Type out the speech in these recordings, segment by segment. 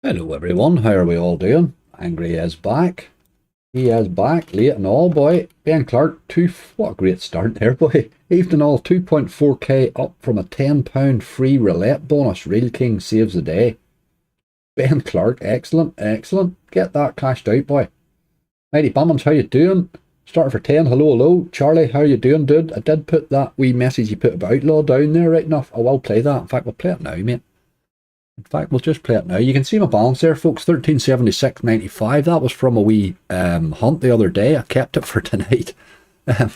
Hello everyone, how are we all doing? Angry is back. He is back, late and all, boy. Ben Clark, what a great start there, boy. Even all 2.4k up from a £10 free roulette bonus. Real King saves the day. Ben Clark, excellent, excellent. Get that cashed out, boy. Mighty Bummins, how you doing? Starting for 10, hello. Charlie, how you doing, dude? I did put that wee message you put about Outlaw down there, right enough. I will play that. In fact, we'll play it now, mate. In fact, we'll just play it now. You can see my balance there, folks. 1376.95. That was from a wee hunt the other day. I kept it for tonight. I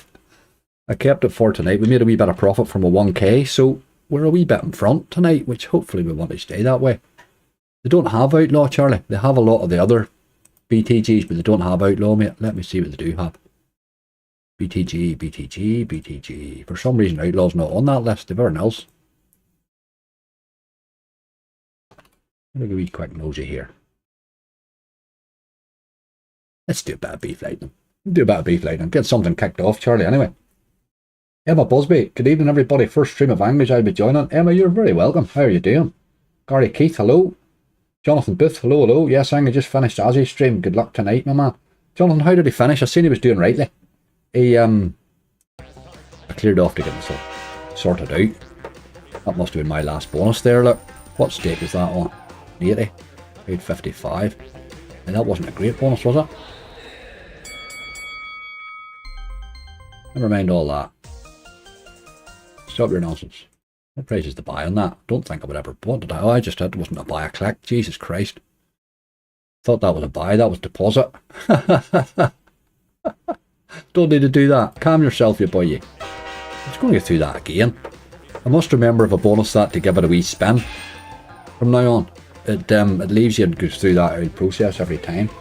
kept it for tonight. We made a wee bit of profit from a 1k, so we're a wee bit in front tonight, which hopefully we want to stay that way. They don't have Outlaw, Charlie. They have a lot of the other BTGs, but they don't have Outlaw, mate. Let me see what they do have. BTG. For some reason, Outlaw's not on that list. Everyone else. Look at a wee quick nosy here. Let's do a bit of beef lightning. Get something kicked off, Charlie, anyway. Emma Busby, good evening, everybody. First stream of English I'll be joining. Emma, you're very welcome. How are you doing? Gary Keith, hello. Jonathan Booth, hello. Yes, I just finished Ozzy's stream. Good luck tonight, my man. Jonathan, how did he finish? I seen he was doing rightly. He, I cleared off to get himself sorted out. That must have been my last bonus there, look. What stake is that on? 80, paid 55. And that wasn't a great bonus, was it? Never mind all that. Stop your nonsense. What price is the buy on that? Don't think I would ever. What did I? Oh, I just had it wasn't a buy. I clicked. Jesus Christ. Thought that was a buy. That was deposit. Don't need to do that. Calm yourself, you boy. You. I'm just going to get through that again. I must remember of a bonus that to give it a wee spin from now on. It leaves you and goes through that process every time.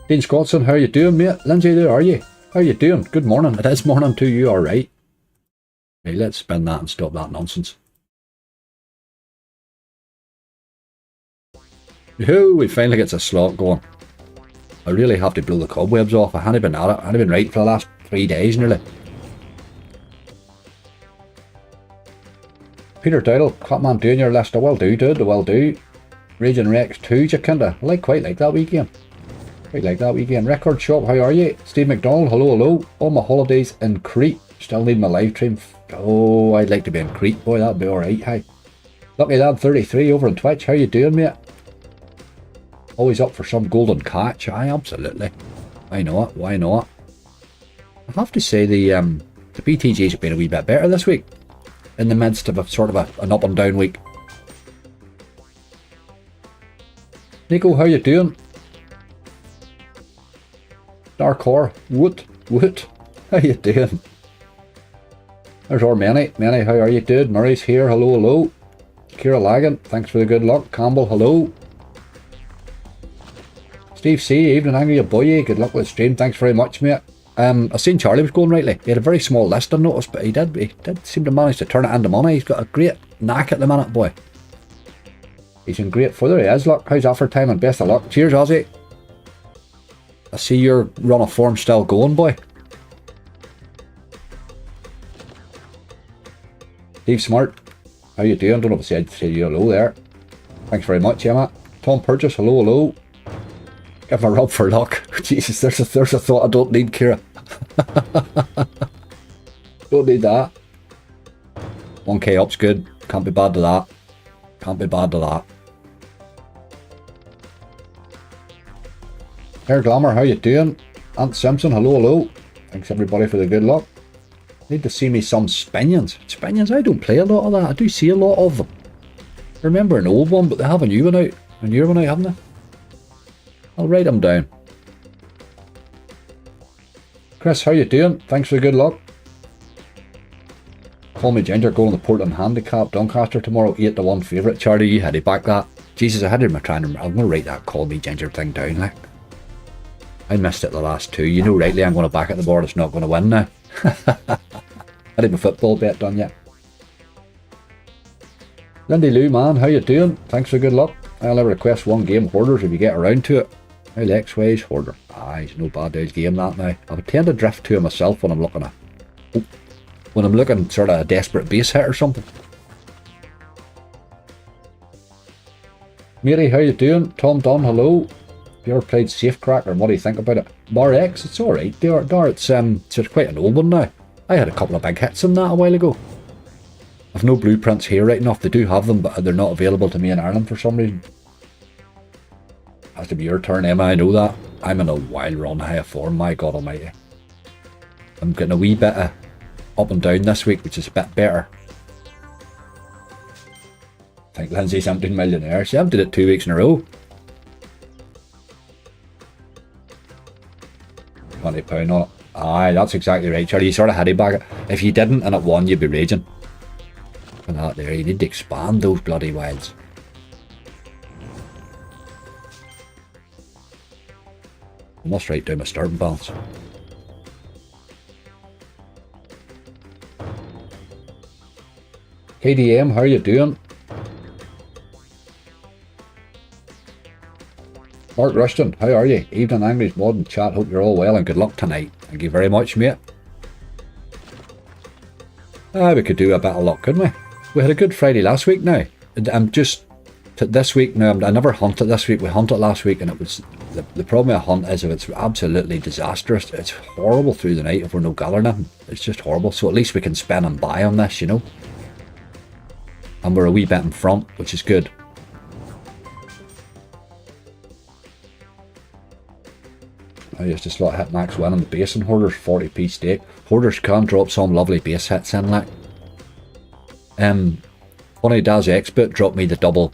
Dean Scottson, how you doing, mate? Lindsay, there are you? How you doing? Good morning. It is morning to you, alright. Okay, let's spin that and stop that nonsense. Yoo-hoo, we finally get a slot going. I really have to blow the cobwebs off. I hadn't been at it. I hadn't been right for the last 3 days nearly. Peter Dowdle, Copman doing your list. Well do, dude. Well do. Raging Rex 2, Jacinda. Quite like that weekend. Quite like that weekend. Record Shop, how are you? Steve McDonald, hello. All my holidays in Crete. Still need my live stream. Oh, I'd like to be in Crete. Boy, that'd be alright. Hi. Lucky Lad 33 over on Twitch. How you doing, mate? Always up for some golden catch. Aye, absolutely. Why not? Why not? I have to say the BTGs have been a wee bit better this week. In the midst of a sort of an up and down week. Nico, how you doing? Dark Horror, Woot, how you doing? There's our Manny, how are you, dude? Murray's here, hello. Kira Lagan, thanks for the good luck. Campbell, hello. Steve C, evening angry boy, good luck with the stream, thanks very much, mate. I seen Charlie was going rightly. He had a very small list I noticed, but he did seem to manage to turn it into money. He's got a great knack at the minute, boy. He's in great further, he is. Look, how's offer time and best of luck. Cheers, Ozzy. I see your run of form still going, boy. Steve Smart, how you doing? Don't know if I said you hello there. Thanks very much, Emma. Tom Purchase, hello. Give him a rub for luck. Jesus, there's a thought I don't need, Kira. Don't need that. 1k up's good. Can't be bad to that. Can't be bad to that. Air Glamour, how you doing? Ant Simpson, hello. Thanks everybody for the good luck. Need to see me some Spinions. Spinions, I don't play a lot of that. I do see a lot of them. I remember an old one, but they have a new one out. A newer one out, haven't they? I'll write them down. Chris, how you doing? Thanks for the good luck. Call me Ginger, going to the Portland Handicap, Doncaster tomorrow, 8-1 favourite. Charlie, you had to back that. Jesus, I had to try and remember. I'm going to write that Call Me Ginger thing down, like. I missed it the last two. You know rightly I'm going to back at the board. It's not going to win now. I did my football bet done yet. Lindy Lou, man, how you doing? Thanks for good luck. I'll ever request one game Hoarders if you get around to it. How X-Ways, Hoarder. Aye, it's no bad day's game that now. I would tend to drift to it myself when I'm looking at... Oh, when I'm looking sort of a desperate base hit or something. Mary, how you doing? Tom Dunn, hello. Have you ever played Safecracker and what do you think about it? Bar X, it's alright. It's quite an old one now. I had a couple of big hits in that a while ago. I've no blueprints here right enough. They do have them, but they're not available to me in Ireland for some reason. Has to be your turn, Emma, I know that. I'm in a wild run high of form, my God almighty. I'm getting a wee bit of up and down this week, which is a bit better. I think Lindsay's emptying millionaire. She emptied it 2 weeks in a row. £20 on it. Aye, that's exactly right, Charlie. You sort of had it back. If you didn't and it won, you'd be raging. And that there, you need to expand those bloody wilds. I must write down my starting balance. KDM, how are you doing? Mark Rushton, how are you? Evening Angry's Mod and chat, hope you're all well and good luck tonight. Thank you very much, mate. We could do a bit of luck, couldn't we? We had a good Friday last week now. I'm just... This week, now I never hunted this week. We hunted last week and it was... The problem with a hunt is if it's absolutely disastrous, it's horrible through the night if we're no gathering nothing. It's just horrible. So at least we can spend and buy on this, you know. And we're a wee bit in front, which is good. I used to slot hit max win on the base and Hoarders 40p stake. Hoarders can drop some lovely base hits in, like. Funny Daz Expert dropped me the double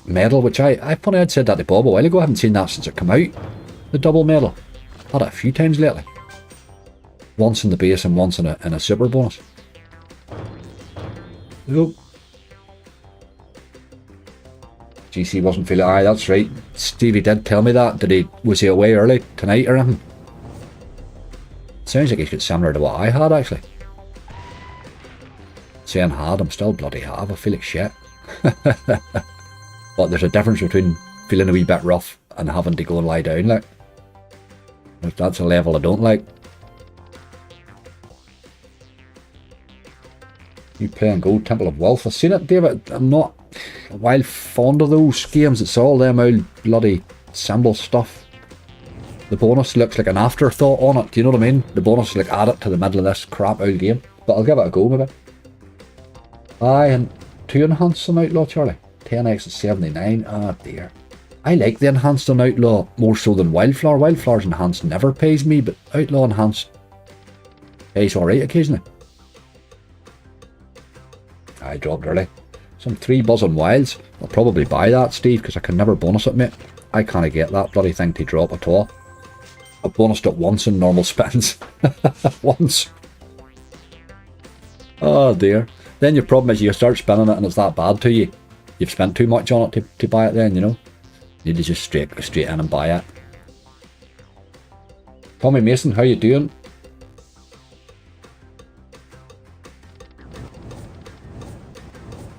medal, which funny I'd said that to Bob a while ago. I haven't seen that since it came out. The double medal. Had it a few times lately. Once in the base and once in a super bonus. Nope. GC wasn't feeling... Aye, that's right. Stevie did tell me that. Was he away early tonight or anything? Sounds like he's got similar to what I had, actually. Saying had, I'm still bloody have. I feel like shit. But there's a difference between feeling a wee bit rough and having to go and lie down, like. That's a level I don't like. You playing Gold Temple of Wealth. I've seen it, David. I'm not wild fond of those games. It's all them old bloody symbol stuff. The bonus looks like an afterthought on it. Do you know what I mean? The bonus is like added to the middle of this crap old game. But I'll give it a go maybe. Aye, and to enhance an Outlaw, Charlie. 10x is 79. Ah, dear. I like the enhanced on Outlaw more so than Wildflower. Wildflower's enhanced never pays me, but Outlaw enhanced pays alright occasionally. I dropped early. Some 3 buzzing wilds. I'll probably buy that, Steve, because I can never bonus it, mate. I can't get that bloody thing to drop at all. I've bonused it once in normal spins. Once. Oh dear. Then your problem is you start spinning it and it's that bad to you. You've spent too much on it to buy it then, you know. You need to just straight in and buy it. Tommy Mason, how you doing?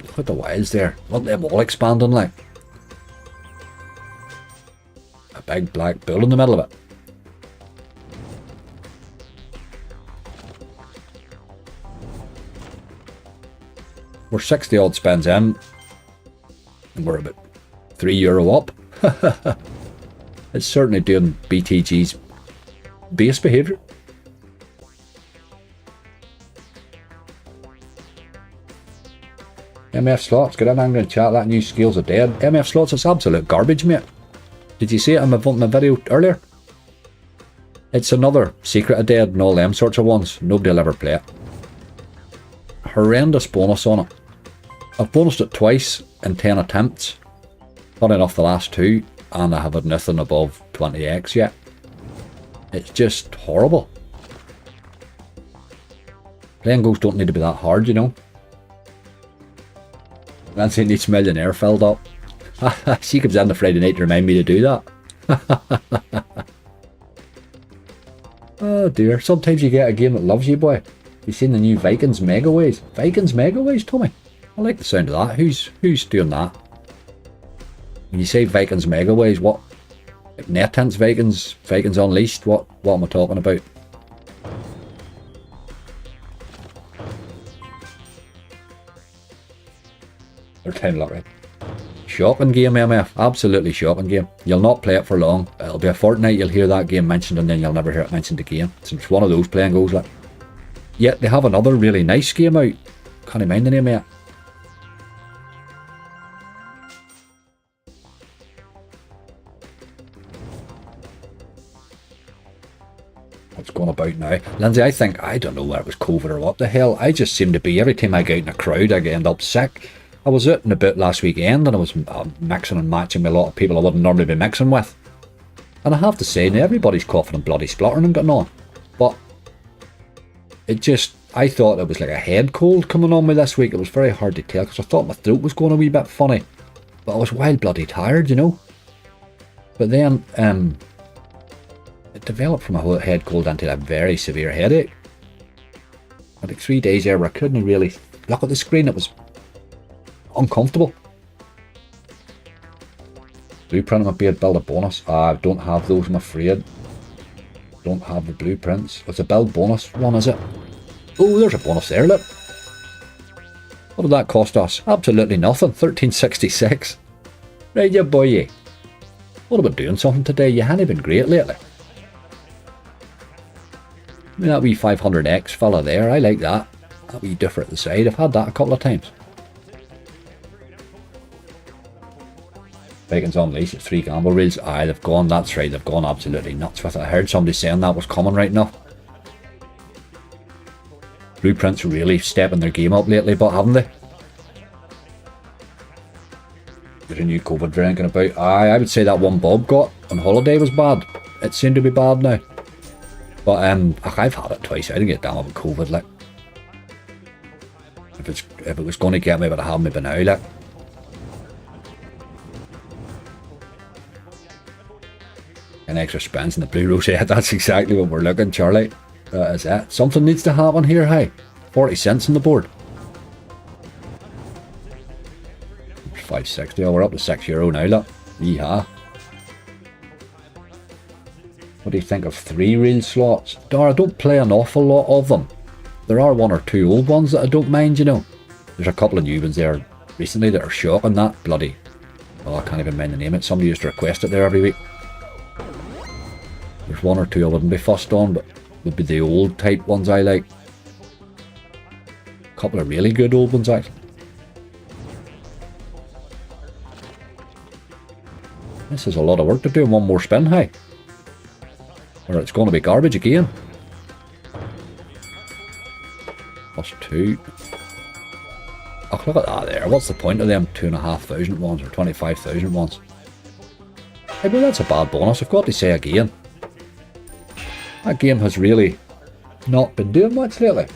Look at the wilds there. Look at them all expanding like. A big black bull in the middle of it. We're 60 odd spends in. And we're about €3 up. It's certainly doing BTG's base behaviour. MF slots, get in angry and chat, that new skills are dead. MF slots is absolute garbage, mate. Did you see it in my video earlier? It's another secret of dead and all them sorts of ones. Nobody will ever play it. Horrendous bonus on it. I've bonused it twice in 10 attempts. Not enough the last 2, and I have had nothing above 20x yet. It's just horrible. Playing goals don't need to be that hard, you know. Nancy needs millionaire filled up. She comes in the Friday night to remind me to do that. Oh dear, sometimes you get a game that loves you, boy. You seen the new Vikings Megaways? Vikings Megaways, Tommy? I like the sound of that. Who's doing that? When you say Vikings Megaways, what? Like NetEnt's Vikings, Vikings Unleashed, what am I talking about? They're 10 lucky. Shocking game, MF. Absolutely shocking game. You'll not play it for long. It'll be a fortnight, you'll hear that game mentioned, and then you'll never hear it mentioned again. It's one of those playing goes like. Yet they have another really nice game out. Can't mind the name of it. What's going about now? Lindsay, I don't know whether it was COVID or what the hell. I just seem to be, every time I get out in a crowd, I end up sick. I was out and about last weekend and I was mixing and matching with a lot of people I wouldn't normally be mixing with. And I have to say, now everybody's coughing and bloody spluttering and getting on. But it just, I thought it was like a head cold coming on me this week. It was very hard to tell because I thought my throat was going a wee bit funny. But I was wild bloody tired, you know. But then, it developed from a head cold into a very severe headache. I had like 3 days there where I couldn't really look at the screen. It was uncomfortable. Blueprint on my beard, build a bonus. I don't have those, I'm afraid. Don't have the blueprints. It's a build bonus one, is it? Oh, there's a bonus there, look. What did that cost us? Absolutely nothing. 1366. Right, yeah, boy. What about doing something today? You haven't been great lately. I mean, that wee 500x fella there, I like that. That wee differ at the side. I've had that a couple of times. Vikings Unleashed, 3 gamble reels. Aye, they've gone, that's right, they've gone absolutely nuts with it. I heard somebody saying that was coming right now. Blueprint's really stepping their game up lately, but haven't they? There's a new COVID variant going about. Aye, I would say that one Bob got on holiday was bad. It seemed to be bad now. But I've had it twice. I didn't get down with COVID, like. If it was going to get me, it would have had me by now, like. An extra spends in the blue rosette. That's exactly what we're looking, Charlie. That is it. Something needs to happen here, hey. 40 cents on the board. 560. Oh, we're up to €6 now, look. Yeehaw. What do you think of 3 reel slots? Dar, I don't play an awful lot of them. there are one or two old ones that I don't mind, you know. There's a couple of new ones there recently that are shocking. That bloody... Oh, I can't even mind the name of it. Somebody used to request it there every week. There's one or two I wouldn't be fussed on, but would be the old type ones I like. A couple of really good old ones, actually. This is a lot of work to do in one more spin, hey? Or it's going to be garbage again. +2. Oh, look at that there. What's the point of them 2,500 ones or 25,000 ones? Hey, well, that's a bad bonus, I've got to say again. That game has really not been doing much lately.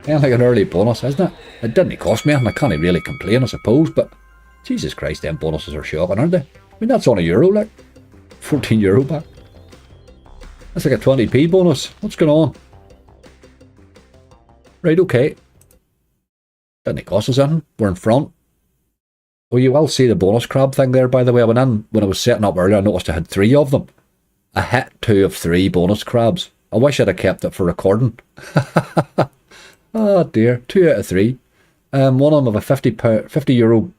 Ain't like an early bonus, isn't it? It didn't cost me, and I can't really complain, I suppose, but Jesus Christ, them bonuses are shocking, aren't they? I mean, that's on €1, like. €14 back. That's like a 20p bonus. What's going on? Right, okay. Didn't cost us anything. We're in front. Oh, you will see the bonus crab thing there, by the way. I went in, when I was setting up earlier, I noticed I had 3 of them. I hit 2 of 3 bonus crabs. I wish I'd have kept it for recording. Oh dear, 2 out of 3. One of them have a €50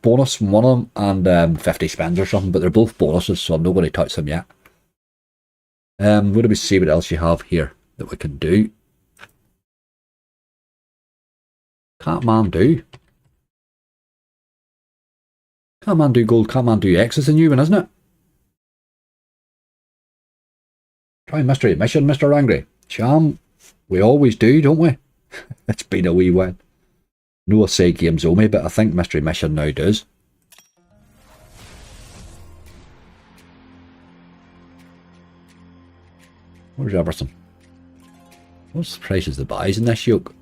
bonus from one of them, and 50 spins or something, but they're both bonuses, so I'm not going to touch them yet. What do we see what else you have here that we can do? Kathmandu. Kathmandu Gold, Kathmandu X is a new one, isn't it? Try mystery mission, Mr. Angry. Cham, we always do, don't we? It's been a wee while. No, I say games only, but I think mystery mission now does. Where's everything? What's the prices of the buys in this yoke?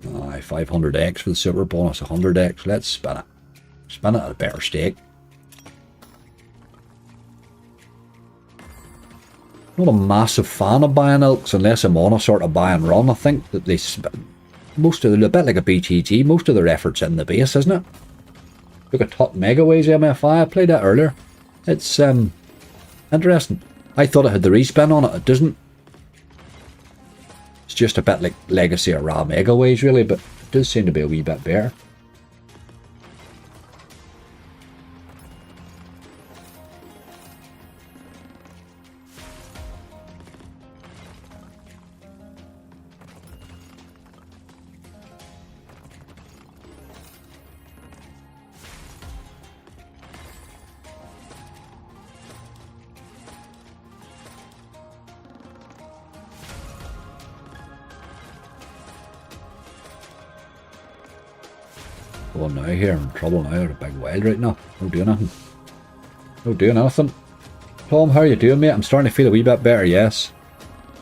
Aye, 500x for the super bonus, 100x. Let's spin it. Spin it at a better stake. Not a massive fan of buying elks unless I'm on a sort of buy and run. I think that they most of them, a bit like a BTG, most of their effort's in the base, isn't it? Look at Top Megaways MFI. I played that earlier. It's interesting. I thought it had the respin on it. It doesn't. It's just a bit like Legacy or Raw Megaways, really, but it does seem to be a wee bit better. Well, now here, I'm in trouble now. We're a big wild right now. No doing anything. No doing anything. Tom, how are you doing, mate? I'm starting to feel a wee bit better, yes.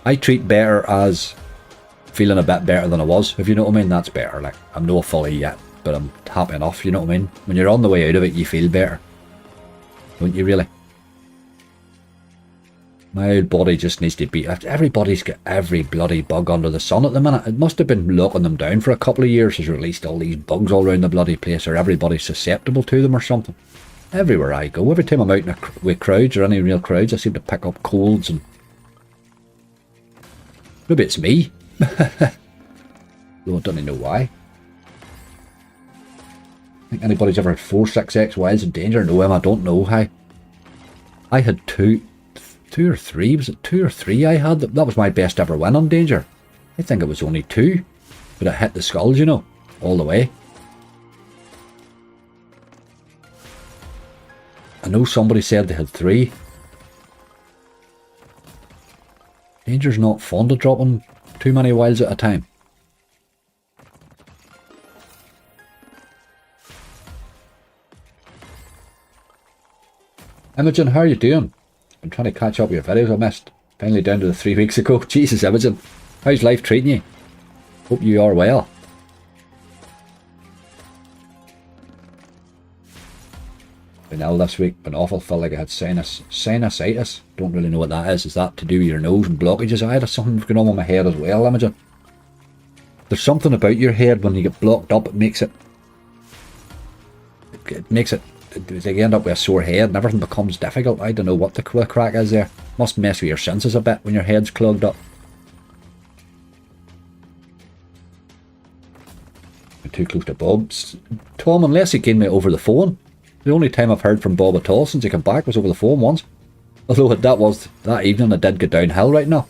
I treat better as feeling a bit better than I was, if you know what I mean. That's better. Like, I'm no fully yet, but I'm happy enough, you know what I mean? When you're on the way out of it, you feel better. Don't you really? My old body just needs to be... Everybody's got every bloody bug under the sun at the minute. It must have been locking them down for a couple of years. Has released all these bugs all around the bloody place, or everybody's susceptible to them or something. Everywhere I go, every time I'm out with crowds or any real crowds, I seem to pick up colds and... Maybe it's me. Though I don't know why. Think anybody's ever had 4-6x wilds in danger? No, I don't know. I had 2 or 3, was it 2 or 3 I had? That was my best ever win on danger. I think it was only 2, but it hit the skulls, you know, all the way. I know somebody said they had 3. Danger's not fond of dropping too many wilds at a time. Imogen, how are you doing? Been trying to catch up with your videos I missed. Finally down to the 3 weeks ago. Jesus, Imogen. How's life treating you? Hope you are well. Been ill this week. Been awful. Felt like I had sinusitis. Don't really know what that is. Is that to do with your nose and blockages? I had something going on with my head as well, Imogen. There's something about your head when you get blocked up. It makes it... It makes it... They end up with a sore head and everything becomes difficult. I don't know what the crack is there. Must mess with your senses a bit when your head's clogged up. You're too close to Bob. Tom, unless he came me over the phone. The only time I've heard from Bob at all since he came back was over the phone once. Although that was that evening, I did go downhill right now.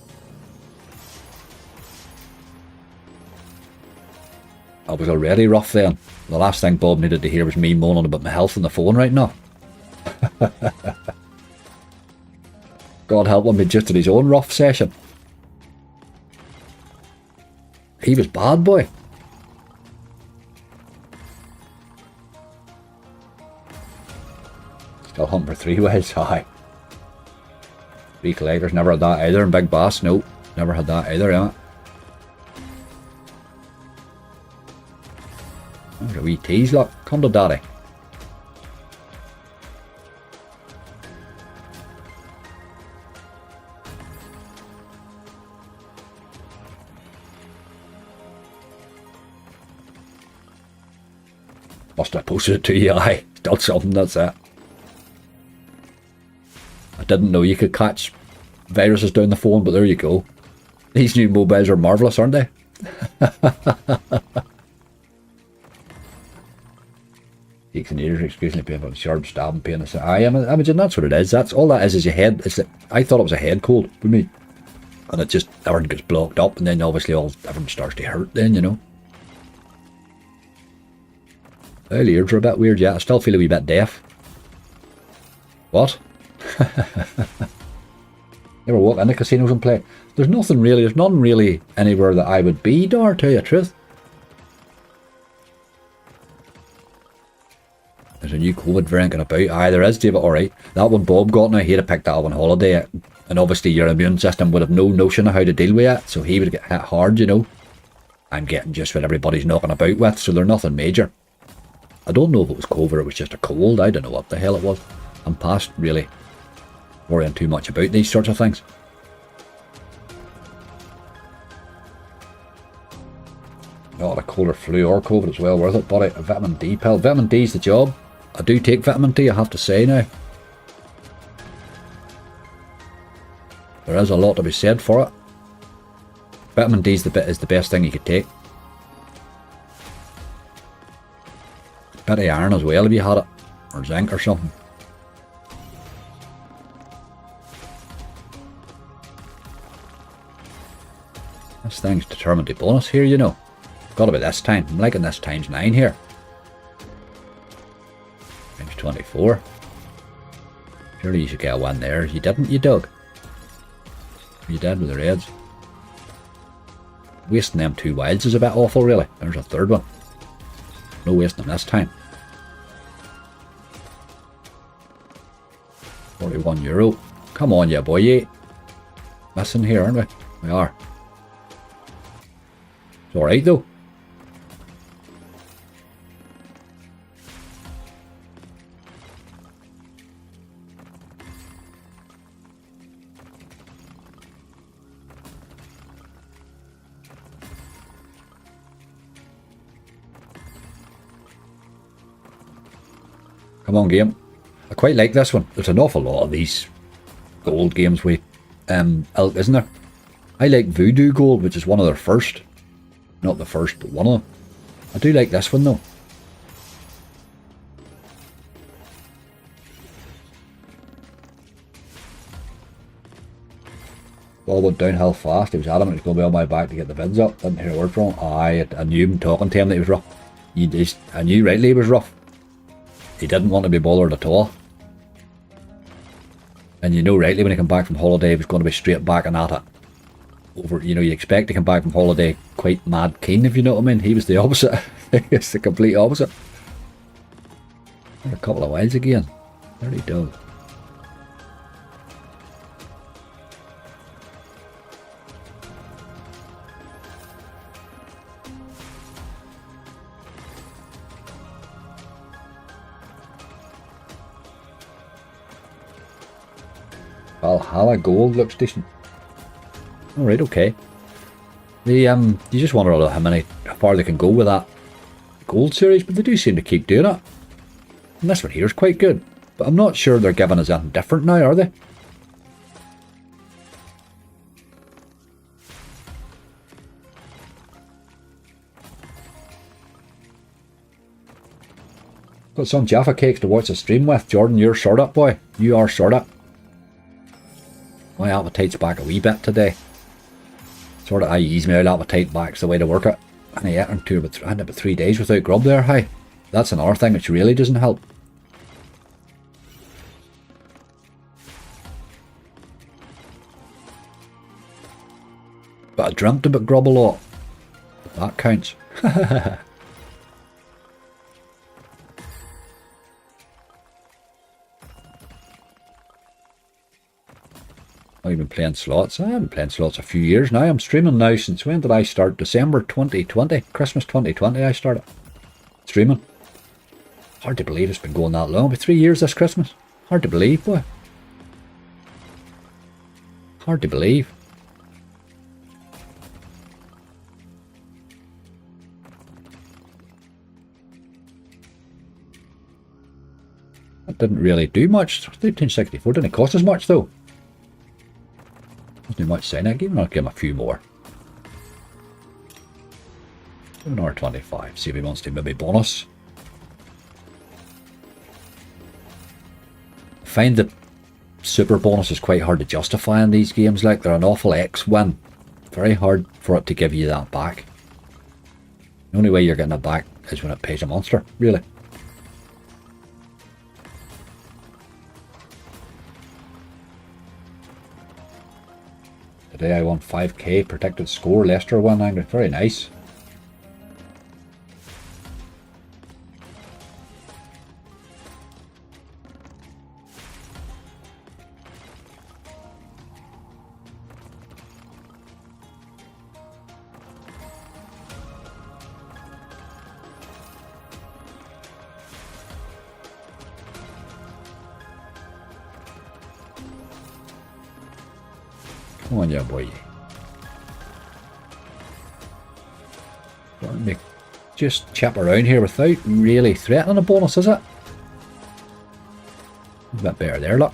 I was already rough then. The last thing Bob needed to hear was me moaning about my health on the phone right now. God help him, just at his own rough session. He was bad, boy. Still hunting for 3 whales, aye. 3 collectors, never had that either. And big bass, no, never had that either, yeah. There's a wee tease, look. Come to daddy. Must have posted it to you, aye. Done something, that's it. I didn't know you could catch viruses down the phone, but there you go. These new mobiles are marvellous, aren't they? Cheeks and ears, excuse me, pain, sharp stabbing pain. I imagine that's what it is. That's all that is your head. I thought it was a head cold with me. And it just, everything gets blocked up, and then obviously everything starts to hurt then, you know. Well, ears are a bit weird, yeah. I still feel a wee bit deaf. What? Never walk into casinos and play. There's none really anywhere that I would be, Dar, tell you the truth. There's a new COVID variant going about. Aye, there is, David, alright. That one Bob got now, he'd have picked that up on holiday. And obviously your immune system would have no notion of how to deal with it, so he would get hit hard, you know. I'm getting just what everybody's knocking about with, so they're nothing major. I don't know if it was COVID or it was just a cold. I don't know what the hell it was. I'm past really worrying too much about these sorts of things. Not a cold or flu or COVID, it's well worth it, but a vitamin D pill. Vitamin D's the job. I do take vitamin D, I have to say now. There is a lot to be said for it. Vitamin D is the best thing you could take. Bit of iron as well if you had it, or zinc or something. This thing's determined to bonus here, you know. Got to be this time. I'm liking this times 9 here. Times 24. Surely you should get a win there. You didn't, you dug. You did with the reds. Wasting them 2 wilds is a bit awful, really. There's a third one. No wasting them this time. €41. Come on, you boy, you missing here, aren't we? We are. It's alright though. Come on, game. I quite like this one. There's an awful lot of these gold games with ilk, isn't there? I like Voodoo Gold, which is one of their first. Not the first, but one of them. I do like this one though. Ball went downhill fast. He was adamant he was going to be on my back to get the vids up. Didn't hear a word from him. I knew him talking to him that he was rough. I knew rightly he was rough. He didn't want to be bothered at all. And you know rightly when he came back from holiday he was going to be straight back and at it. Over, you know, you expect to come back from holiday quite mad keen, if you know what I mean. He was the opposite. It's the complete opposite. A couple of wilds again. There he does. Valhalla Gold looks decent. Alright, okay. You just wonder how far they can go with that gold series, but they do seem to keep doing it. And this one here is quite good. But I'm not sure they're giving us anything different now, are they? Got some Jaffa cakes to watch the stream with. Jordan, you're sorted, boy. You are sorted. My appetite's back a wee bit today. Sort of, I ease my appetite back. It's the way to work it. And I ate into about 3 days without grub there, hey. That's another thing which really doesn't help. But I dreamt about grub a lot. That counts. I've been playing slots. I've been playing slots a few years now. I'm streaming now since when did I start? December 2020. Christmas 2020 I started streaming. Hard to believe it's been going that long. About 3 years this Christmas. Hard to believe, boy. Hard to believe. That didn't really do much. 1364 didn't cost as much though. Wasn't too much saying that. I'll give him a few more. 7R25. See if he wants to maybe bonus. I find the super bonus is quite hard to justify in these games. Like they're an awful X win. Very hard for it to give you that back. The only way you're getting it back is when it pays a monster, really. Today I won 5k, protected score, Leicester won, angry. Very nice. Come on, yeah, boy. Don't make just chip around here without really threatening a bonus, is it? A bit better there, look.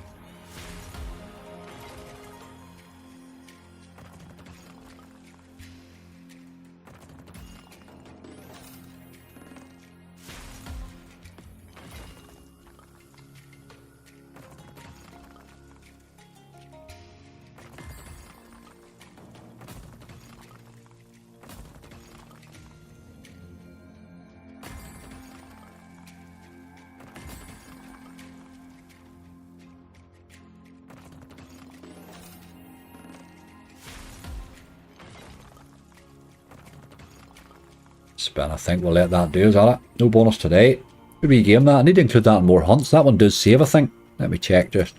Spin, I think we'll let that do, is that it? No bonus today. Good wee game that. I need to include that in more hunts. That one does save, I think. Let me check just.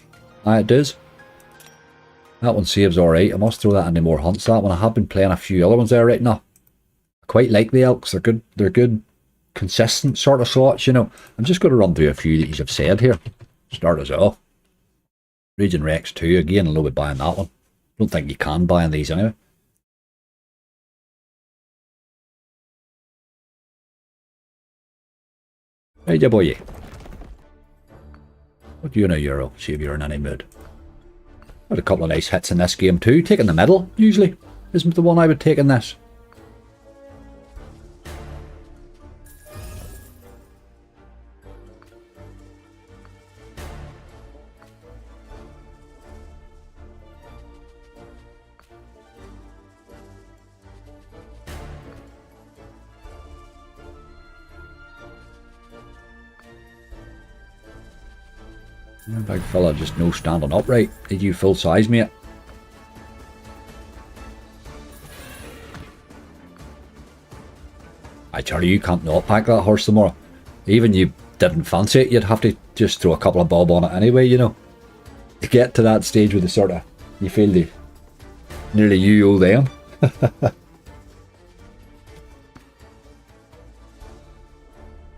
Aye, it does. That one saves alright. I must throw that into more hunts. That one, I have been playing a few other ones there right now. I quite like the elks. They're good, consistent sort of slots, you know. I'm just going to run through a few that you've said here. Start us off. Region Rex 2, again, I'll be buying that one. Don't think you can buy in these anyway. Hey, ya boy. What do you know, Euro? See if you're in any mood. Had a couple of nice hits in this game too. Taking the middle, usually, isn't the one I would take in this. Big fella just no standing upright. Did you full size, mate? I tell you, you can't not pack that horse tomorrow. Even you didn't fancy it, you'd have to just throw a couple of bob on it anyway, you know. To get to that stage where the sort of, you feel the nearly you owe them.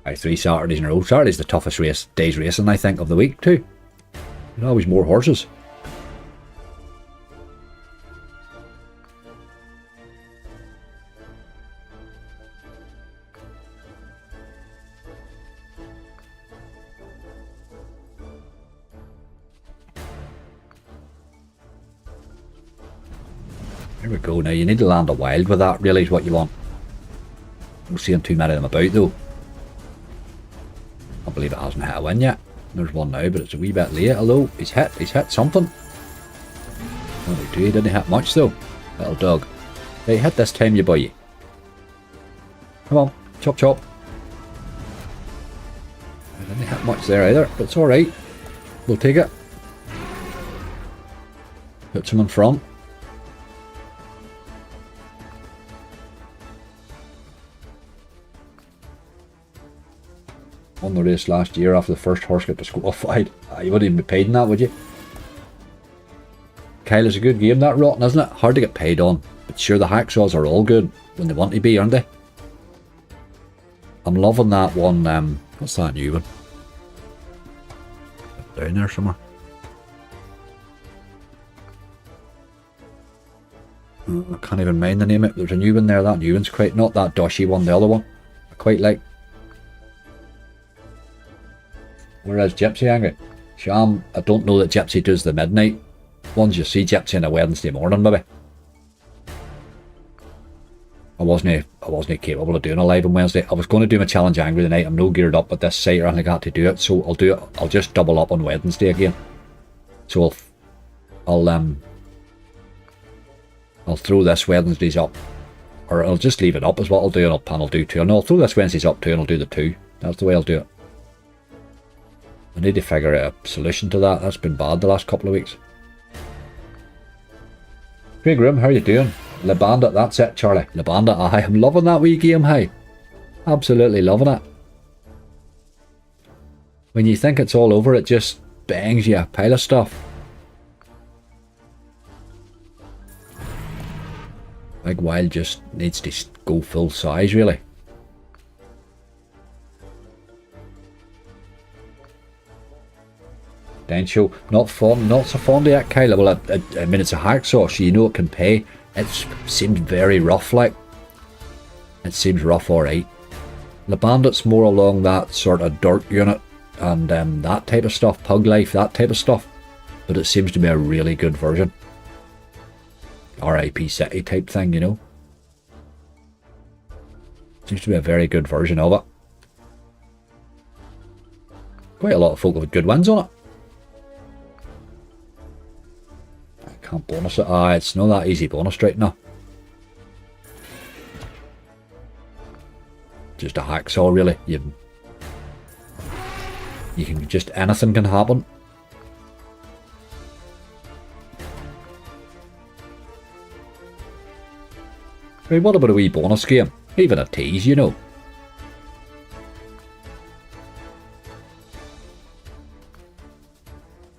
Aye, 3 Saturdays in a row. Saturday's the toughest day's racing, I think, of the week too. There's always more horses. There we go. Now you need to land a wild with that, really is what you want. I'm seeing too many of them about though. I can't believe it hasn't hit a win yet. There's one now, but it's a wee bit late, although he's hit something. Only two, he didn't hit much though. Little dog. Hey, hit this time, you boy. Come on, chop chop. I didn't hit much there either, but it's alright. We'll take it. Puts him in front. Won the race last year after the first horse got disqualified. You wouldn't even be paid in that, would you? Kyle, is a good game, that Rotten, isn't it? Hard to get paid on. But sure, the hacksaws are all good when they want to be, aren't they? I'm loving that one. What's that new one? Down there somewhere. I can't even mind the name of it. There's a new one there. That new one's quite, not that doshy one, the other one. I quite like. Where is Gypsy angry? Sham, I don't know that Gypsy does the midnight ones. You see Gypsy on a Wednesday morning, maybe. I wasn't capable of doing a live on Wednesday. I was going to do my challenge angry tonight. I'm no geared up with this site or anything like that to do it, so I'll do it. I'll just double up on Wednesday again. So I'll throw this Wednesday's up, or I'll just leave it up is what I'll do, and I'll do two. No, I'll throw this Wednesday's up too, and I'll do the two. That's the way I'll do it. I need to figure out a solution to that. That's been bad the last couple of weeks. Greg Room, how are you doing? Le Bandit, that's it, Charlie. Le Bandit, I am loving that wee game, hey. Absolutely loving it. When you think it's all over, it just bangs you a pile of stuff. Big Wild just needs to go full size, really. Show. Not so fond of that, Kyle. Well, I mean, it's a hacksaw, so you know it can pay. It seems very rough, like. It seems rough, alright. The Bandit's more along that sort of dirt unit and that type of stuff, Pug Life, that type of stuff. But it seems to be a really good version. RIP City type thing, you know. Seems to be a very good version of it. Quite a lot of folk with good wins on it. Can't bonus it. It's not that easy bonus right now. Just a hacksaw, really. You can just, anything can happen. Right, what about a wee bonus game? Even a tease, you know.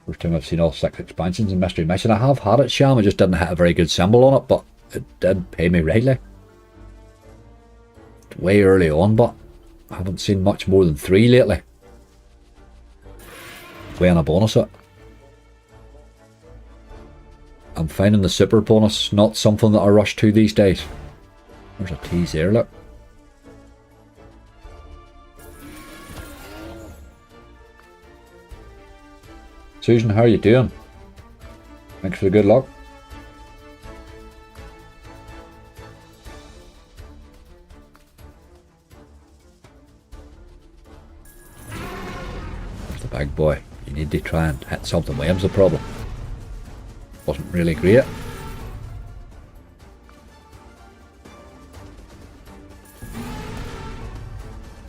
First time I've seen all 6 expansions in Mystery Mission. I have had it, Sham, I just didn't hit a very good symbol on it, but it did pay me rightly. Way early on, but I haven't seen much more than 3 lately. When I bonus it. I'm finding the super bonus not something that I rush to these days. There's a tease there, look. Susan, how are you doing? Thanks for the good luck. There's the big boy. You need to try and hit something with him's the problem. Wasn't really great.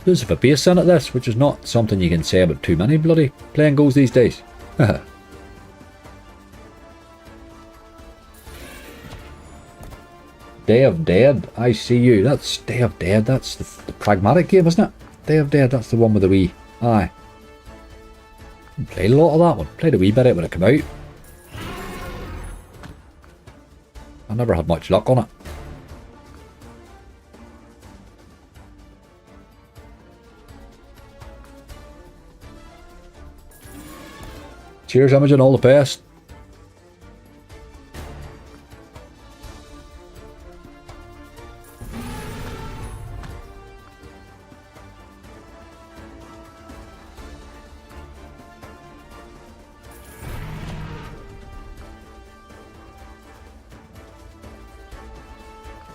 There's a base in it, this, which is not something you can say about too many bloody playing goals these days. Day of Dead, I see you. That's Day of Dead, that's the pragmatic game, isn't it? Day of Dead, that's the one with the wee... Aye. Played a lot of that one. Played a wee bit of it when it came out. I never had much luck on it. Cheers, Imogen, all the best.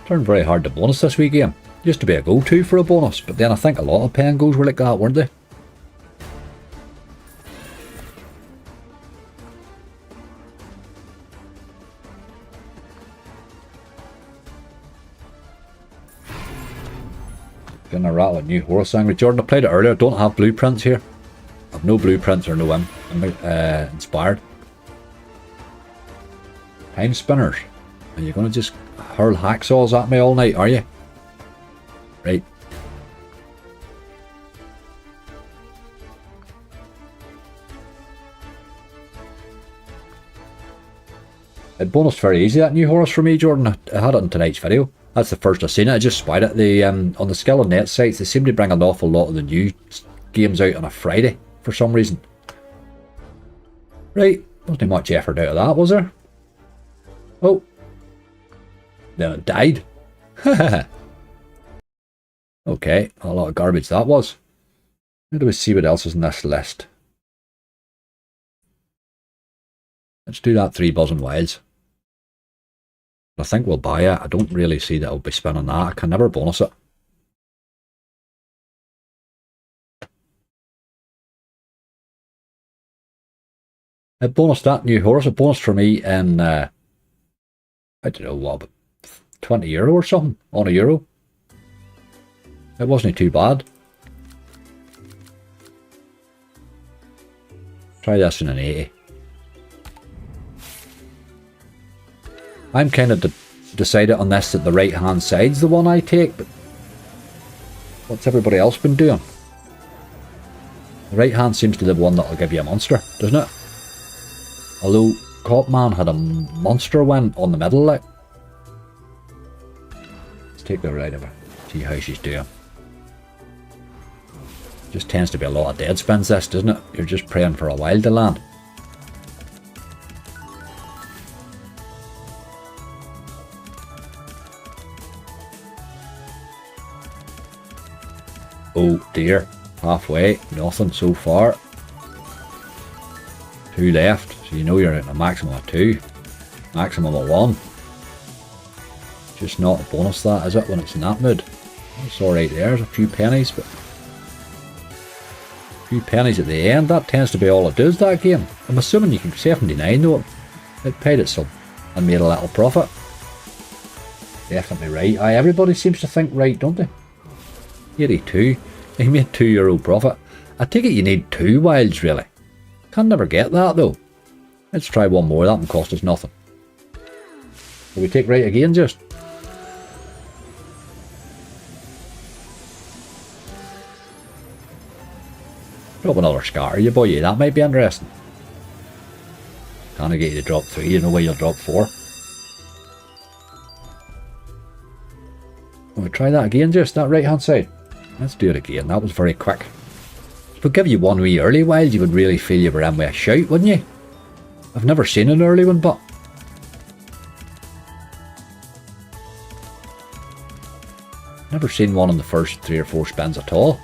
Turned very hard to bonus this wee game. Used to be a go-to for a bonus, but then I think a lot of pen goals were like that, weren't they? Getting a rattle of new horse angry. Jordan, I played it earlier. Don't have blueprints here. I've no blueprints or no inspired. Time spinners. Are you going to just hurl hacksaws at me all night, are you? Right. It bonused very easy, that new horse for me, Jordan. I had it in tonight's video. That's the first I've seen it. I just spied it. The on the skill and net sites, they seem to bring an awful lot of the new games out on a Friday for some reason. Right, wasn't much effort out of that, was there? Oh, then it died. Okay, a lot of garbage that was. How do we see what else is in this list? Let's do that 3 buzzing wilds. I think we'll buy it. I don't really see that I'll be spinning that. I can never bonus it. I bonused that new horse. A bonus for me in, I don't know what, but €20 or something on a euro. It wasn't too bad. Try this in an 80. I'm kind of decided on this that the right hand side's the one I take, but what's everybody else been doing? The right hand seems to be the one that'll give you a monster, doesn't it? Although Copman had a monster win on the middle, like. Let's take the right of her, see how she's doing. Just tends to be a lot of dead spins, this, doesn't it? You're just praying for a wild to land. Oh dear, halfway, nothing so far. 2 left, so you know you're at a maximum of 2, maximum of 1. Just not a bonus, that is it, when it's in that mood. It's alright, there's a few pennies, but a few pennies at the end, that tends to be all it does, that game. I'm assuming you can 79 though, it paid it some and made a little profit. Definitely right. Aye, everybody seems to think right, don't they? 82. He made €2 profit. I take it you need 2 wilds, really. Can never get that, though. Let's try one more. That one cost us nothing. Will we take right again, just? Drop another scatter, you boy. Yeah, that might be interesting. Can't get you to drop 3. You know where you'll drop 4. Will we try that again, just? That right-hand side. Let's do it again. That was very quick. If we give you one wee early wild, you would really feel you were in with a shout, wouldn't you? I've never seen an early one, but never seen one in the first 3 or 4 spins at all.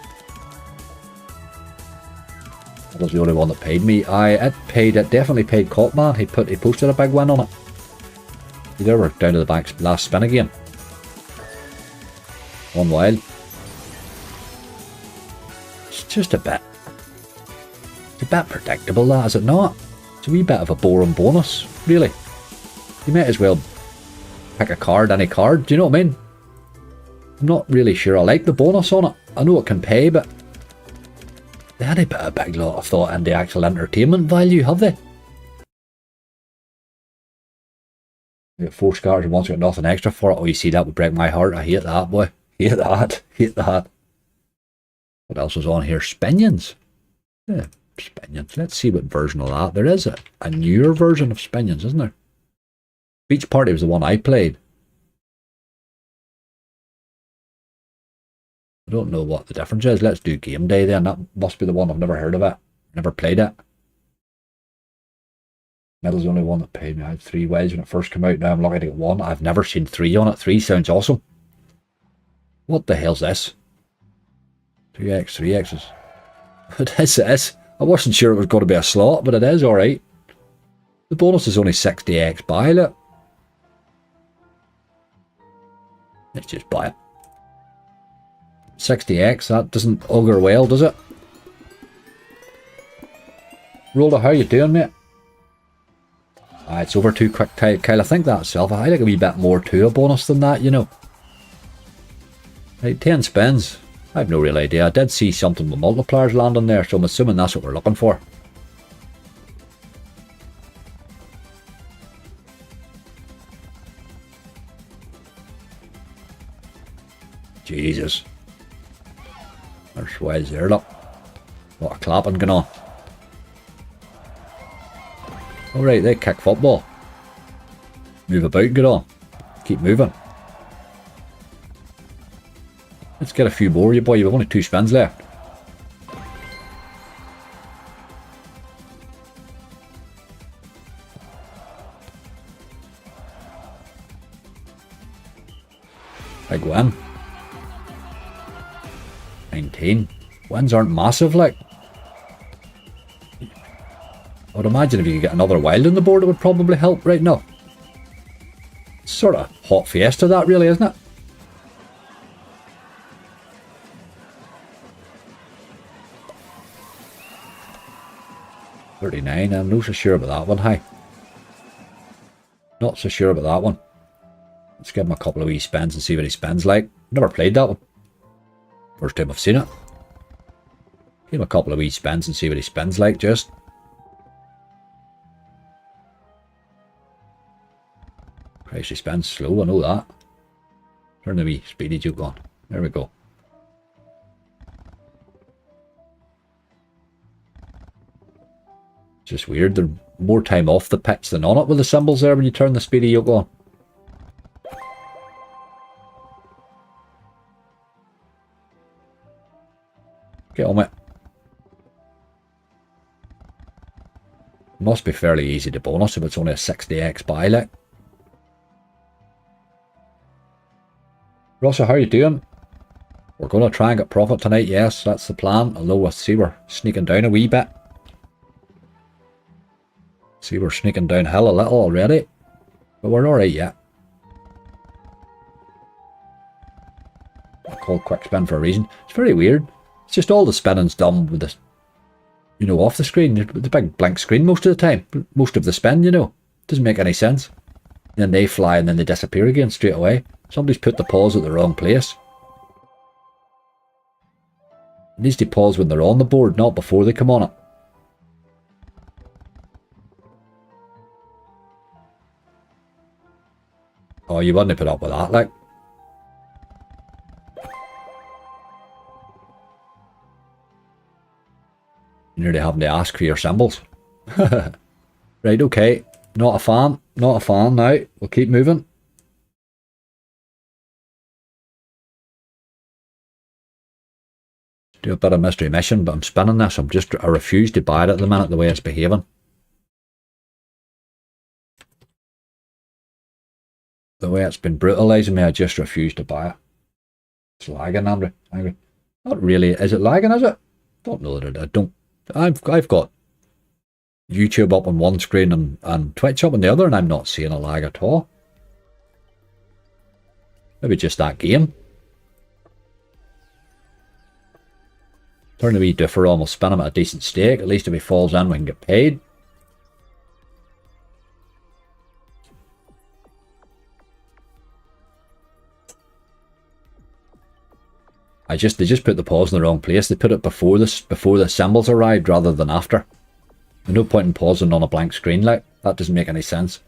That was the only one that paid me. It definitely paid Copman. He posted a big win on it. There we're down to the back last spin again. One wild. Just a bit. It's a bit predictable, that, is it not? It's a wee bit of a boring bonus, really. You might as well pick a card, any card, do you know what I mean? I'm not really sure I like the bonus on it. I know it can pay, but they had a bit of a big lot of thought in the actual entertainment value, have they? You get 4 scars and once you got nothing extra for it. Oh, you see, that would break my heart. I hate that, boy. Hate that. Hate that. What else was on here? Spinions. Yeah, Spinions. Let's see what version of that. There is a newer version of Spinions, isn't there? Beach Party was the one I played. I don't know what the difference is. Let's do Game Day then. That must be the one. I've never heard of it. Never played it. Middle's the only one that paid me. I had 3 wilds when it first came out. Now I'm lucky to get 1. I've never seen 3 on it. 3 sounds awesome. What the hell's this? 2x, 3x's. What is this? I wasn't sure it was going to be a slot, but it is alright. The bonus is only 60x buy, look. Let's just buy it. 60x, that doesn't augur well, does it? Roller, how you doing, mate? It's over too quick, Kyle. I think that's self. I like a wee bit more to a bonus than that, you know. Right, 10 spins. I have no real idea. I did see something with multipliers landing there, so I'm assuming that's what we're looking for. Jesus. There's Wales there, look. What a clapping going on. Alright, they kick football. Move about, get on. Keep moving. Let's get a few more, you boy. You've only 2 spins left. Big win. 19. Wins aren't massive, like. I would imagine if you could get another wild on the board, it would probably help right now. It's sort of hot fiesta, that really, isn't it? $39. I'm not so sure about that one, hi. Not so sure about that one. Let's give him a couple of wee spins and see what he spins like. Never played that one. First time I've seen it. Give him a couple of wee spins and see what he spins like, just. Christ, he spins slow, I know that. Turn the wee speedy juke on. There we go. It's just weird. There's more time off the pitch than on it with the symbols there when you turn the speedy yoke on. Get on it. Must be fairly easy to bonus if it's only a 60x buy, like. Russell, how are you doing? We're going to try and get profit tonight, yes, that's the plan. Although I see we're sneaking down a wee bit. See, we're sneaking downhill a little already. But we're alright yet. I call quick spin for a reason. It's very weird. It's just all the spinning's done with this, you know, off the screen. The big blank screen most of the time. Most of the spin, you know. Doesn't make any sense. And then they fly and then they disappear again straight away. Somebody's put the pause at the wrong place. It needs to pause when they're on the board, not before they come on it. Oh, you wouldn't put up with that, like. You're nearly having to ask for your symbols. Right, okay. Not a fan. Not a fan now. We'll keep moving. Do a bit of mystery mission, but I'm spinning this. I refuse to buy it at the minute the way it's behaving. The way it's been brutalising me, I just refuse to buy it. It's lagging, Andrew. Not really. Is it lagging, is it? Don't know that I don't. I've got YouTube up on one screen and Twitch up on the other, and I'm not seeing a lag at all. Maybe just that game. Turn the wee differ on, we'll spin him at a decent stake. At least if he falls in, we can get paid. They just put the pause in the wrong place. They put it before the symbols arrived rather than after. There's no point in pausing on a blank screen, like that doesn't make any sense.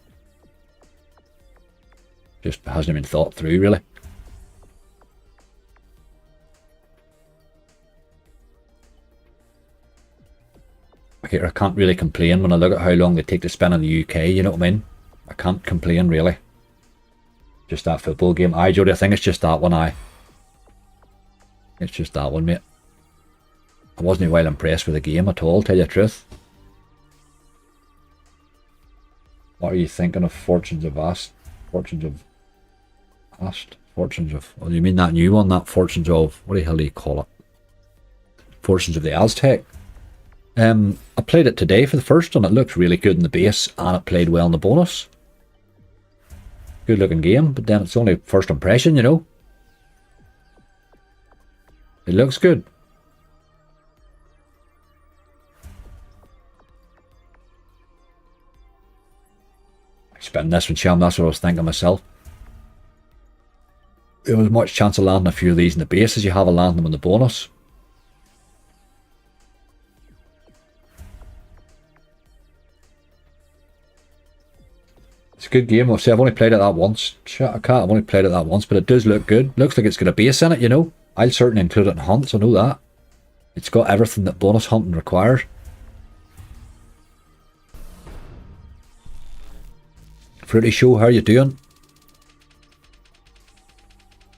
Just hasn't been thought through, really. Okay, I can't really complain when I look at how long they take to spin in the UK, you know what I mean? I can't complain, really. Just that football game. Aye, Jody, I think it's just that one, aye. It's just that one, mate. I wasn't well impressed with the game at all, tell you the truth. What are you thinking of Fortunes of Ast? Fortunes of Ast? Fortunes of... Oh, you mean that new one? That Fortunes of... What the hell do you call it? Fortunes of the Aztec. I played it today for the first one. It looked really good in the base and it played well in the bonus. Good looking game, but then it's only first impression, you know. It looks good. I spin this one, Sham, that's what I was thinking myself. there was much chance of landing a few of these in the base as you have a landing them in the bonus. It's a good game. I've only played it that once. Shit, I can't. I've only played it that once, but it does look good. Looks like it's got a base in it, you know. I'll certainly include it in hunts, I know that. It's got everything that bonus hunting requires. Fruity Show, how are you doing?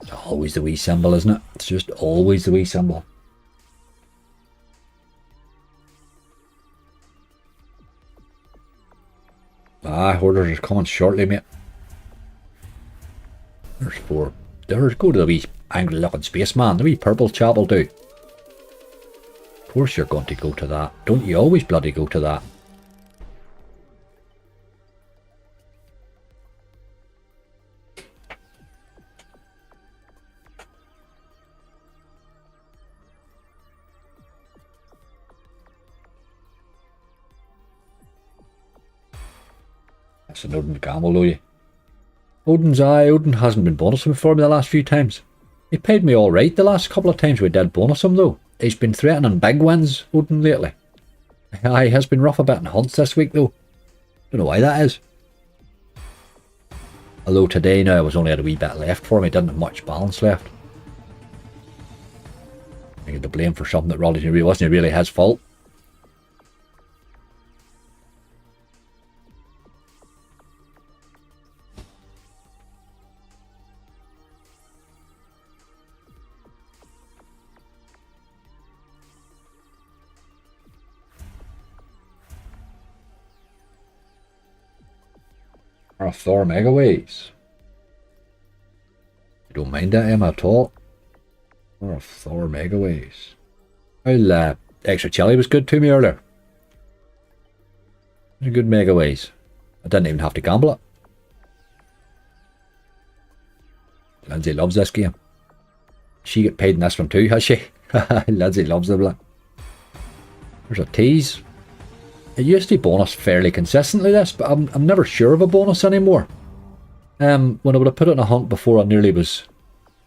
It's always the wee symbol, isn't it? It's just always the wee symbol. Ah, orders are coming shortly, mate. There's 4. There's go to the wee angry looking spaceman. The wee purple chap will do. Of course you're going to go to that. Don't you always bloody go to that? That's an Odin gamble, though, you. Odin hasn't been bonusing for me the last few times. He paid me alright the last couple of times we did bonus him, though. He's been threatening big wins, Odin, lately. He has been rough a bit in hunts this week, though. Don't know why that is. Although today now I was only had a wee bit left for me, didn't have much balance left. I get the blame for something that wasn't really his fault. Or a Thor Megaways. You don't mind that, Emma, at all? Or a Thor Megaways. Well, extra chili was good to me earlier. It was a good Megaways. I didn't even have to gamble it. Lindsay loves this game. She get paid in this one too, has she? Lindsay loves the block. There's a tease. It used to bonus fairly consistently this, but I'm never sure of a bonus anymore. When I would have put it in a hunt before, I nearly was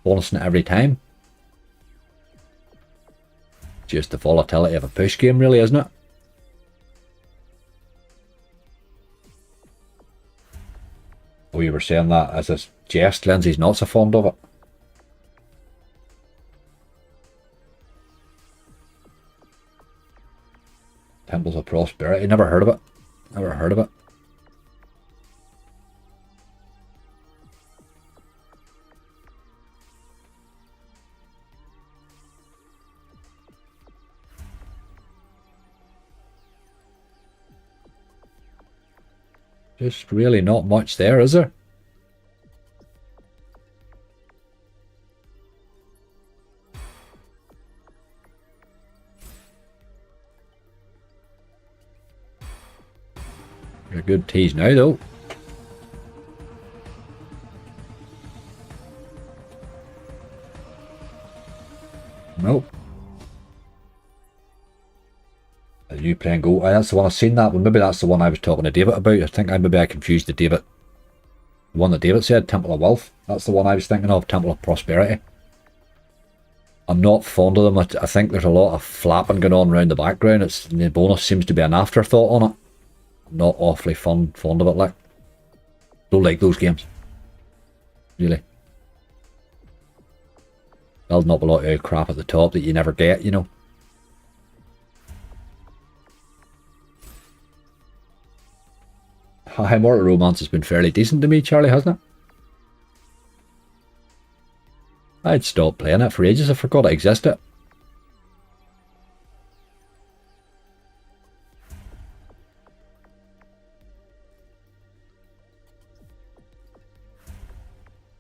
bonusing it every time. Just the volatility of a push game, really, isn't it? We were saying that as a jest. Lindsay's not so fond of it. Temples of Prosperity. Never heard of it. Never heard of it. Just really not much there, is there? A good tease now, though. Nope. Are you playing Go? That's the one I've seen that one. Maybe that's the one I was talking to David about. I think maybe I confused the David. The one that David said, Temple of Wealth. That's the one I was thinking of, Temple of Prosperity. I'm not fond of them. I think there's a lot of flapping going on around the background. The bonus seems to be an afterthought on it. Not awfully fond of it, like. Don't like those games. Really. Building up a lot of crap at the top that you never get, you know. High Mortal Romance has been fairly decent to me, Charlie, hasn't it? I'd stopped playing it for ages. I forgot it existed.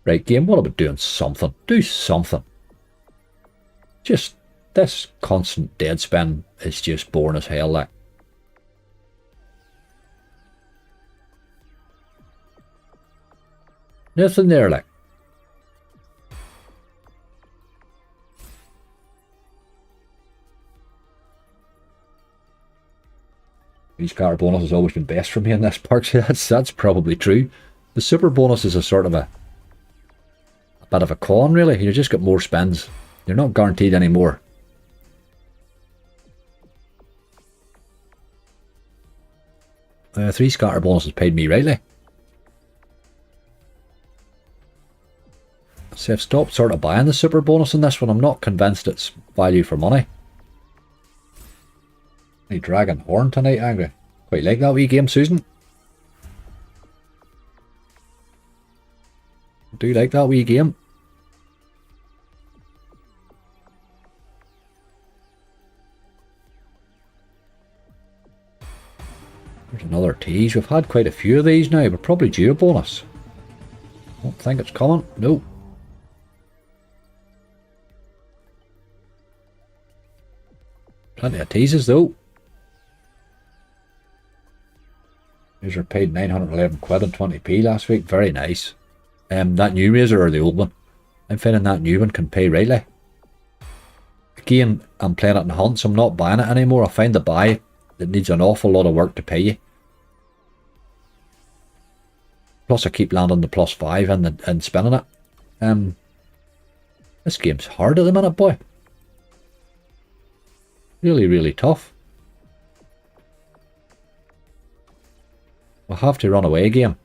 Right, game, what about doing something? Do something. Just, this constant dead spin is just boring as hell, like. Nothing there, like. These card bonus has always been best for me in this park, so that's probably true. The super bonus is a sort of a bit of a con, really. You just get more spins. You're not guaranteed any more. Three scatter bonuses paid me rightly. So I've stopped sort of buying the super bonus in this one. I'm not convinced it's value for money. Any dragon horn tonight, Angry? Quite like that wee game, Susan. Do you like that wee game? There's another tease. We've had quite a few of these now. We're probably due a bonus. Don't think it's coming. No. Plenty of teases though. These are paid 911 quid and 20p last week. Very nice. That new razor or the old one? I'm finding that new one can pay rightly. Again, I'm playing it in hunts. I'm not buying it anymore. I find the buy that needs an awful lot of work to pay you. Plus I keep landing the +5 and spinning it. This game's hard at the minute, boy. Really, really tough. We'll have to run away game.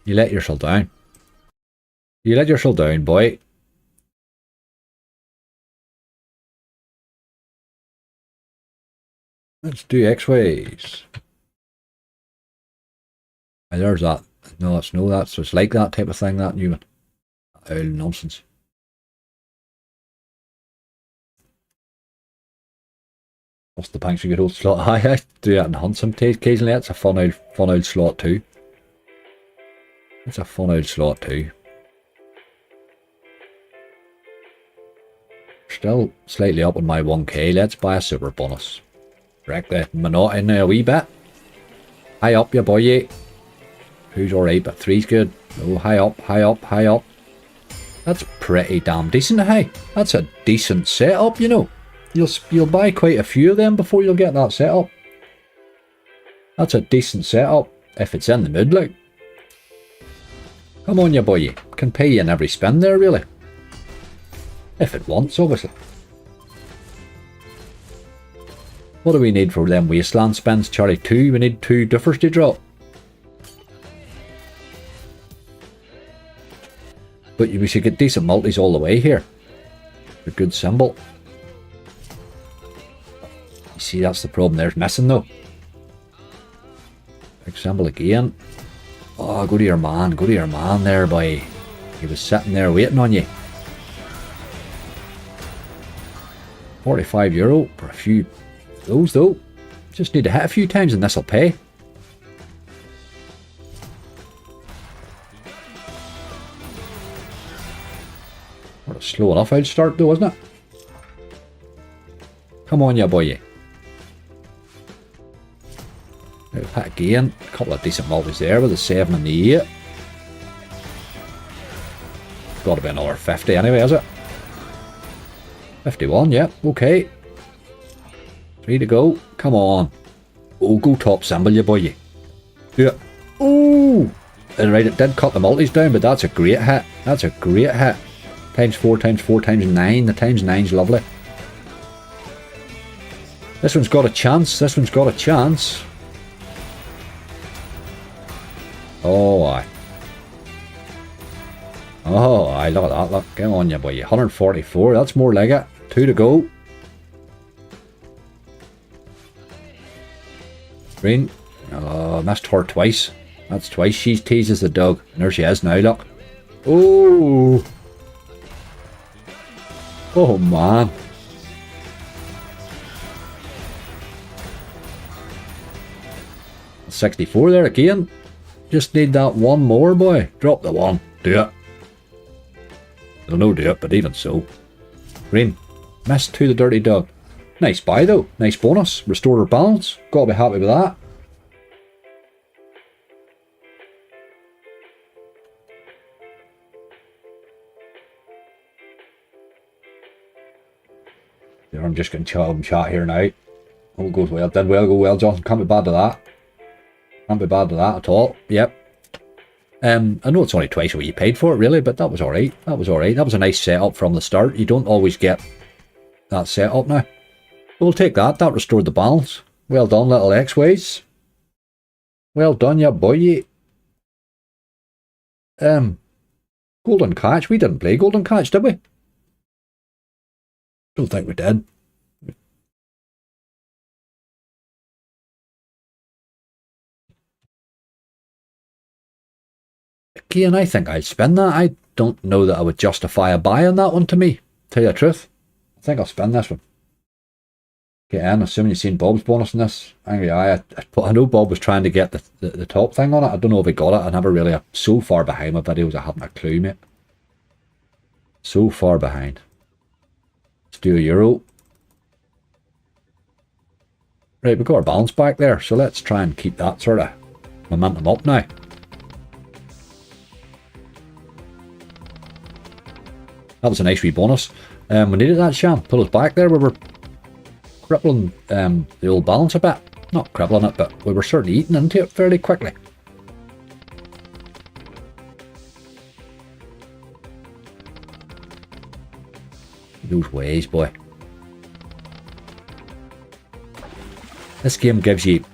You let yourself down. You let yourself down, boy. Let's do X-Ways. And there's that. No, it's no, that's just like that type of thing, that new one. Oh, nonsense. What's the punch you get old slot? I do that in hunts occasionally. That's a fun old slot too. It's a fun old slot too. Still slightly up on my 1k. Let's buy a super bonus. Wreck the monot in there a wee bit. High up, ya boy. Who's alright, but 3's good. Oh, high up, high up, high up. That's pretty damn decent, hey. That's a decent setup, you know. You'll buy quite a few of them before you'll get that setup. That's a decent setup if it's in the mood, like. Come on, ya boy. Can pay you in every spin there, really. If it wants, obviously. What do we need for them wasteland spins, Charlie? 2? We need 2 duffers to drop. But we should get decent multis all the way here. A good symbol. You see, that's the problem. There's missing though. Big symbol again. Oh, go to your man. Go to your man there, boy. He was sitting there waiting on you. €45 for a few of those though. Just need to hit a few times and this'll pay. What a slow enough old start though, isn't it? Come on, ya boy. Hit again. A couple of decent multis there with the 7 and the 8. Got to be another 50 anyway, is it? 51, yeah, okay. 3 to go. Come on. Oh, go top symbol, you boy. Do it. Oh! Right, it did cut the multis down, but that's a great hit. That's a great hit. ×4, ×4, ×9. The ×9's lovely. This one's got a chance. This one's got a chance. Oh, aye. Oh, aye, look at that, look. Come on, you boy. 144, that's more like it. 2 to go. Green. Oh, missed her twice. That's twice she teases the dog. And there she is now, look. Oh. Oh, man. $64 there again. Just need that one more, boy. Drop the 1. Do it. It'll no do it, but even so. Green. Missed to the dirty dog. Nice buy though. Nice bonus. Restored her balance. Gotta be happy with that. Yeah, I'm just going to chat here now. All goes well. Did well, go well, Johnson. Can't be bad to that. Can't be bad to that at all. Yep. I know it's only twice what you paid for it, really, but that was alright. That was alright. That was a nice setup from the start. You don't always get that setup now. We'll take that. That restored the balance. Well done, little X-Ways. Well done, ya boy. Golden Catch. We didn't play Golden Catch, did we? Don't think we did. Again, I think I'd spend that. I don't know that I would justify a buy on that one to me. Tell you the truth. I think I'll spend this one. Get in, assuming you've seen Bob's bonus in this. Angry Eye. I know Bob was trying to get the top thing on it. I don't know if he got it. I never really... I'm so far behind my videos, I haven't a clue, mate. So far behind. Let's do a euro. Right, we've got our balance back there, so let's try and keep that sort of momentum up now. That was a nice wee bonus. We needed that, Sham. Pull us back there. We were crippling the old balance a bit. Not crippling it, but we were certainly eating into it fairly quickly. Those ways, boy. This game gives you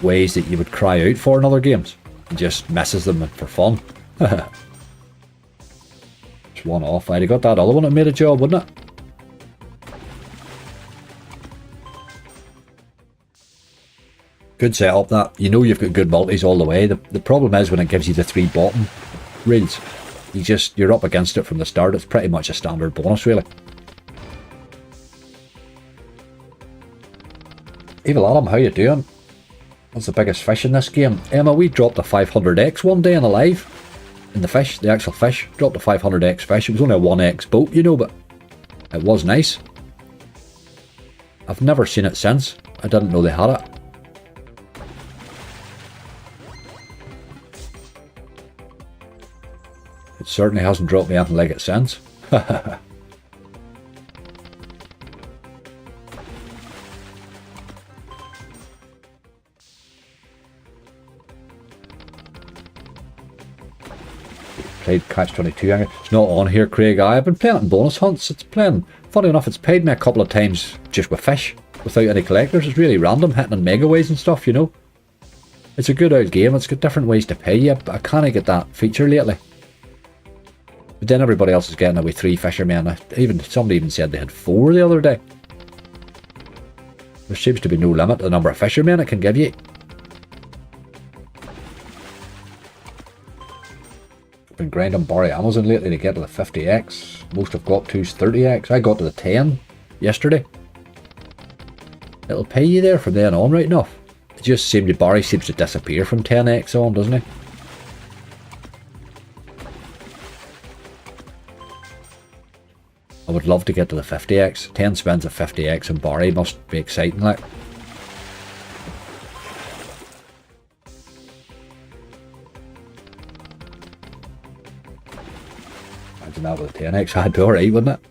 ways that you would cry out for in other games. And just messes them for fun. Just one off. I'd have got that other one that made a job, wouldn't it? Good setup that. You know you've got good multis all the way. The problem is when it gives you the 3 bottom reels. You're up against it from the start. It's pretty much a standard bonus, really. Evil Adam, how you doing? What's the biggest fish in this game? Emma, we dropped a 500x one day in a live. In the fish, the actual fish. Dropped a 500x fish. It was only a 1x boat, you know, but it was nice. I've never seen it since. I didn't know they had it. It certainly hasn't dropped me anything like it since. Played Catch 22. It's not on here, Craig. I've been playing it in bonus hunts. It's playing. Funny enough, it's paid me a couple of times just with fish, without any collectors. It's really random, hitting on mega ways and stuff, you know. It's a good old game. It's got different ways to pay you, but I can't get that feature lately. But then everybody else is getting away 3 fishermen. Somebody even said they had 4 the other day. There seems to be no limit to the number of fishermen it can give you. Been grinding Barry Amazon lately to get to the 50x. Most I've got to is 30x. I got to the 10 yesterday. It'll pay you there from then on, right enough. It just seems Barry seems to disappear from 10x on, doesn't he? I would love to get to the 50x. 10 spins of 50x and Barry must be exciting, like. Imagine that with a 10x, I'd be alright, wouldn't it?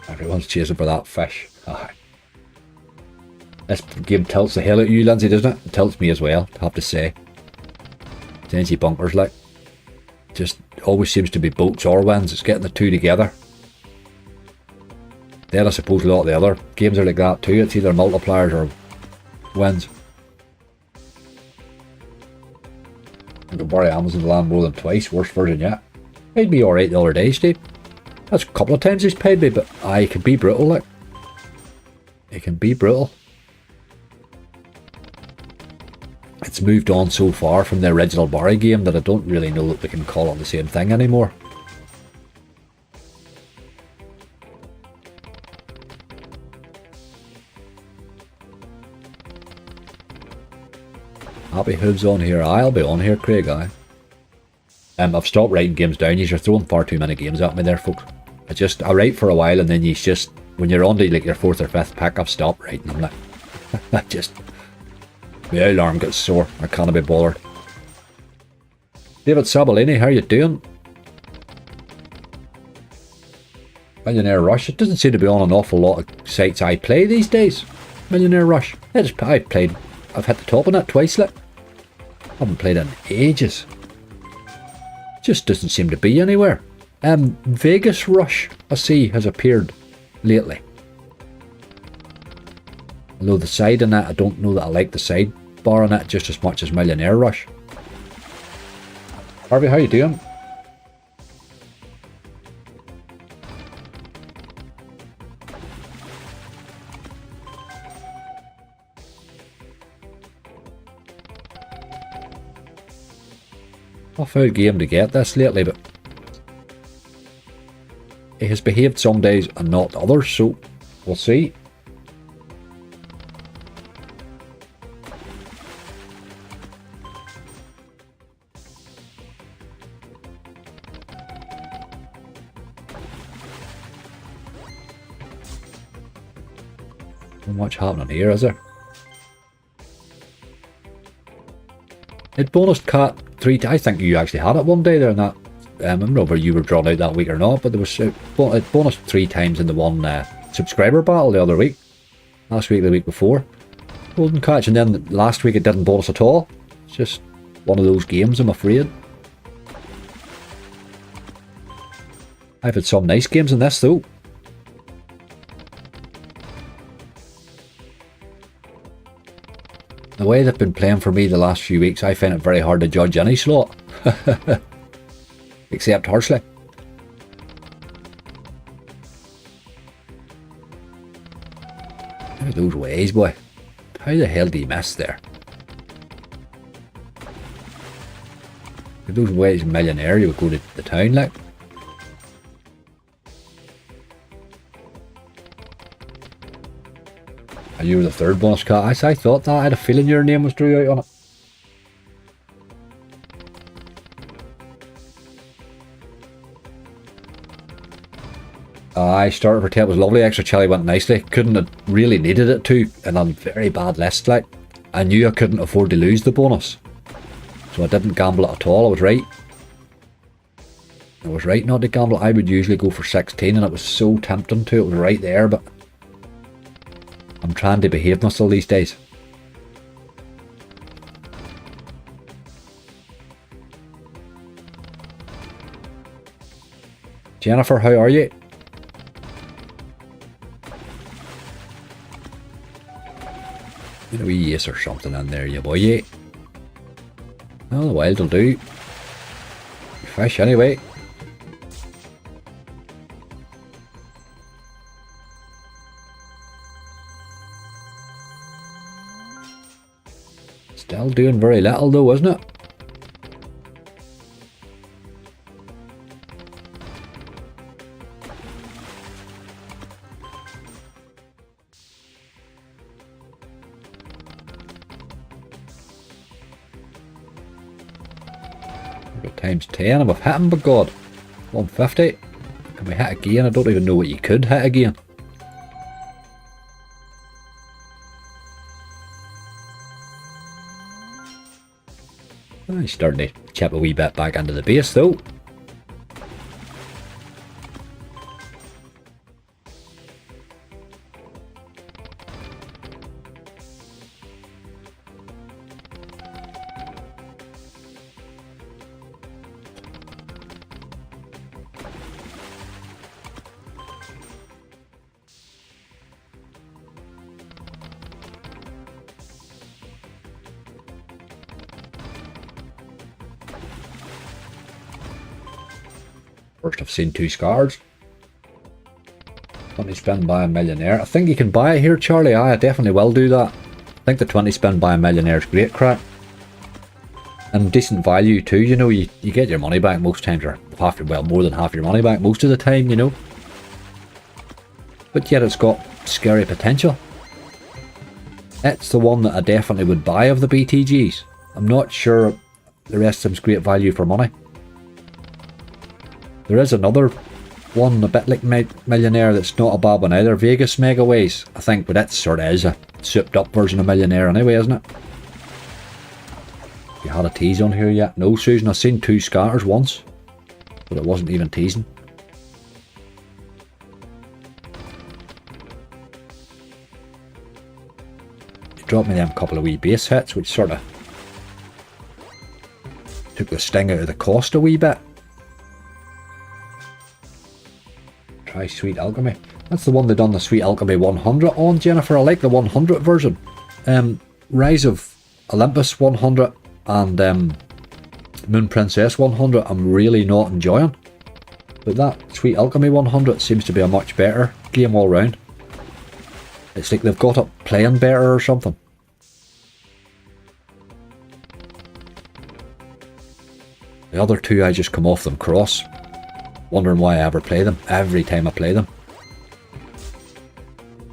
Everyone's chasing for that fish. Aye. This game tilts the hell out of you, Lindsay, doesn't it? It tilts me as well, I have to say. Sends you bunkers, like. Just always seems to be boats or wins. It's getting the two together. Then I suppose a lot of the other games are like that too. It's either multipliers or wins. I can borrow Amazon to land more than twice. Worst version yet. Paid me alright the other day, Steve. That's a couple of times he's paid me, but it can be brutal, like. It can be brutal. It's moved on so far from the original Barry game that I don't really know that we can call it the same thing anymore. Happy Hooves on here. I'll be on here, Craig. I've stopped writing games down. You're throwing far too many games at me there, folks. I write for a while and then you just when you're on to like your 4th or 5th pick, I've stopped writing them. Like, I just, my alarm gets sore. I can't be bothered. David Sabalini, how you doing? Millionaire Rush. It doesn't seem to be on an awful lot of sites I play these days. Millionaire Rush. I've hit the top on it twice. Like, haven't played it in ages. Just doesn't seem to be anywhere. Vegas Rush, I see, has appeared lately. Although the side on that, I don't know that I like the sidebar on it just as much as Millionaire Rush. Harvey, how you doing? Tough out game to get this lately, but it has behaved some days and not others, so we'll see. Not much happening here, is there? It bonused Cat 3. I think you actually had it one day there, and that. I don't know whether you were drawn out that week or not, but there was it bonused 3 times in the one subscriber battle the other week. Last week, the week before. Golden Catch, and then last week it didn't bonus at all. It's just one of those games, I'm afraid. I've had some nice games in this though. The way they've been playing for me the last few weeks, I find it very hard to judge any slot. Except harshly. Look at those ways, boy. How the hell do you miss there? If those ways millionaire, you would go to the town like. And you were the 3rd bonus cat. I thought that. I had a feeling your name was drew out on it. I started for 10, it was lovely. Extra chili went nicely. Couldn't have really needed it to, and on very bad list. Like, I knew I couldn't afford to lose the bonus, so I didn't gamble it at all. I was right. I was right not to gamble. I would usually go for 16, and it was so tempting to. It was right there, but I'm trying to behave myself these days. Jennifer, how are you? Get a wee yes or something in there, you boy, yeah. Well, the wild will do. Fish anyway. Still doing very little though, isn't it? Times 10, and we've hit him, by God. 150. Can we hit again? I don't even know what you could hit again. He's starting to chip a wee bit back into the base though. First I've seen 2 scars. 20 spin by a millionaire. I think you can buy it here, Charlie. I definitely will do that. I think the 20 spin by a millionaire is great crack. And decent value too, you know, you get your money back most times, or more than half your money back most of the time, you know. But yet it's got scary potential. It's the one that I definitely would buy of the BTGs. I'm not sure the rest of them's great value for money. There is another one a bit like Millionaire that's not a bad one either. Vegas Megaways, I think, but that sort of is a souped up version of Millionaire anyway, isn't it? You had a tease on here yet? No, Susan, I've seen 2 scatters once, but it wasn't even teasing. You dropped me them couple of wee base hits, which sort of took the sting out of the cost a wee bit. Try Sweet Alchemy. That's the one they done the Sweet Alchemy 100 on, Jennifer. I like the 100 version. Rise of Olympus 100 and Moon Princess 100 I'm really not enjoying. But that Sweet Alchemy 100 seems to be a much better game all round. It's like they've got it playing better or something. The other 2 I just come off them cross. Wondering why I ever play them. Every time I play them.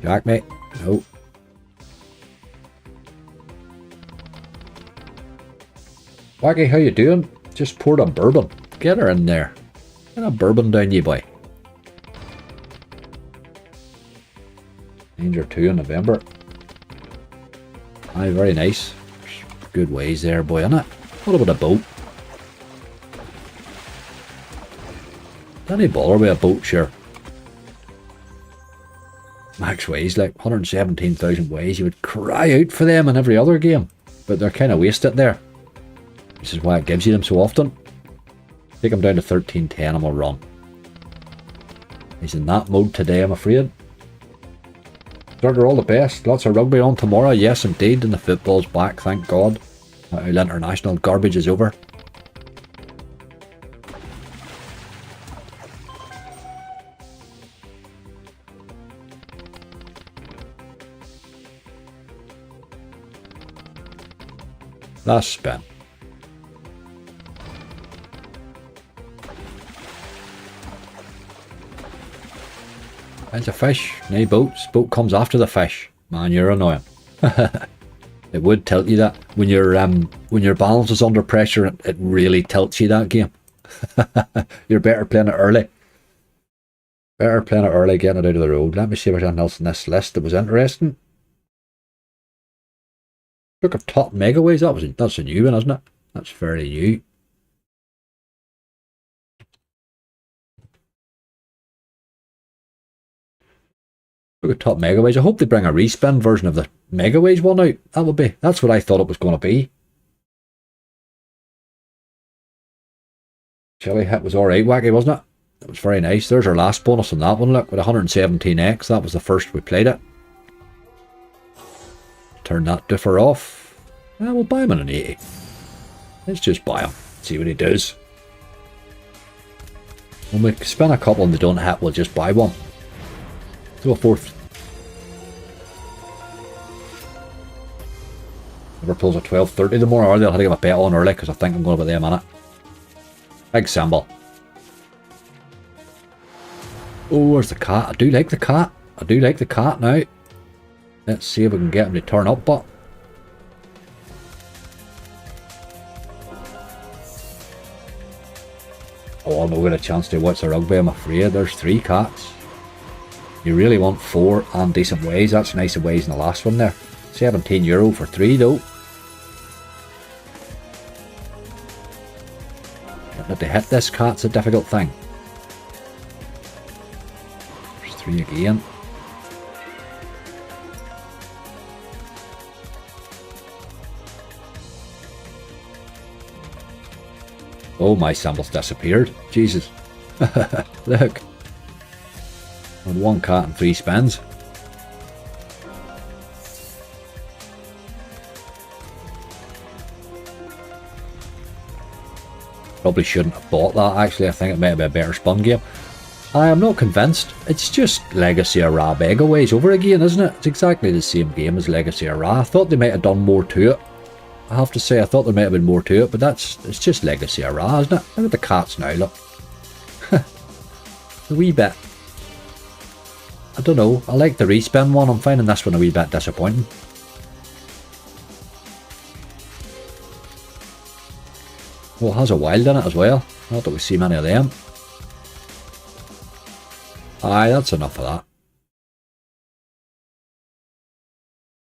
Jack, mate. No. Wacky, how you doing? Just poured a bourbon. Get her in there. Get a bourbon down, you boy. Danger 2 in November. Aye, very nice. Good ways there, boy, innit? What about a boat? Any bother with a boat, sure. Max ways, like 117,000 ways. You would cry out for them in every other game, but they're kind of wasted there. This is why it gives you them so often. Take him down to 1310 and we'll run. He's in that mode today, I'm afraid. Starter, all the best. Lots of rugby on tomorrow. Yes, indeed. And the football's back, thank God. All international garbage is over. Last spin. There's a fish. No boats. Boat comes after the fish. Man, you're annoying. It would tilt you that when your balance is under pressure. It really tilts you that game. You're better playing it early. Better playing it early, getting it out of the road. Let me see if there's anything else in this list that was interesting. Book of Top Megaways, that's a new one, isn't it? That's fairly new. Book of Top Megaways. I hope they bring a respin version of the Megaways one out. That's what I thought it was going to be. Chili hit was alright, Wacky, wasn't it? It was very nice. There's our last bonus on that one, look, with 117x. That was the first we played it. Turn that differ off. We'll buy him in an 80. Let's just buy him. See what he does. When we spin a couple and they don't hit, we'll just buy one. Go forth. Liverpool's at 12:30 tomorrow, or they'll have to give a bet on early because I think I'm going to be there a minute. Big symbol. Oh, there's the cat. I do like the cat. I do like the cat now. Let's see if we can get him to turn up, but oh, I'll not get a chance to watch the rugby, I'm afraid. There's 3 cats. You really want 4 and decent ways. That's nicer ways than the last one there. €17 for 3 though. But to hit this cat's a difficult thing. There's 3 again. Oh, my symbol's disappeared. Jesus. Look. With 1 cat and 3 spins. Probably shouldn't have bought that, actually. I think it might have been a better spun game. I am not convinced. It's just Legacy of Ra Megaways over again, isn't it? It's exactly the same game as Legacy of Ra. I thought they might have done more to it. I have to say, I thought there might have been more to it, but it's just Legacy of Ra, isn't it? Look at the cats now, look. A wee bit. I don't know, I like the respin one. I'm finding this one a wee bit disappointing. Well, it has a wild in it as well. Not that we see many of them. Aye, that's enough of that.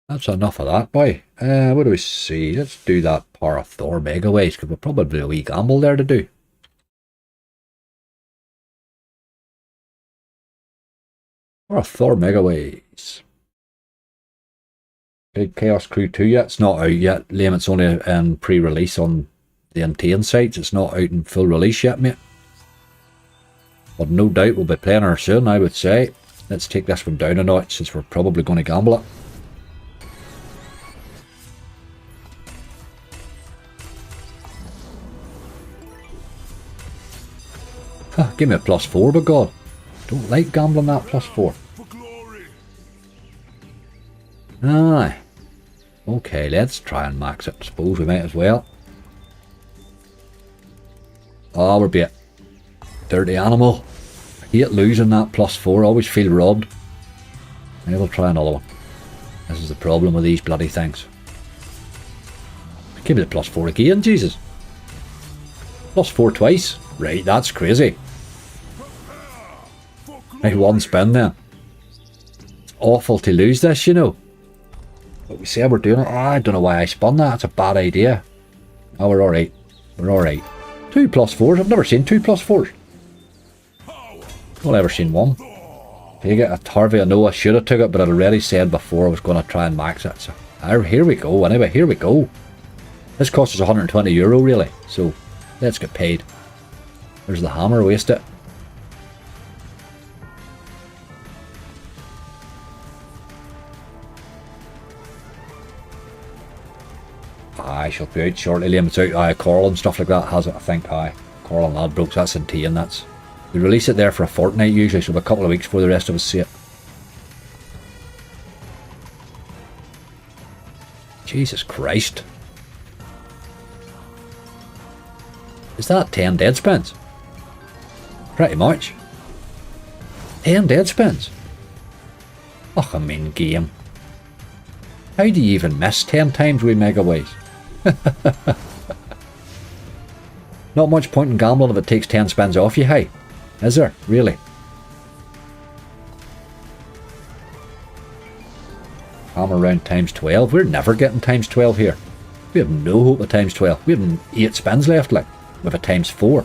That's enough of that, boy. What do we see? Let's do that Power of Thor Mega Ways, because we'll probably a wee gamble there to do. Power of Thor Mega Ways. Big Chaos Crew 2 yet? It's not out yet, Liam. It's only in pre-release on the Untamed sites. It's not out in full release yet, mate. But no doubt we'll be playing her soon, I would say. Let's take this one down a notch, since we're probably going to gamble it. Give me a +4, by God. Don't like gambling that +4. Aye. Okay, let's try and max it. Suppose we might as well. Oh, we're bait. Dirty animal. I hate losing that +4. Always feel robbed. Maybe we'll try another one. This is the problem with these bloody things. Give me the +4 again, Jesus. +4 twice. Right, that's crazy. Right, one spin then. It's awful to lose this, you know. But we said we're doing it. Oh, I don't know why I spun that. That's a bad idea. Oh, we're alright. We're alright. 2 +4s. I've never seen 2 +4s. I've only ever seen one. Take it at Harvey. I know I should have took it, but I'd already said before I was going to try and max it. So here we go. Anyway, here we go. This cost us €120 really. So let's get paid. There's the hammer. Waste it. I shall be out shortly, Liam. It's out. Coral and stuff like that has it, I think. Coral and Ladbrokes, that's in T, and that's... We release it there for a fortnight usually, so a couple of weeks before the rest of us see it. Jesus Christ. Is that 10 dead spins? Pretty much. 10 dead spins? Oh, I mean, game. How do you even miss 10 times with Mega Ways? Not much point in gambling if it takes 10 spins off you, hey? Is there? Really? Hammer round times 12. We're never getting times 12 here. We have no hope of times 12. We have 8 spins left, like, with a times 4.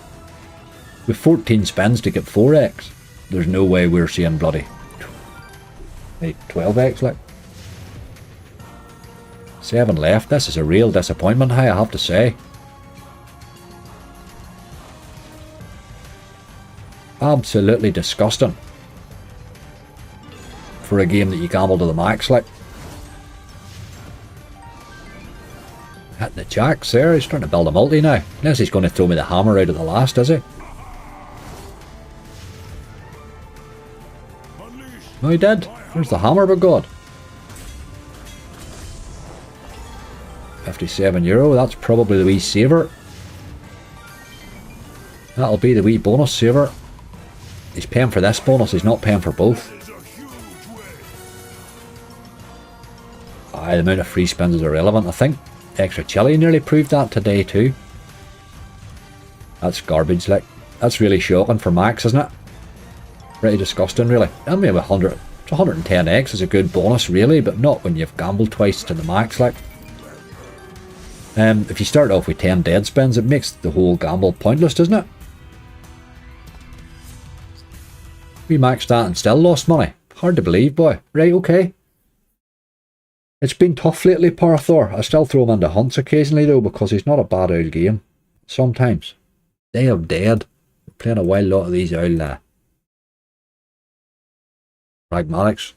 With 14 spins to get 4x. There's no way we're seeing bloody 12x, like. 7 left. This is a real disappointment, hey, I have to say. Absolutely disgusting. For a game that you gamble to the max, like. Hitting the jacks there. He's trying to build a multi now. Unless he's going to throw me the hammer out of the last, is he? No, he did. There's the hammer, by God. €57. That's probably the wee saver. That'll be the wee bonus saver. He's paying for this bonus, he's not paying for both. Aye, the amount of free spins is irrelevant. I think Extra Chili nearly proved that today too. That's garbage, like. That's really shocking for max, isn't it? Pretty disgusting, really. I mean, 100 to 110x is a good bonus, really, but not when you've gambled twice to the max, like. If you start off with 10 dead spins, it makes the whole gamble pointless, doesn't it? We maxed that and still lost money. Hard to believe, boy. Right, okay. It's been tough lately, Parathor. I still throw him into hunts occasionally, though, because he's not a bad old game. Sometimes. Day of Dead. We're playing a wild lot of these old pragmatics.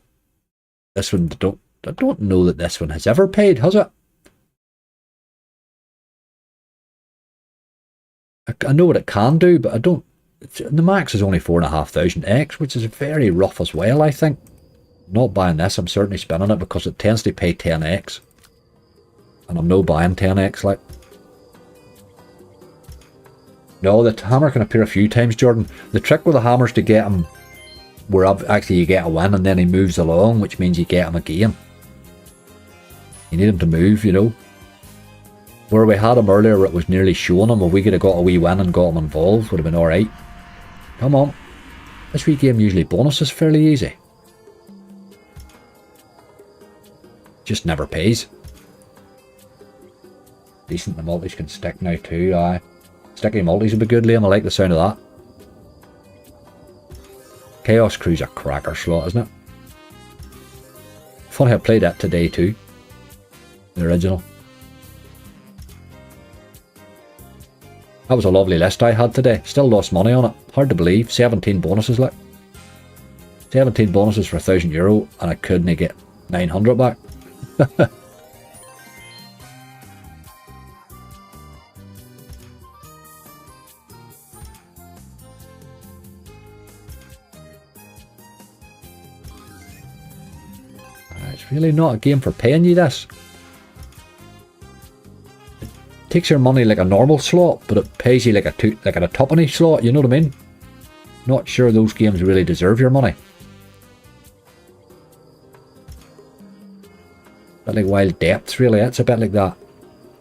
This one, I don't know that this one has ever paid, has it? I know what it can do, but I don't... The max is only 4,500x, which is very rough as well, I think. Not buying this, I'm certainly spinning it because it tends to pay 10x. And I'm no buying 10x, like. No, the hammer can appear a few times, Jordan. The trick with the hammer is to get him where actually you get a win and then he moves along, which means you get him again. You need him to move, you know. Where we had him earlier, where it was nearly showing him, if we could have got a wee win and got him involved, would have been alright. Come on. This wee game usually bonuses fairly easy. Just never pays. Decent, the multis can stick now too, aye. Sticky multis would be good, Liam, I like the sound of that. Chaos Crew's a cracker slot, isn't it? Funny I played that today too. The original. That was a lovely list I had today. Still lost money on it. Hard to believe. 17 bonuses, like. 17 bonuses for €1,000 and I couldn't get 900 back. It's really not a game for paying you this. It takes your money like a normal slot, but it pays you like a tuppenny slot, you know what I mean? Not sure those games really deserve your money. A bit like Wild Depths, really. It's a bit like that.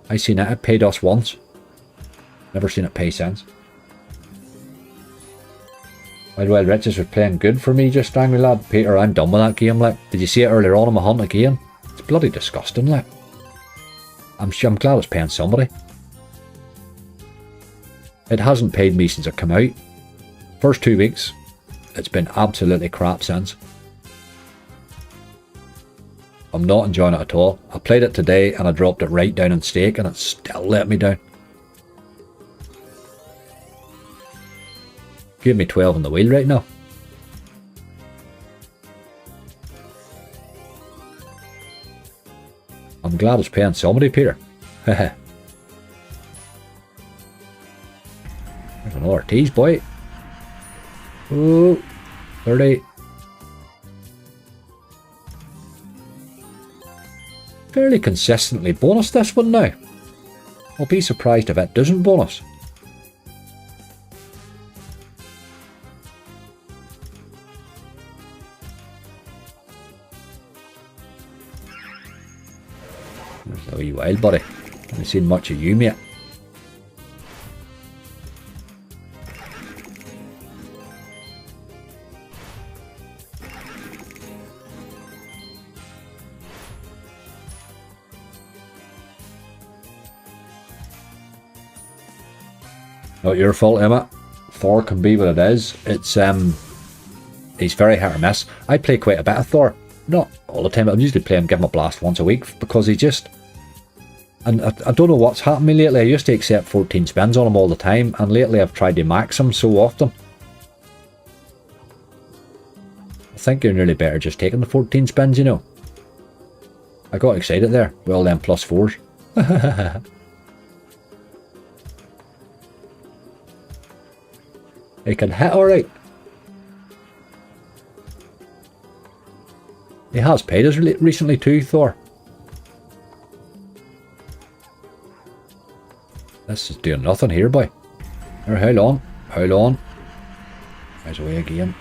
I seen it. It paid us once. Never seen it pay since. Wild Riches was playing good for me just, angry lad. Peter, I'm done with that game, like. Did you see it earlier on in my hunt again? It's bloody disgusting, like. I'm glad it's paying somebody. It hasn't paid me since it came out. First 2 weeks, it's been absolutely crap since. I'm not enjoying it at all. I played it today and I dropped it right down in stake and it still let me down. Give me 12 on the wheel right now. I'm glad it's paying somebody, Peter. There's another tease, boy. Oh, 30. Fairly consistently bonus this one now. I'll be surprised if it doesn't bonus. There's a wee wild buddy. Haven't seen much of you, mate. Not your fault, Emma. Thor can be what it is. It's he's very hit or miss. I play quite a bit of Thor. Not all the time, but I'm usually playing give him a blast once a week because he just... And I don't know what's happened to me lately. I used to accept 14 spins on him all the time, and lately I've tried to max him so often. I think you're nearly better just taking the 14 spins, you know. I got excited there with all them +4s. He can hit alright. He has paid us recently too, Thor. This is doing nothing here, boy. Or how long? How long? There's away again.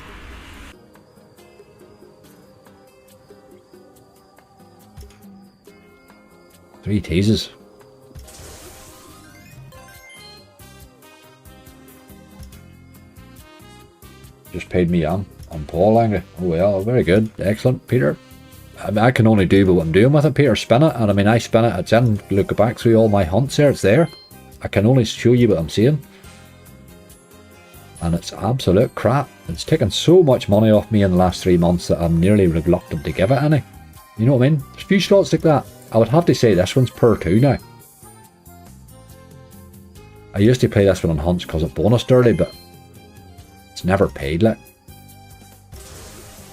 Three teases. Just paid me on Paul angry. Oh well, very good. Excellent, Peter. I mean, I can only do what I'm doing with it, Peter. Spin it, and I mean, I spin it, it's in. Look back through all my hunts there, it's there. I can only show you what I'm seeing. And it's absolute crap. It's taken so much money off me in the last 3 months that I'm nearly reluctant to give it any. You know what I mean? There's a few slots like that. I would have to say this one's per 2 now. I used to play this one on hunts because it bonused early, but it's never paid, like.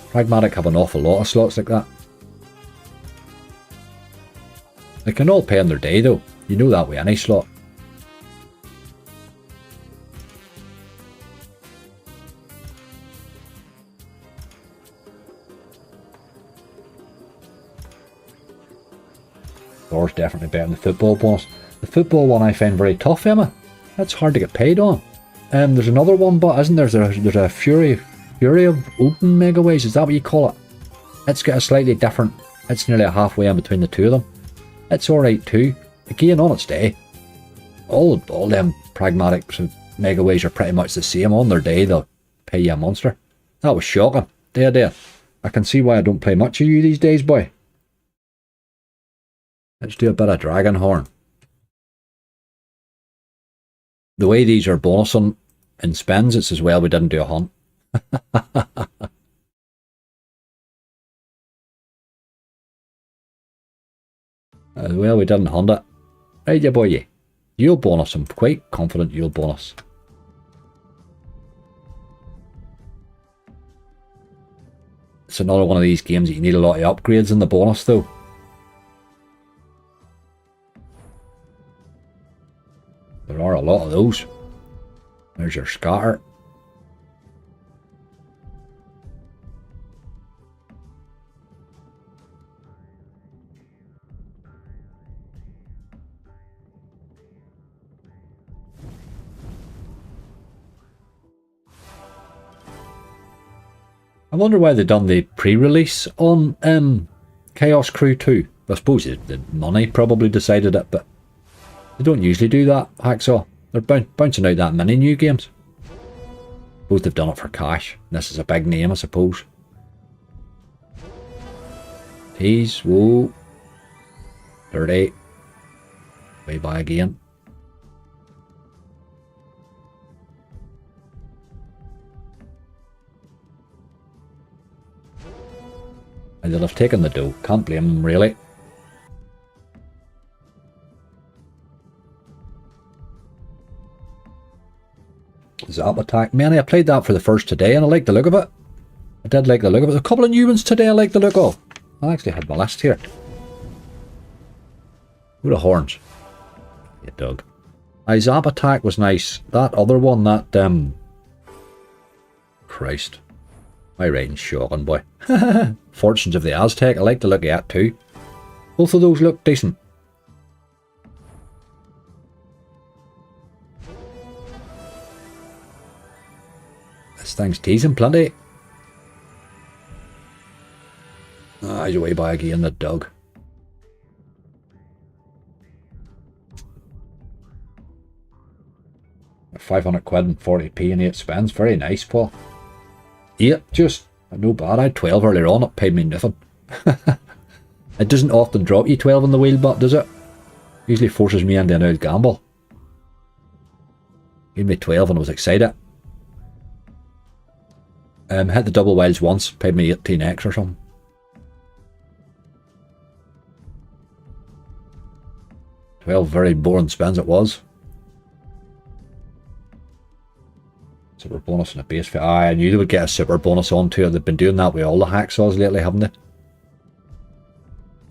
Pragmatic have an awful lot of slots like that. They can all pay on their day though. You know that with any slot. Thor's definitely better than the football bonus. The football one I find very tough, Emma. That's hard to get paid on. There's another one, but isn't there? There's a Fury of Open Megaways, is that what you call it? It's got a slightly different, it's nearly a halfway in between the two of them. It's alright too. Again, on its day. All them pragmatic Megaways are pretty much the same. On their day, they'll pay you a monster. That was shocking. There. I can see why I don't play much of you these days, boy. Let's do a bit of dragon horn. The way these are bonusing in spins, it's as well we didn't do a hunt. As well we didn't hunt it. Right, ya boy, you. You'll bonus. I'm quite confident you'll bonus. It's another one of these games that you need a lot of upgrades in the bonus though. There are a lot of those. There's your scatter. I wonder why they done the pre-release on Chaos Crew 2. I suppose the money probably decided it, but they don't usually do that, Hacksaw. They're bouncing out that many new games. Suppose they've done it for cash. This is a big name, I suppose. Tease, whoa. 30. Way by again. And they'll have taken the dough. Can't blame them, really. Zap Attack. Manny, I played that for the first today and I like the look of it. I did like the look of it. There's a couple of new ones today I like the look of. I actually had my list here. Who the horns? You dug. Zap Attack was nice. That other one, that Christ. My writing's shocking, boy. Fortunes of the Aztec, I like the look of that too. Both of those look decent. This thing's teasing plenty. He's away by again, the dog. £500 and 40p and 8 spins. Very nice, Paul. 8, just no bad. I had 12 earlier on, it paid me nothing. It doesn't often drop you 12 on the wheel, but does it? Usually forces me into an old gamble. Gave me 12 and I was excited. Hit the double wilds once, paid me 18x or something. Well, very boring spins it was. Super bonus and a base fee. I knew they would get a super bonus onto it. They've been doing that with all the hacksaws lately, haven't they?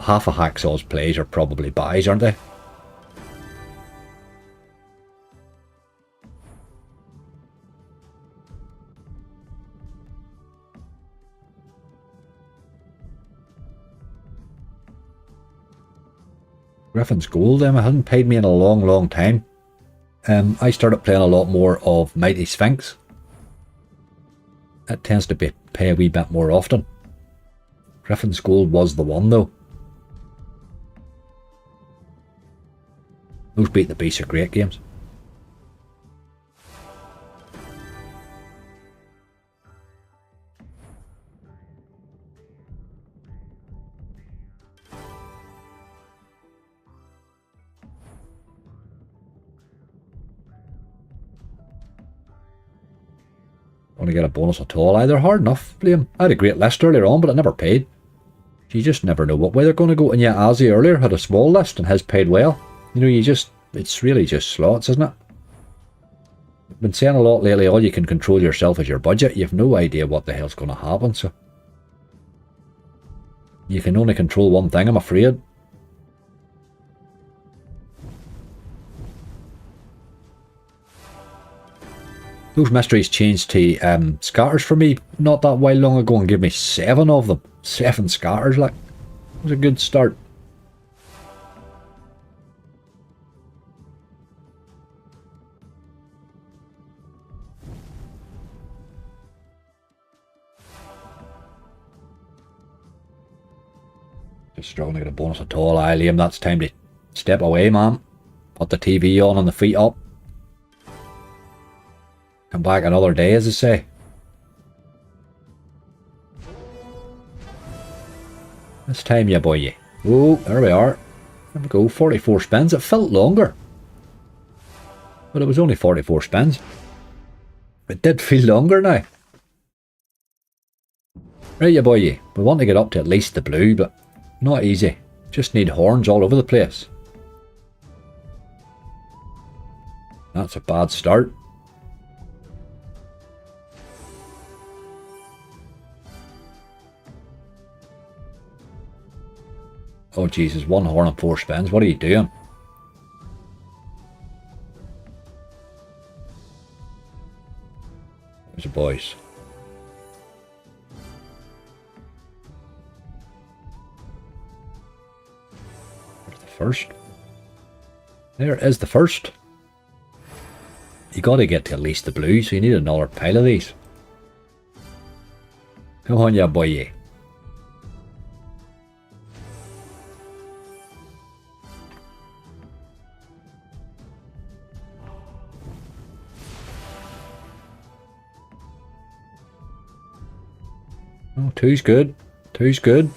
Half of hacksaw's plays are probably buys, aren't they? Griffin's Gold, it hasn't paid me in a long time. I started playing a lot more of Mighty Sphinx. It tends to pay a wee bit more often. Griffin's Gold was the one though. Those Beat the Beast are great games. Want to get a bonus at all either. Hard enough, Liam. I had a great list earlier on, but it never paid. You just never know what way they're going to go. And yeah, Ozzy earlier had a small list and has paid well. You know, it's really just slots, isn't it? I've been saying a lot lately, all you can control yourself is your budget. You have no idea what the hell's going to happen, so you can only control one thing, I'm afraid. Those mysteries changed to scatters for me not that while long ago and gave me 7 of them. 7 scatters, like. It was a good start. Just struggling to get a bonus at all. Aye, Liam, that's time to step away, man. Put the TV on and the feet up. Come back another day, as I say. This time, ya boy, you. Oh, there we are. There we go, 44 spins. It felt longer. But it was only 44 spins. It did feel longer now. Right, ya boy, you. We want to get up to at least the blue, but not easy. Just need horns all over the place. That's a bad start. Oh Jesus, one horn and 4 spins. What are you doing? There's the boys. There's the first. There is the first. You got to get to at least the blue, so you need another pile of these. Come on, ya boy. Oh, two's good. Two's good.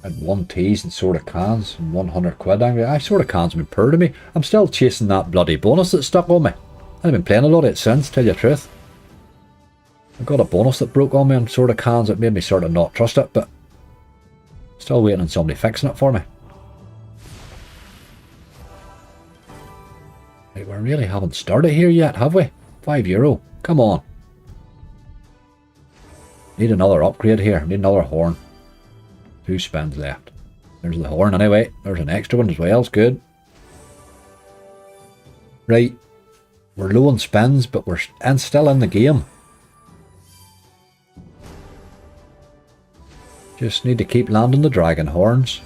And 1 tease and sort of cans and 100 quid angry. I sort of cans been poor to me. I'm still chasing that bloody bonus that stuck on me. I've been playing a lot of it since, tell you the truth. I got a bonus that broke on me on sort of cans that made me sort of not trust it, but still waiting on somebody fixing it for me. Right, we really haven't started here yet, have we? €5. Come on. Need another upgrade here. Need another horn. 2 spins left. There's the horn anyway. There's an extra one as well. It's good. Right. We're low on spins, but we're still in the game. Just need to keep landing the dragon horns.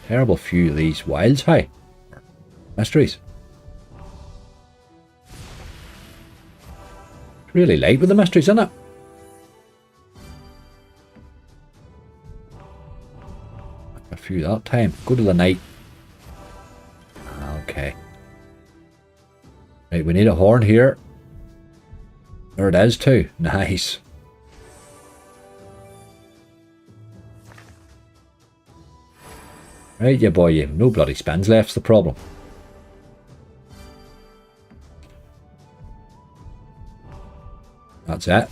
Terrible few of these wilds, hey? Mysteries. It's really light with the mysteries, isn't it? A few that time. Go to the night. Okay. Right, we need a horn here. There it is too. Nice. Right, ya boy, you've no bloody spins left's the problem. That's it.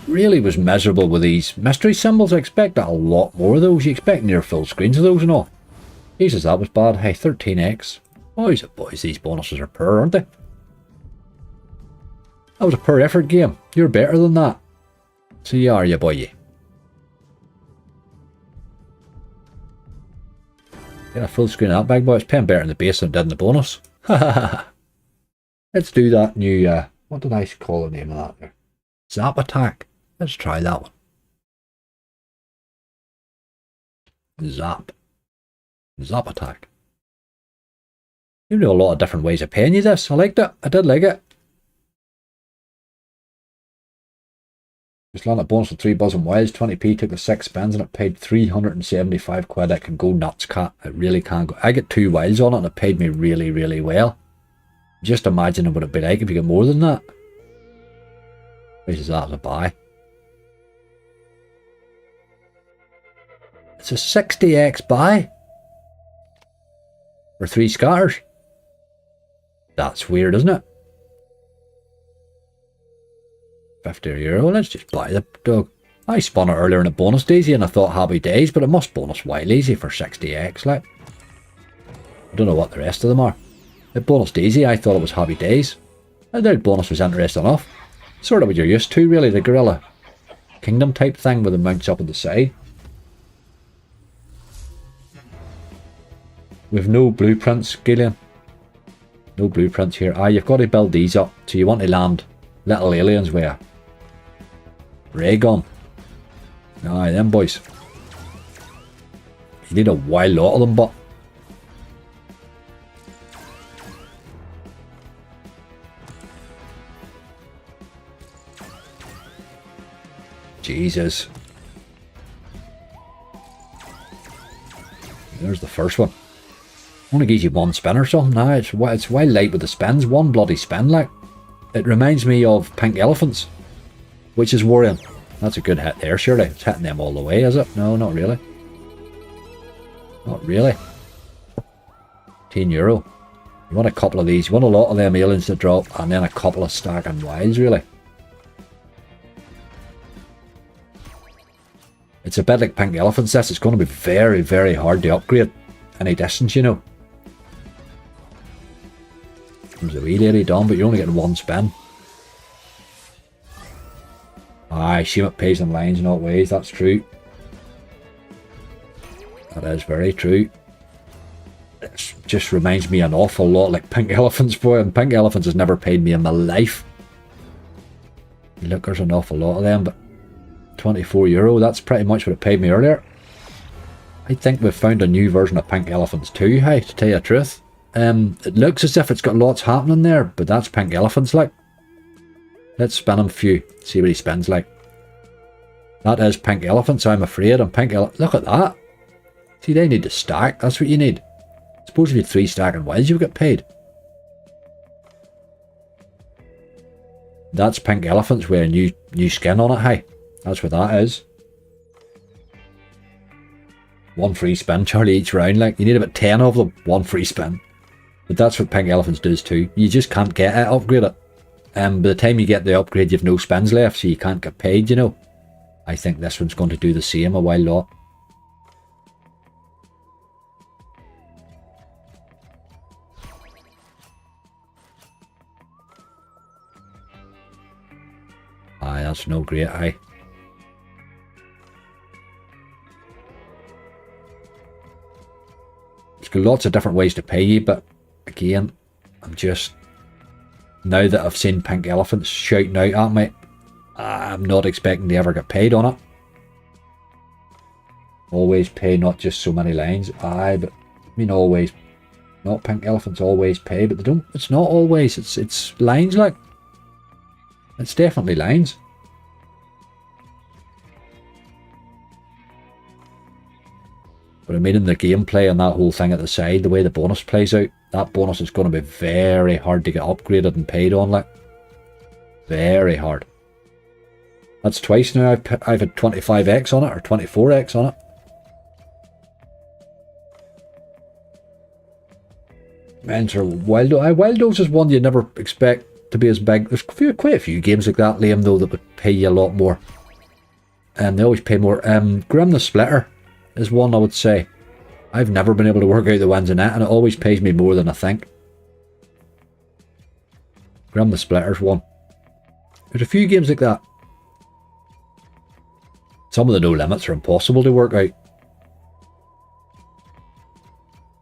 Really was miserable with these mystery symbols. I expected a lot more of those. You expect near full screens of those and all. Jesus, that was bad. Hey, 13x. Boys, oh boys, these bonuses are poor, aren't they? That was a poor effort game. You're better than that. So you are, ya boy. Get a full screen of that bag, boy. It's paying better in the base than it did in the bonus. Let's do that new, what did I call the name of that there? Zap attack. Let's try that one. Zap. Zap attack. You know a lot of different ways of paying you this. I liked it. I did like it. Just landed a bonus with 3 buzzing wilds, 20p, took the 6 spins and it paid 375 quid. It can go nuts, cat. It really can go. I get 2 wilds on it and it paid me really, really well. Just imagine what it'd be like if you get more than that. This is that as a buy. It's a 60x buy. For 3 scatters. That's weird, isn't it? €50. Let's just buy the dog. I spun it earlier in a bonus daisy and I thought happy days, but it must bonus wild easy for 60x. Like, I don't know what the rest of them are. The bonus daisy, I thought it was happy days. I thought bonus was interesting enough. Sort of what you're used to, really, the Gorilla Kingdom type thing with the mounts up on the side. With no blueprints, Gillian. No blueprints here. Ah, you've got to build these up. So you want to land little aliens with a ray gun. Aye, them boys. You need a wild lot of them, but Jesus. There's the first one. Only gives you one spin or something now. It's wild light with the spins. One bloody spin, like. It reminds me of pink elephants, which is worrying. That's a good hit there, surely. It's hitting them all the way, is it? No, not really. Not really. €10. You want a couple of these. You want a lot of them aliens to drop, and then a couple of stacking wilds, really. It's a bit like pink elephants. This is going to be very, very hard to upgrade any distance, you know. Comes a wee lady down, but you're only getting one spin. Aye, shame it pays in lines, not ways. That's true. That is very true. It just reminds me an awful lot like pink elephants, boy. And pink elephants has never paid me in my life. Look, there's an awful lot of them, but €24. That's pretty much what it paid me earlier. I think we've found a new version of pink elephants too, hey, to tell you the truth. It looks as if it's got lots happening there, but that's pink elephants, like. Let's spin him a few, see what he spins like. That is pink elephants, I'm afraid, and pink look at that. See, they need to stack, that's what you need. Suppose if you had 3 stacking wilds, you would get paid. That's pink elephants with a new skin on it, hey. That's what that is. 1 free spin, Charlie, each round, like. You need about 10 of them, 1 free spin. But that's what pink elephants does too. You just can't get it, upgrade it. By the time you get the upgrade, you've no spins left, so you can't get paid, you know. I think this one's going to do the same a while lot. Aye, that's no great, aye. It's got lots of different ways to pay you, but again, I'm just... Now that I've seen pink elephants shouting out at me, I'm not expecting to ever get paid on it. Always pay, not just so many lines. Aye, but I mean always. Not pink elephants always pay, but they don't. It's not always. It's lines, like. It's definitely lines. But I mean, in the gameplay and that whole thing at the side, the way the bonus plays out, that bonus is going to be very hard to get upgraded and paid on, like. Very hard. That's twice now I've had 25x on it, or 24x on it. Enter Wildo. Wildo's is one you never expect to be as big. There's quite a few games like that, Liam, though, that would pay you a lot more. And they always pay more. Grim the Splitter is one I would say. I've never been able to work out the wins in it, and it always pays me more than I think. Grim the Splitter's one. There's a few games like that. Some of the no limits are impossible to work out.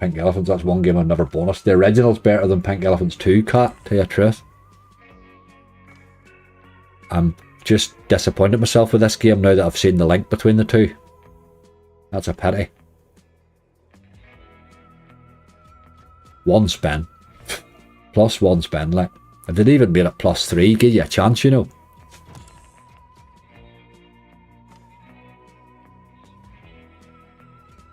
Pink Elephants, that's one game I've never bonused. The original's better than Pink Elephants 2, Cat, tell you the truth. I'm just disappointed myself with this game now that I've seen the link between the two. That's a pity. 1 spin. Plus 1 spin, like. If they'd even made it +3, give you a chance, you know.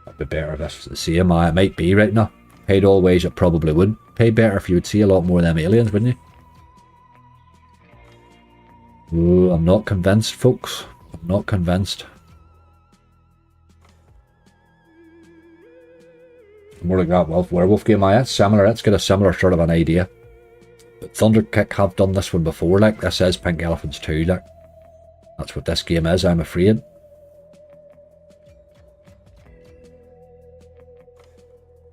That'd be better if this was the same. It might be right now. Paid always, it probably would pay better if you would see a lot more of them aliens, wouldn't you? Oh, I'm not convinced, folks. I'm not convinced. More like that werewolf game. It's similar. It's got a similar sort of an idea. But Thunderkick have done this one before. Like, this is Pink Elephants 2. Like, that's what this game is, I'm afraid.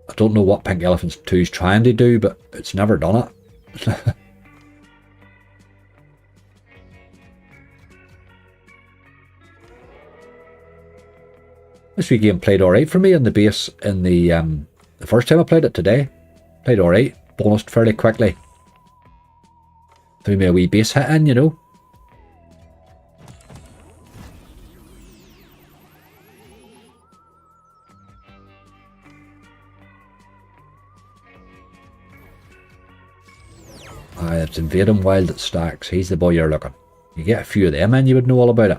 I don't know what Pink Elephants 2 is trying to do, but it's never done it. This wee game played alright for me in the base in the first time I played it today. Played alright. Bonused fairly quickly. Threw me a wee base hit in, you know. Aye, it's Invading Wild at stacks. He's the boy you're looking. You get a few of them in, you would know all about it.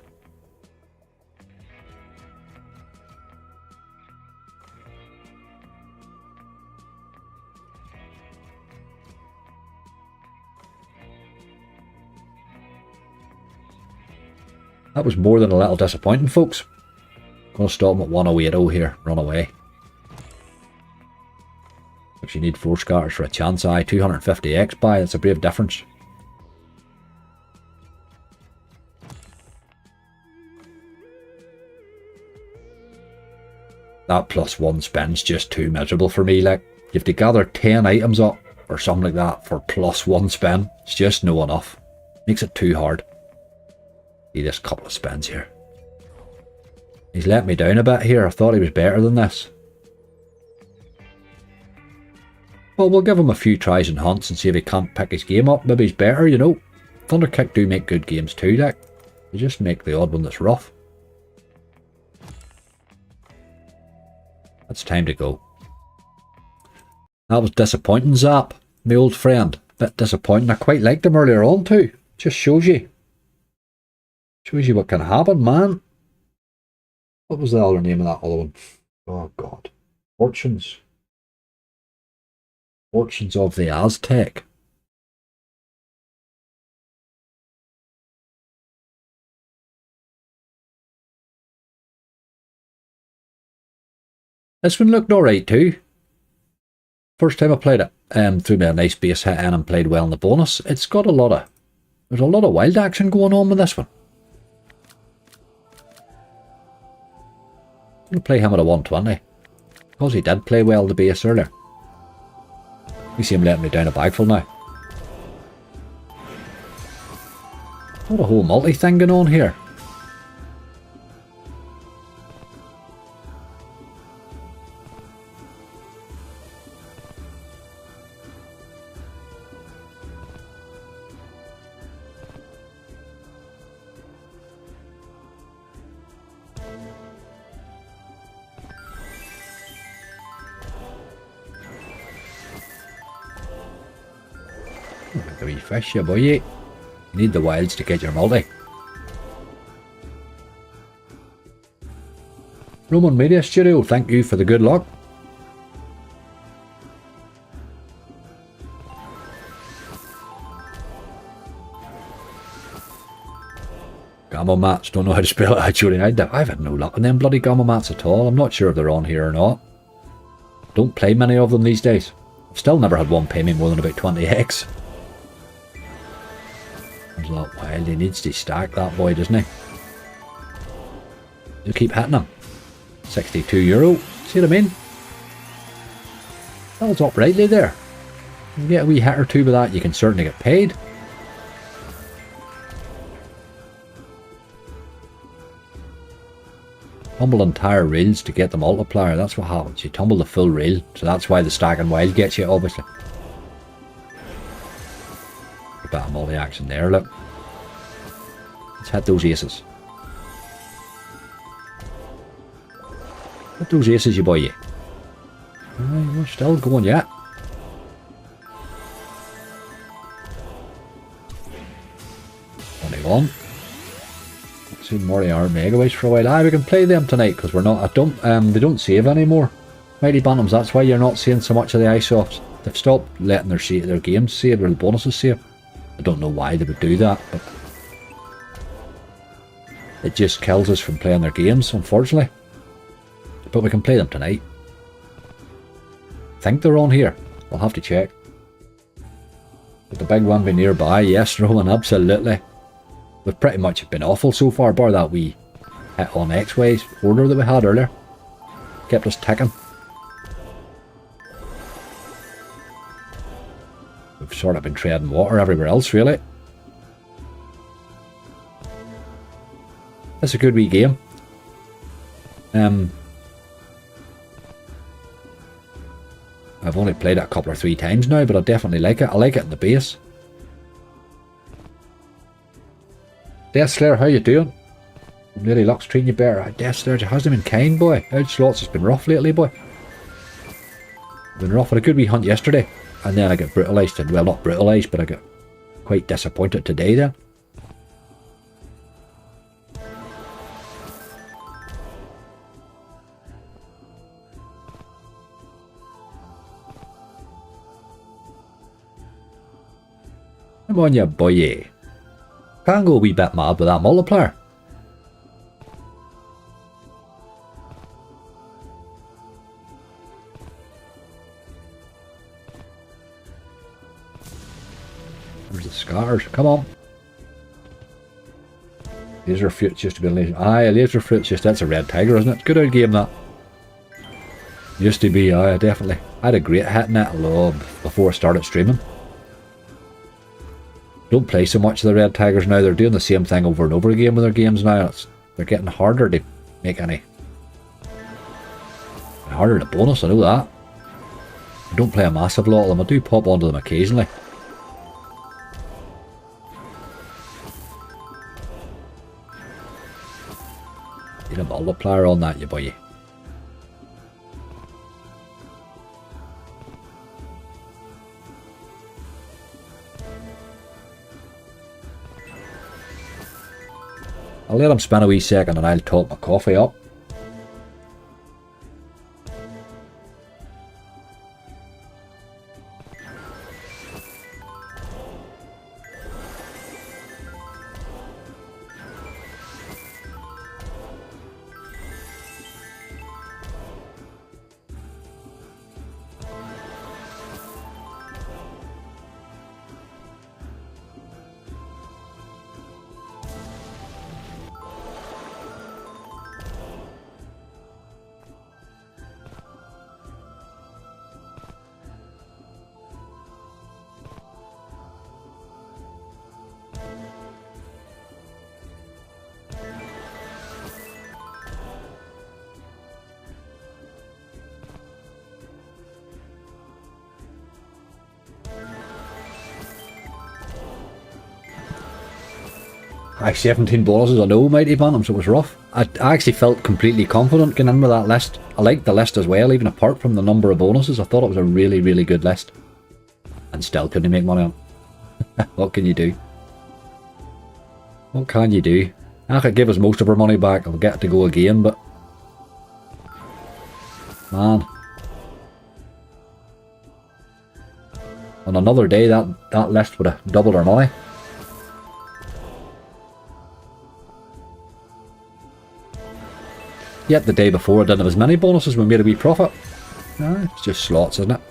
That was more than a little disappointing, folks. Gonna stop him at 1080 here. Run away. But you need 4 scatters for a chance. 250x by. That's a brave difference. That +1 spin's just too miserable for me. Like, you have to gather 10 items up or something like that for +1 spin. It's just no enough. Makes it too hard. See this couple of spins here. He's let me down a bit here. I thought he was better than this. Well, we'll give him a few tries and hunts and see if he can't pick his game up. Maybe he's better, you know. Thunderkick do make good games too, like. They just make the odd one that's rough. It's time to go. That was disappointing, Zap, my old friend. Bit disappointing. I quite liked him earlier on too. Just shows you. Shows you what can happen, man. What was the other name of that other one? Oh God. Fortunes. Fortunes of the Aztec. This one looked alright too. First time I played it, threw me a nice base hit in and played well in the bonus. It's got a lot of, there's a lot of wild action going on with this one. I'm going to play him at a 120. Because he did play well the base earlier. You see him letting me down a bagful now. What a whole multi thing going on here. Like a wee fish, yeah boy. You need the wilds to get your multi. Roman Media Studio, thank you for the good luck. Gamma mats, don't know how to spell it actually. I've had no luck on them bloody gamma mats at all. I'm not sure if they're on here or not. Don't play many of them these days. I've still never had one pay me more than about 20x. There's a lot wild. He needs to stack that boy, doesn't he? Just keep hitting him. €62. See what I mean? That was up rightly there. You get a wee hit or two with that, you can certainly get paid. Tumble entire reels to get the multiplier. That's what happens. You tumble the full reel. So that's why the stacking wild gets you, obviously. A bit of multi action there, look. Let's hit those aces. Hit those aces, you boy, you. Alright, we're still going yet. On. Seen Mori are megaways for a while. We can play them tonight because we're not. They don't save anymore. Mighty Bantams. That's why you're not seeing so much of the ISOFs. They've stopped letting their games save or the bonuses save. I don't know why they would do that, but it just kills us from playing their games, unfortunately. But we can play them tonight. I think they're on here. We'll have to check. But the big one be nearby. Yes, Roman, absolutely. We've pretty much been awful so far, bar that wee hit on X-Ways order that we had earlier. Kept us ticking. We've sort of been treading water everywhere else, really. It's a good wee game. I've only played it a couple or 3 times now, but I definitely like it. I like it in the base. Death Slayer, how you doing? Lady Luck's treating you better. Death Slayer hasn't been kind, boy. Out slots has been rough lately, boy. Been rough. I had a good wee hunt yesterday, and then I got brutalised. Well, not brutalised, but I got quite disappointed today then. Come on, you boy. Can go a wee bit mad with that multiplier. scatters. Come on. Laser fruits used to be a laser. Aye, laser fruits just, that's a red tiger, isn't it? Good old game that. Used to be, aye, definitely. I had a great hit in it before I started streaming. Don't play so much of the red tigers now. They're doing the same thing over and over again with their games now. They're getting harder to make any. Harder to bonus, I know that. I don't play a massive lot of them. I do pop onto them occasionally. Need a multiplier on that, you boy. I'll let him spin a wee second and I'll top my coffee up. Aye, 17 bonuses, I know, Mighty Bantams, it was rough. I actually felt completely confident getting in with that list. I liked the list as well, even apart from the number of bonuses. I thought it was a really, really good list. And still couldn't make money on it. What can you do? What can you do? I could give us most of our money back, I'll get to go again, but... Man. On another day, that list would have doubled our money. Yet the day before I didn't have as many bonuses, we made a wee profit. No, it's just slots, isn't it?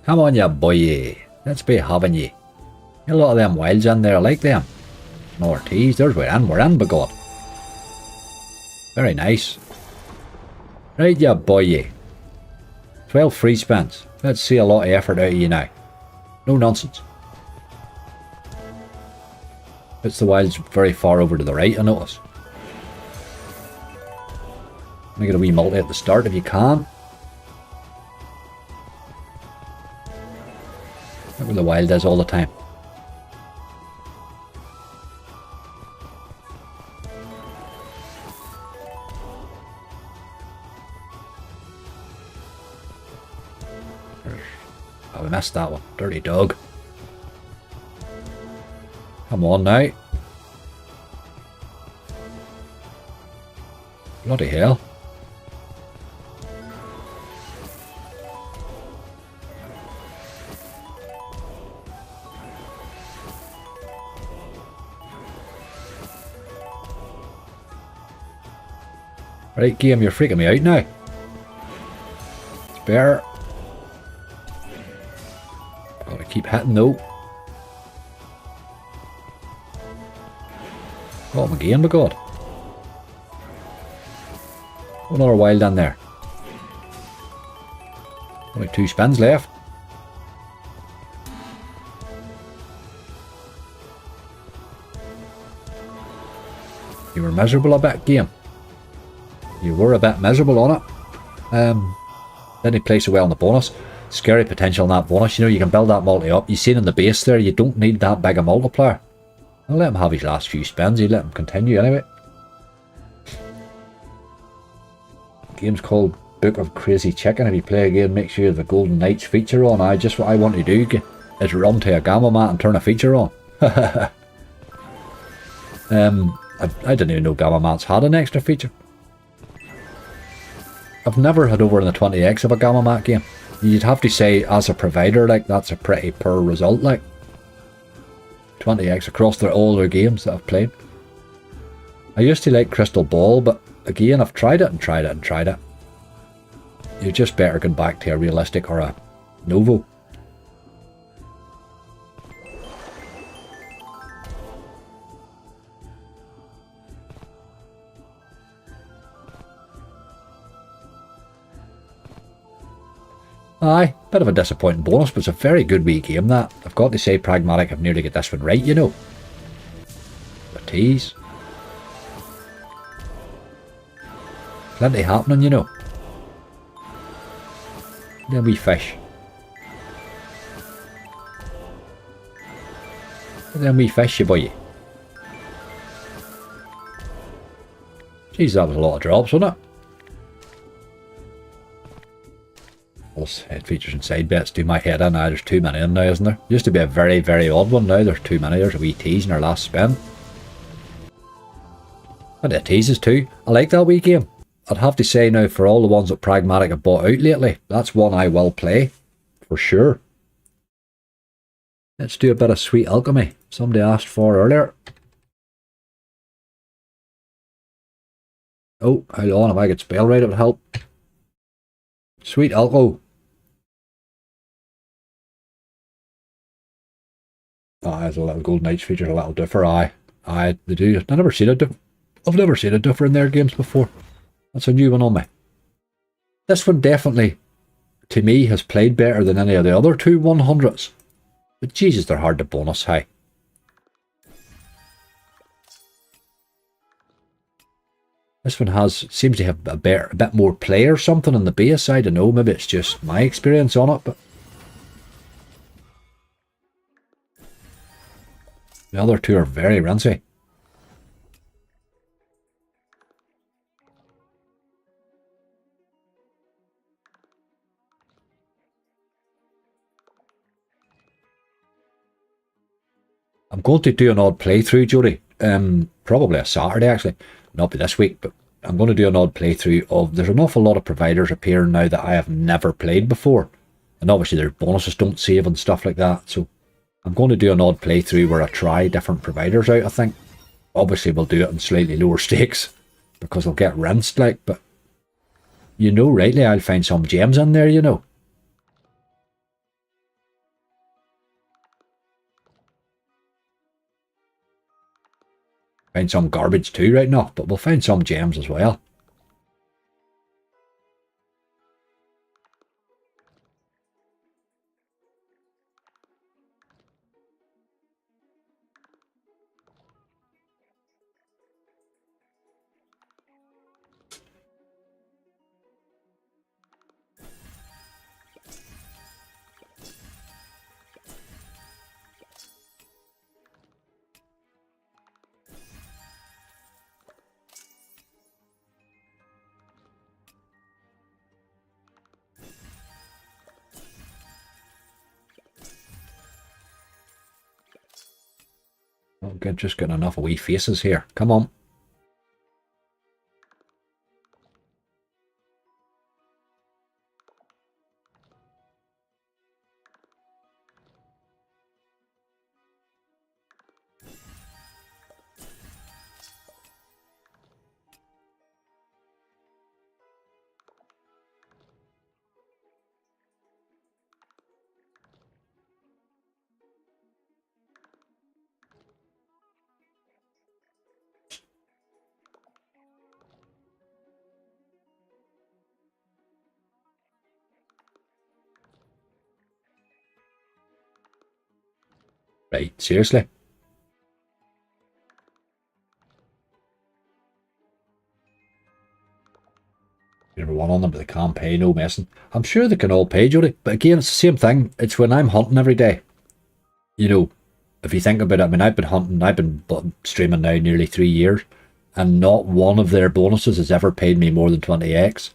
Come on, ya boy. Let's be having ye. A lot of them wilds in there, I like them. No Ortiz, there's we're in, by God. Very nice. Right, ya boy. 12 free spins. Let's see a lot of effort out of you now. No nonsense. It's the wilds very far over to the right, I notice. Make it a wee multi at the start if you can. Look where the wild is all the time. Oh, we missed that one. Dirty dog. Come on now. Bloody hell. Right, game, you're freaking me out now. It's better. Gotta keep hitting though. Got him again, by God. Another wild in there. Only 2 spins left. You were miserable a bit, game. You were a bit miserable on it. Didn't play so well in the bonus. Scary potential in that bonus. You know, you can build that multi up. You've seen in the base there, you don't need that big a multiplier. I'll let him have his last few spins. You let him continue anyway. Game's called Book of Crazy Chicken. If you play again, make sure the Golden Knights feature on. Just what I want to do is run to a gamma mat and turn a feature on. I didn't even know gamma mats had an extra feature. I've never had over in the 20x of a Gamma Mat game. You'd have to say, as a provider, like, that's a pretty poor result, like. 20x across all their games that I've played. I used to like Crystal Ball, but again, I've tried it and tried it and tried it. You're just better going back to a realistic or a Novo. Aye, bit of a disappointing bonus, but it's a very good wee game that. I've got to say, Pragmatic have nearly got this one right, you know. A tease. Plenty happening, you know. Then we fish. Then we fish, you boy. Jeez, that was a lot of drops, wasn't it? Head features and side bets do my head in now. There's too many in now, isn't there? Used to be a very, very odd one. Now there's too many. There's a wee tease in our last spin. And the teases too. I like that wee game. I'd have to say now, for all the ones that Pragmatic have bought out lately, that's one I will play. For sure. Let's do a bit of Sweet Alchemy. Somebody asked for earlier. Oh, hold on. If I could spell right, it would help. Sweet Alco. There's a little Golden Knights features a little differ. Aye, they do. I've never seen a differ in their games before. That's a new one on me. This one definitely, to me, has played better than any of the other two 100s. But Jesus, they're hard to bonus high. This one seems to have a bit more play or something on the base. I don't know, maybe it's just my experience on it, but the other two are very rincy. I'm going to do an odd playthrough, Jody. Probably a Saturday, actually. Not be this week, but I'm going to do an odd playthrough of... There's an awful lot of providers appearing now that I have never played before. And obviously their bonuses don't save and stuff like that, so... I'm going to do an odd playthrough where I try different providers out, I think. Obviously we'll do it in slightly lower stakes, because I'll get rinsed, like, but... You know rightly I'll find some gems in there, you know. Find some garbage too right now, but we'll find some gems as well. Okay, just getting enough wee faces here. Come on. Right, seriously? Never one on them, but they can't pay, no messing. I'm sure they can all pay, Jody, but again, it's the same thing. It's when I'm hunting every day. You know, if you think about it, I mean, I've been hunting, I've been streaming now nearly 3 years, and not one of their bonuses has ever paid me more than 20x.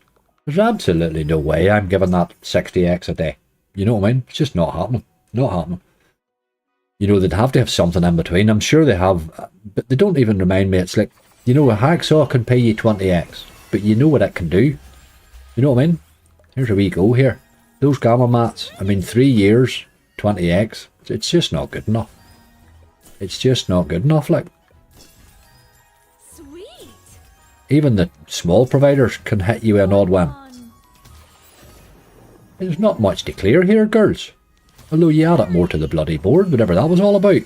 There's absolutely no way I'm giving that 60x a day. You know what I mean? It's just not happening. Not happening. You know, they'd have to have something in between. I'm sure they have, but they don't even remind me. It's like, you know, a hacksaw can pay you 20x, but you know what it can do? You know what I mean? Here's a wee go here. Those gamma mats, I mean 3 years, 20x, it's just not good enough. It's just not good enough, like. Sweet. Even the small providers can hit you an odd one. There's not much to clear here, girls. Although you added more to the bloody board, whatever that was all about.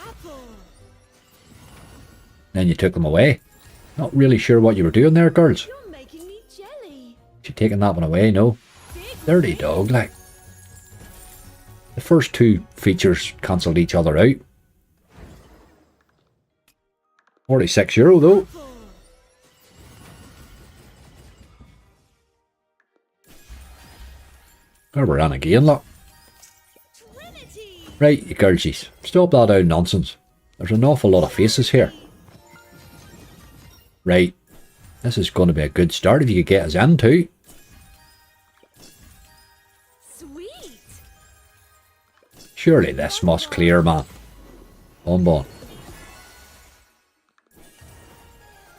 Apple. Then you took them away. Not really sure what you were doing there, girls. You're making me jelly. You taking that one away, no? Big Dirty dog, like. The first two features cancelled each other out. €46 though. apple. There we're on again, look. Trinity. Right, you girlsies. Stop that out nonsense. There's an awful lot of faces here. Right. This is going to be a good start if you could get us in too. Sweet. Surely this must clear, man. Bonbon.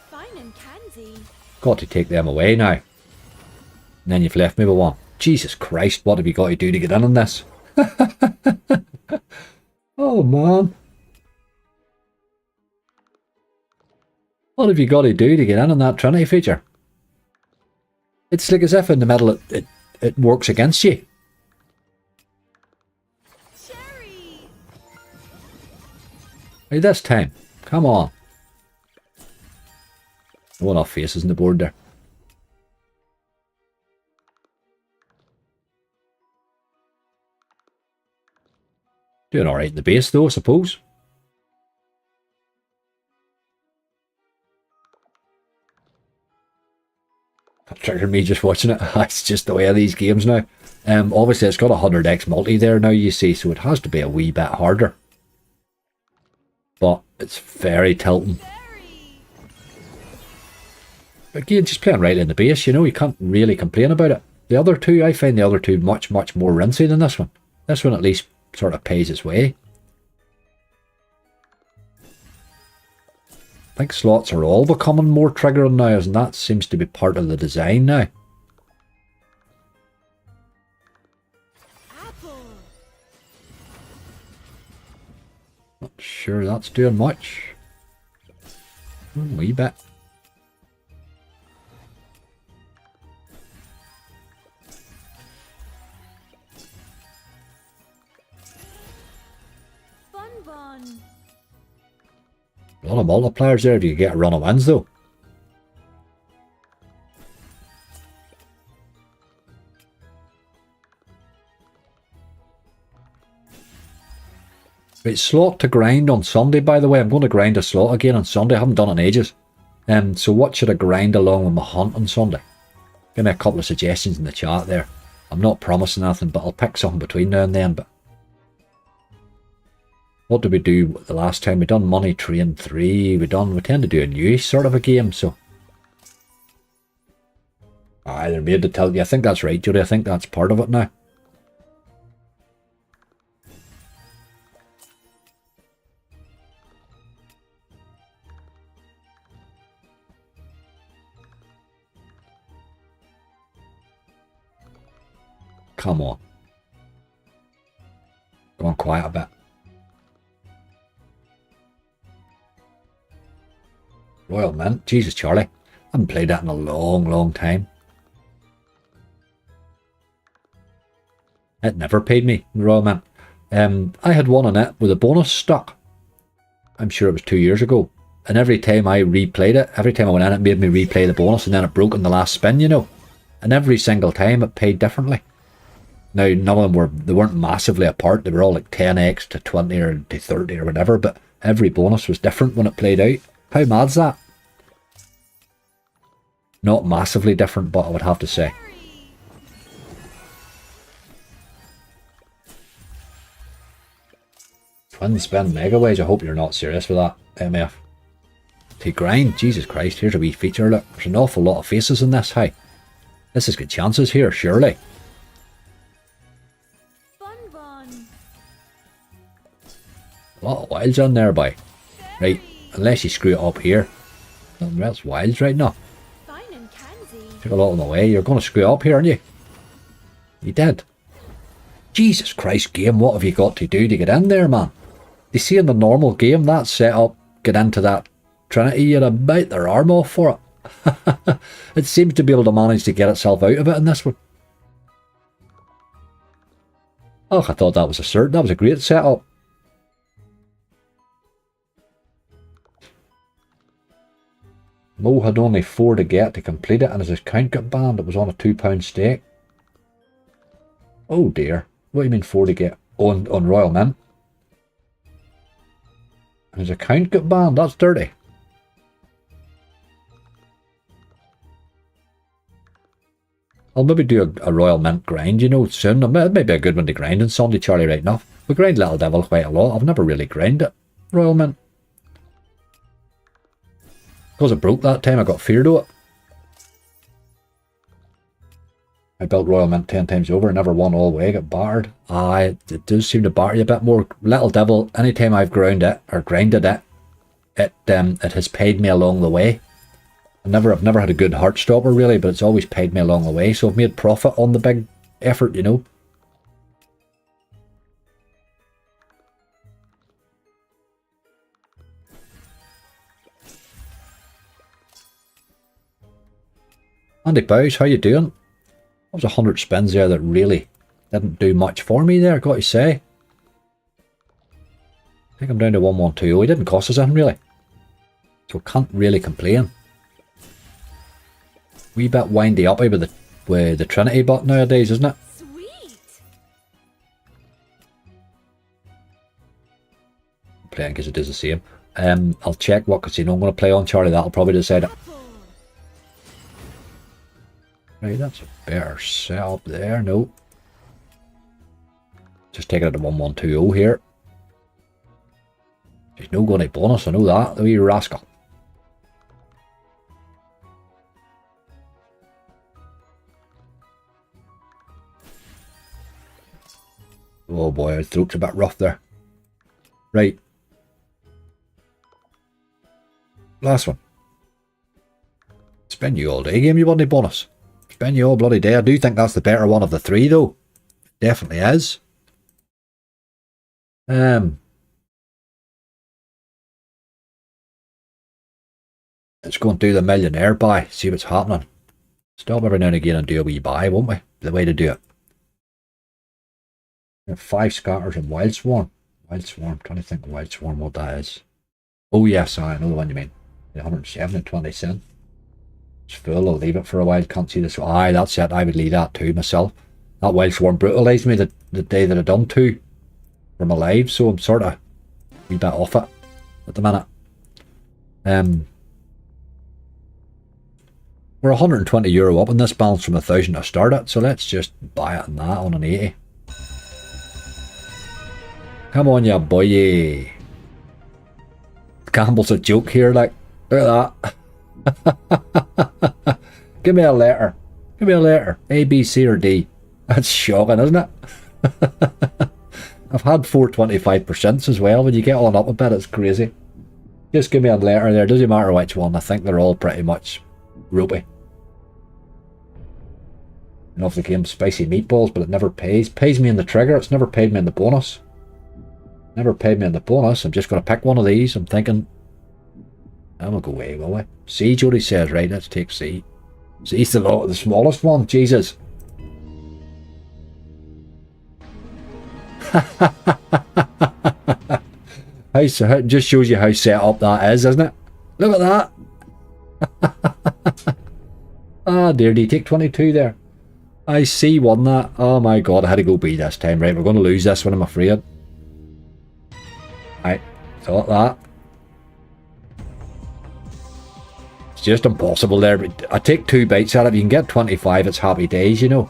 Fine and candy. Got to take them away now. And then you've left me with one. Jesus Christ, what have you got to do to get in on this? Oh, man. What have you got to do to get in on that Trinity feature? It's like as if in the middle it works against you. Cherry. Hey, this time. Come on. No enough faces on the board there. Doing alright in the base though, I suppose. That triggered me just watching it. It's just the way of these games now. Obviously it's got 100x multi there now, you see, so it has to be a wee bit harder. But it's very tilting. Berry. Again, just playing right in the base, you know, you can't really complain about it. The other two, I find the other two much, much more rinsy than this one. This one at least sort of pays its way. I think slots are all becoming more triggering now, and that seems to be part of the design now. Apple. Not sure that's doing much. Wee bit. Bonbon. A lot of multipliers there if you get a run of wins though. Right, slot to grind on Sunday, by the way. I'm going to grind a slot again on Sunday. I haven't done it in ages. So what should I grind along with my hunt on Sunday? Give me a couple of suggestions in the chat there. I'm not promising nothing, but I'll pick something between now and then. But what did we do the last time? We done Money Train 3. We tend to do a new sort of a game, so. They're made to tell you. I think that's right, Judy. I think that's part of it now. Come on. Go on quiet a bit. Royal Mint. Jesus, Charlie. I haven't played that in a long, long time. It never paid me, Royal Mint. I had one on it with a bonus stuck. I'm sure it was 2 years ago. And every time I replayed it, every time I went in, it made me replay the bonus, and then it broke in the last spin, you know. And every single time it paid differently. Now, none of them they weren't massively apart. They were all like 10x to 20 or to 30 or whatever, but every bonus was different when it played out. How mad's that? Not massively different, but I would have to say. Twin spin megaways. I hope you're not serious with that, MF. To grind, Jesus Christ, here's a wee feature, look. There's an awful lot of faces in this, hey. This has good chances here, surely. Bonbon. A lot of wilds on there, boy. Right, unless you screw it up here. That's wilds right now. Fine and candy. Took a lot of the way. You're going to screw up here, aren't you? You did. Jesus Christ, game, what have you got to do to get in there, man? You see in the normal game, that setup, get into that Trinity, you'd have bite their arm off for it. It seems to be able to manage to get itself out of it in this one. Oh, I thought that was a cert. That was a great setup. Mo had only 4 to get to complete it, and as his account got banned, it was on a £2 stake. Oh dear. What do you mean 4 to get? On Royal Mint? And his account got banned? That's dirty. I'll maybe do a Royal Mint grind, you know, soon. It may be a good one to grind on Sunday, Charlie, right enough. We grind Little Devil quite a lot. I've never really grinded Royal Mint. Because it broke that time, I got feared of it. I built Royal Mint 10 times over, never won all the way, got battered. It does seem to batter you a bit more. Little Devil, anytime I've ground it, or grinded it, it has paid me along the way. I've never had a good heart stopper really, but it's always paid me along the way, so I've made profit on the big effort, you know. Andy Bowes, how you doing? That was 100 spins there that really didn't do much for me there, got to say. I think I'm down to 1120. It didn't cost us anything really, so can't really complain. Wee bit windy uppy with the Trinity bot nowadays, isn't it? Sweet. I'm playing because it is the same. I'll check what casino I'm going to play on, Charlie. That'll probably decide it. Right, that's a better setup there. No. Just taking it to 1120 here. There's no going to bonus, I know that. The wee rascal. Oh boy, his throat's a bit rough there. Right. Last one. Spend you all day game, you want any bonus? Spend you all bloody day. I do think that's the better one of the 3 though. Definitely is. Let's go and do the millionaire buy. See what's happening. Stop every now and again and do a wee buy, won't we? The way to do it. 5 scatters and Wild Swarm. Wild Swarm, trying to think of Wild Swarm what that is. Oh yes, I know the one you mean. 107.20 cents. It's full, I'll leave it for a while, can't see this. Aye, that's it, I would leave that too myself. That Wild Swarm brutalised me the day that I done 2 from alive, so I'm sort of a wee bit off it at the minute. We're €120 up in this balance from 1,000 to start it, so let's just buy it on that on an 80. Come on, ya boy. Gamble's a joke here, like, look at that. Give me a letter. Give me a letter. A, B, C, or D. That's shocking, isn't it? I've had 425% as well. When you get on up a bit, it's crazy. Just give me a letter there. Doesn't matter which one. I think they're all pretty much ropey. And off the game, spicy meatballs, but it never pays. Pays me in the trigger. It's never paid me in the bonus. Never paid me in the bonus. I'm just going to pick one of these. I'm thinking, I'm going to go away, will we? C, Jody says, right, let's take C. C's the smallest one. Jesus. It just shows you how set up that is, isn't it? Look at that. Ah, dear, do you take 22 there? I see won that. Oh my god, I had to go B this time. Right, we're going to lose this one, I'm afraid. I thought that. It's just impossible there. But I take 2 bites at it. If you can get 25, it's happy days, you know.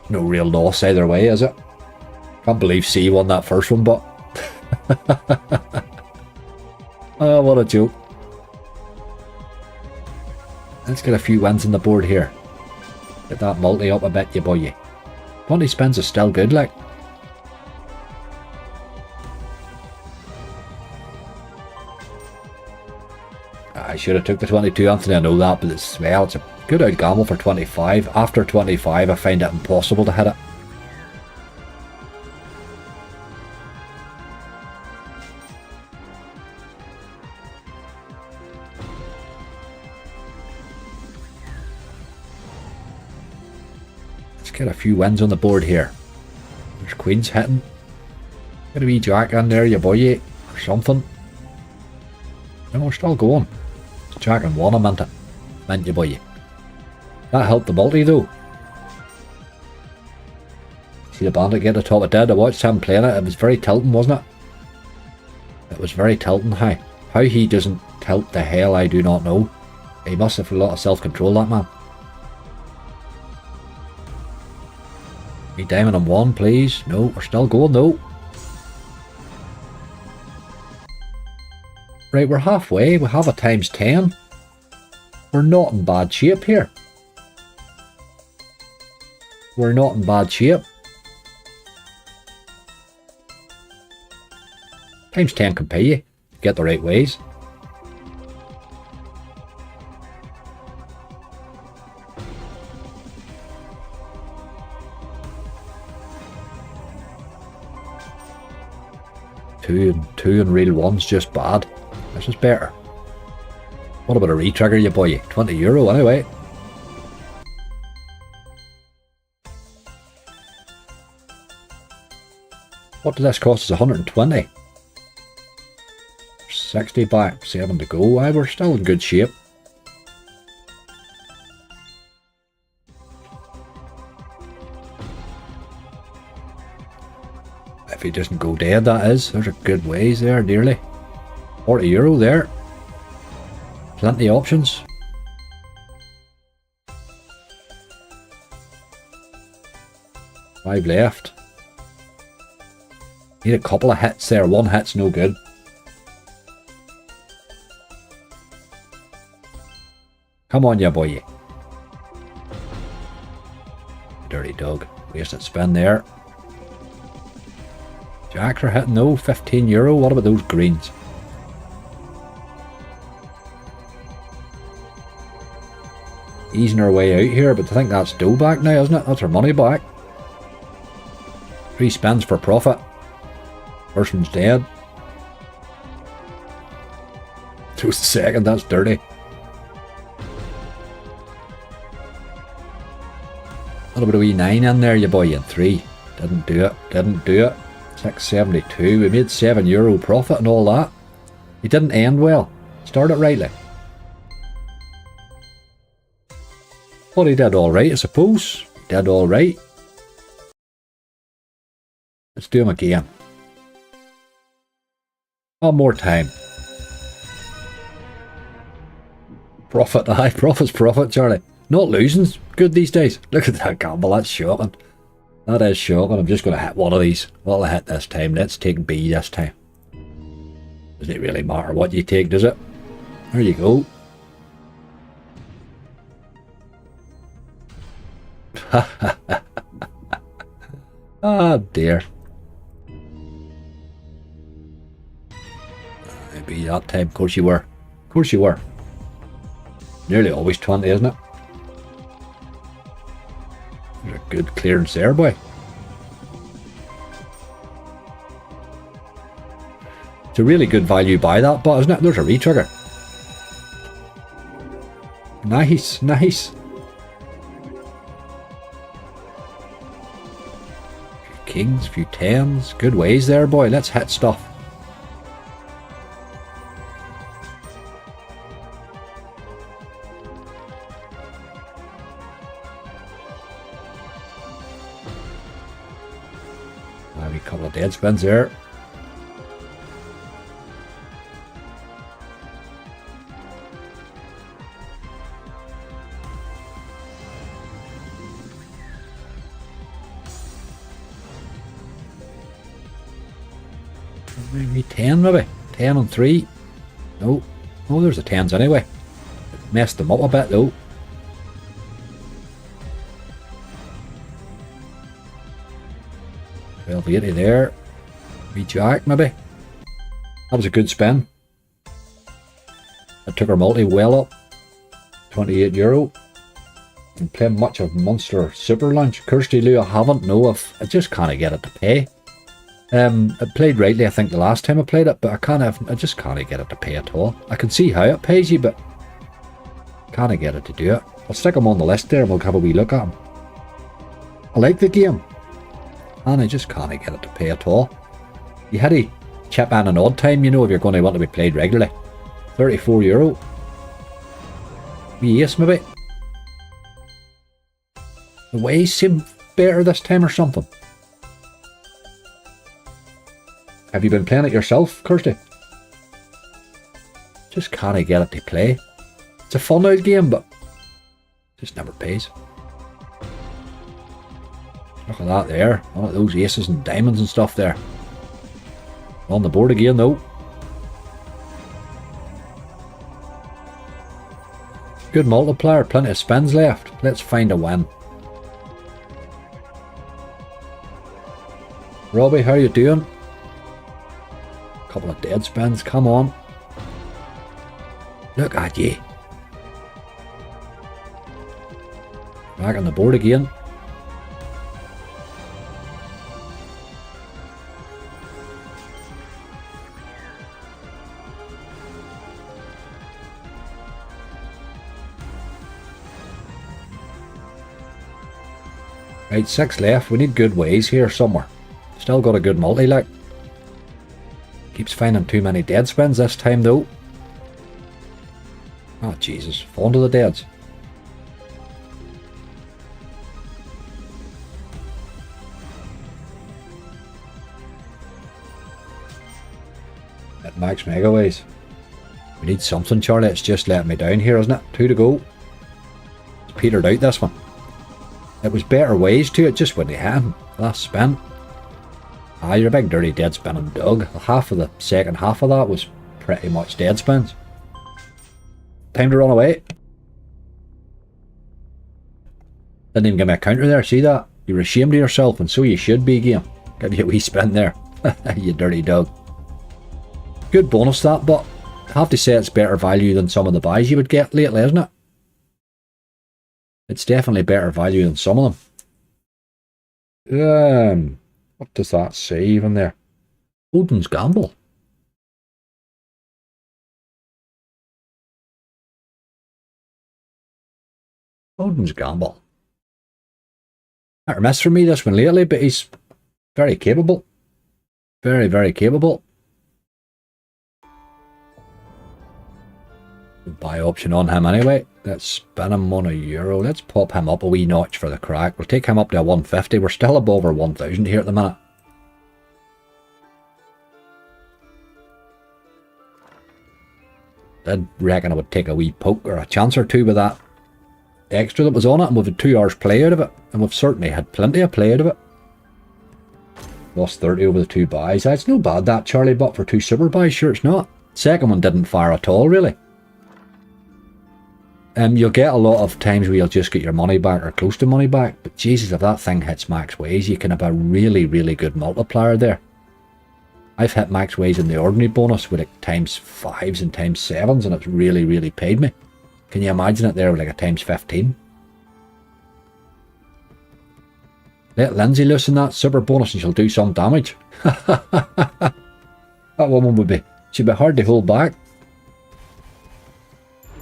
No real loss either way, is it? Can't believe C won that first one, but... Oh, what a joke. Let's get a few wins on the board here. Get that multi up a bit, you boy. 20 spins is still good, like. should have took the 22, Anthony, I know that, but it's, well, it's a good out gamble for 25. After 25, I find it impossible to hit it. Let's get a few wins on the board here. There's queens hitting. Get a wee jack in there, you boy, or something. And we're still going. Jack and one, I meant it. Meant you, boy. That helped the multi, though. See the bandit get the top? It did. I watched him playing it. It was very tilting, wasn't it? It was very tilting. How he doesn't tilt the hell, I do not know. He must have a lot of self-control, that man. Me diamond on one, please. No, we're still going, though. Right, we're halfway. We have a times 10. We're not in bad shape here. We're not in bad shape. Times 10 can pay you. Get the right ways. Two and real one's just bad. This is better. What about a re-trigger, you boy? €20 anyway. What did this cost us? 120. 60 back, 7 to go. Aye, we're still in good shape. If he doesn't go dead, that is. There's a good ways there, nearly. €40 there. Plenty of options. Five left. Need a couple of hits there. One hit's no good. Come on, ya boy. Dirty dog. Wasted spin there. Jacks are hitting though. €15. What about those greens? Easing our way out here, but I think that's dough back now, isn't it? That's our money back. 3 spins for profit. First one's dead. Throws the second, that's dirty. A little bit of wee 9 in there, you boy, and 3. Didn't do it, didn't do it. 6.72, we made €7 profit and all that. It didn't end well. Started rightly. But he did alright, I suppose. He did alright. Let's do him again. One more time. Profit, aye, profit's profit, Charlie. Not losing's good these days. Look at that gamble, that's shocking. That is shocking. I'm just going to hit one of these. What'll I hit this time? Let's take B this time. Doesn't it really matter what you take, does it? There you go. Ah, dear. Maybe that time. Of course you were. Of course you were. Nearly always 20, isn't it? There's a good clearance there, boy. It's a really good value buy, that bot, isn't it? There's a re-trigger. Nice, nice. Kings, few tens, good ways there, boy. Let's hit stuff. Maybe a couple of dead spins there. Maybe 10, maybe 10 on 3. No, oh, there's the 10s anyway. It messed them up a bit though. $12.80 there. Wee jack maybe. That was a good spin. I took our multi well up. €28. I'm playing much of Monster Super Lunch. Kirsty Lou, I haven't. No, I just can't get it to pay. It played rightly, I think, the last time I played it, but I just can't get it to pay at all. I can see how it pays you, but can't get it to do it. I'll stick them on the list there and we'll have a wee look at them. I like the game, and I just can't get it to pay at all. You had to chip in an odd time, you know, if you're going to want to be played regularly. €34. Yes, maybe. The ways seem better this time or something. Have you been playing it yourself, Kirsty? Just can't get it to play. It's a fun out game, but just never pays. Look at that there. One of those aces and diamonds and stuff there. On the board again though. Good multiplier, plenty of spins left. Let's find a win. Robbie, how you doing? Couple of dead spins, come on. Look at ye. Back on the board again. Right, 6 left. We need good ways here somewhere. Still got a good multi, like. Keeps finding too many dead spins this time, though. Oh, Jesus. Fall to the deads. At max mega ways. We need something, Charlie. It's just letting me down here, isn't it? 2 to go. It's petered out, this one. It was better ways to it, just wouldn't happen. Last spin. Ah, you're a big dirty dead spinning dog. Half of the second half of that was pretty much dead spins. Time to run away. Didn't even give me a counter there, see that? You were ashamed of yourself, and so you should be, game. Give you a wee spin there. You dirty dog. Good bonus that, but I have to say it's better value than some of the buys you would get lately, isn't it? It's definitely better value than some of them. What does that say even there? Odin's Gamble. Odin's Gamble. Not a miss for me this one lately, but he's very capable. Very, very capable. Buy option on him anyway. Let's spin him on €1. Let's pop him up a wee notch for the crack. We'll take him up to a 150. We're still above our 1000 here at the minute. Did reckon I would take a wee poke or a chance or two with that extra that was on it, and we've had 2 hours play out of it, and we've certainly had plenty of play out of it. Lost 30 over the 2 buys. It's no bad that, Charlie, but for 2 super buys, sure it's not. Second one didn't fire at all, really. You'll get a lot of times where you'll just get your money back or close to money back, but Jesus, if that thing hits max ways, you can have a really, really good multiplier there. I've hit max ways in the ordinary bonus with like ×5s and ×7s, and it's really, really paid me. Can you imagine it there with like a ×15? Let Lindsay loose in that super bonus and she'll do some damage. That woman she'd be hard to hold back.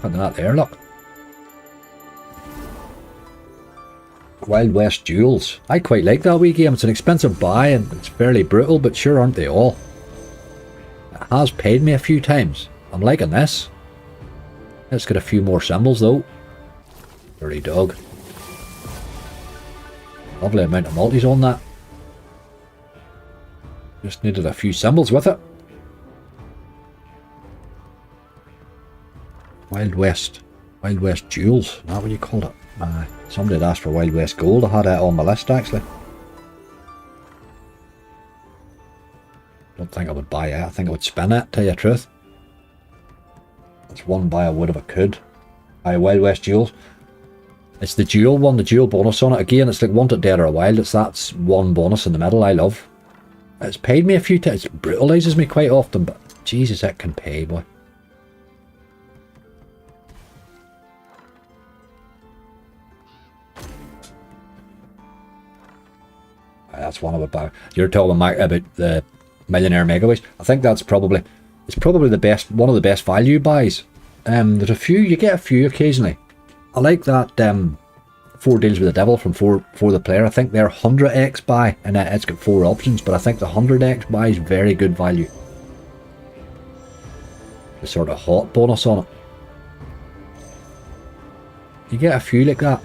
Look at that there, look. Wild West Duels. I quite like that wee game. It's an expensive buy and it's fairly brutal, but sure aren't they all. It has paid me a few times. I'm liking this. Let's get a few more symbols though. Dirty dog. Lovely amount of multis on that. Just needed a few symbols with it. Wild West Duels. Is that what you called it? Somebody had asked for Wild West Gold. I had it on my list actually. Don't think I would buy it. I think I would spin it, tell you the truth. That's one buy I would if I could. Wild West Duels. It's the dual one, the dual bonus on it. Again, it's like Want It Dead or a Wild. That's one bonus in the middle I love. It's paid me a few times. It brutalises me quite often, but Jesus, it can pay, boy. That's one of about. You're talking about the Millionaire Megaways. I think that's probably, it's probably the best, one of the best value buys. There's a few, you get a few occasionally. I like that 4 Deals with the Devil from For the Player. I think they're 100x buy, and it's got 4 options, but I think the 100x buy is very good value. The sort of hot bonus on it. You get a few like that.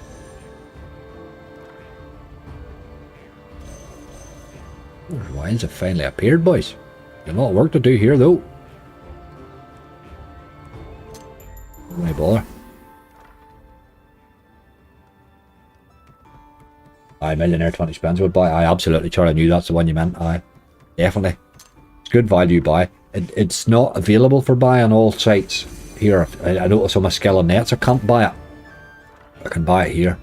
Those wines have finally appeared, boys. Got a lot of work to do here, though. Why bother? Aye, Millionaire 20 spends would buy. I absolutely, Charlie, I knew that's the one you meant. Aye, definitely. It's good value buy. It's not available for buy on all sites here. I notice on my Skill Nets I can't buy it. I can buy it here.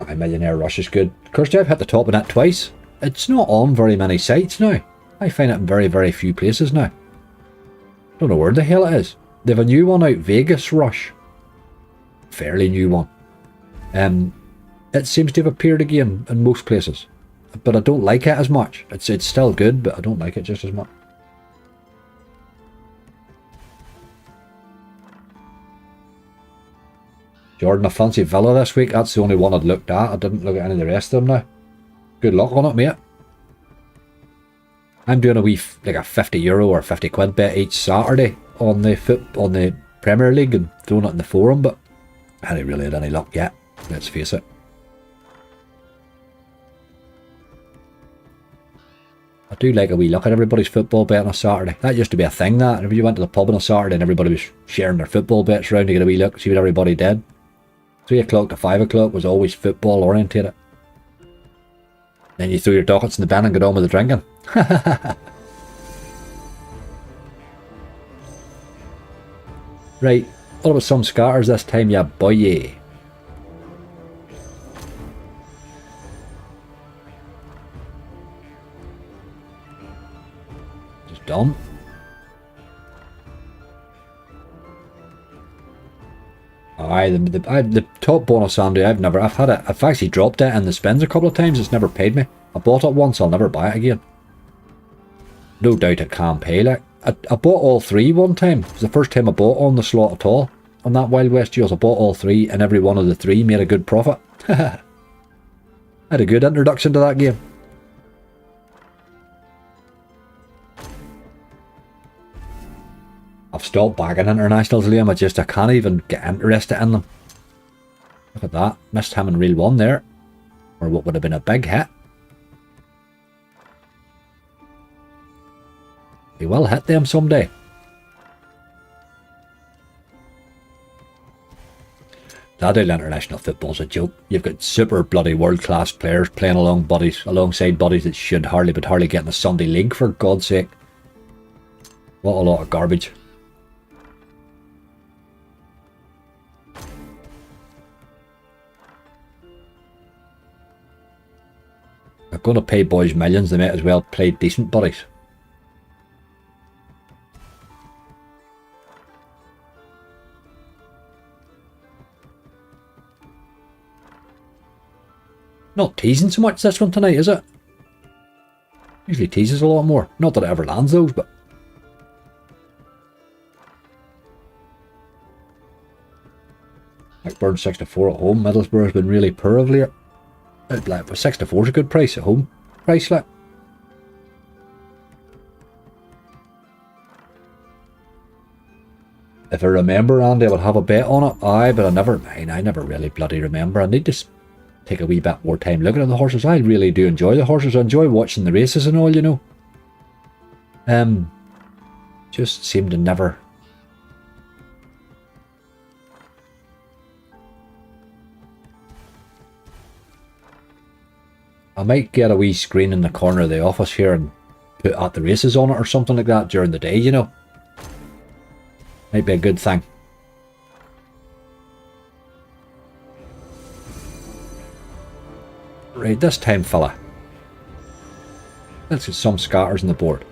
Aye, Millionaire Rush is good. Kirsty, I've hit the top of that twice. It's not on very many sites now. I find it in very, very few places now. Don't know where the hell it is. They have a new one out, Vegas Rush. Fairly new one. It seems to have appeared again in most places, but I don't like it as much. It's still good, but I don't like it just as much. Jordan, a fancy villa this week. That's the only one I'd looked at. I didn't look at any of the rest of them now. Good luck on it, mate. I'm doing a wee, like a €50 or 50 quid bet each Saturday on the Premier League and throwing it in the forum, but I haven't really had any luck yet. Let's face it. I do like a wee look at everybody's football bet on a Saturday. That used to be a thing, that. If you went to the pub on a Saturday and everybody was sharing their football bets around to get a wee look, see what everybody did. 3 o'clock to 5 o'clock was always football orientated. Then you threw your dockets in the bin and got on with the drinking. Right, what about some scatters this time, yeah boy? Just done. Aye, the top bonus Andy, I've actually dropped it in the spins a couple of times. It's never paid me. I bought it once, I'll never buy it again. No doubt it can pay. Like I bought all 3 one time. It was the first time I bought on the slot at all. On that Wild West deals, I bought all 3, and every one of the 3 made a good profit. I had a good introduction to that game. I've stopped bagging internationals, Liam. I can't even get interested in them. Look at that. Missed him in reel 1 there. Or what would have been a big hit. He will hit them someday. That international football's a joke. You've got super bloody world-class players playing alongside buddies that should hardly get in a Sunday league, for God's sake. What a lot of garbage. They're going to pay boys millions, they might as well play decent buddies. Not teasing so much this one tonight, is it? Usually teases a lot more. Not that it ever lands those, but... Blackburn 6-4 at home. Middlesbrough's been really poor of late. 6-4 is a good price at home. Price, like. If I remember, Andy, I would have a bet on it. Aye, but I never really bloody remember. I need to take a wee bit more time looking at the horses. I really do enjoy the horses. I enjoy watching the races and all, you know. Just seem to never... I might get a wee screen in the corner of the office here and put at the races on it or something like that during the day, you know. Might be a good thing. Right, this time, fella. Let's get some scatters on the board.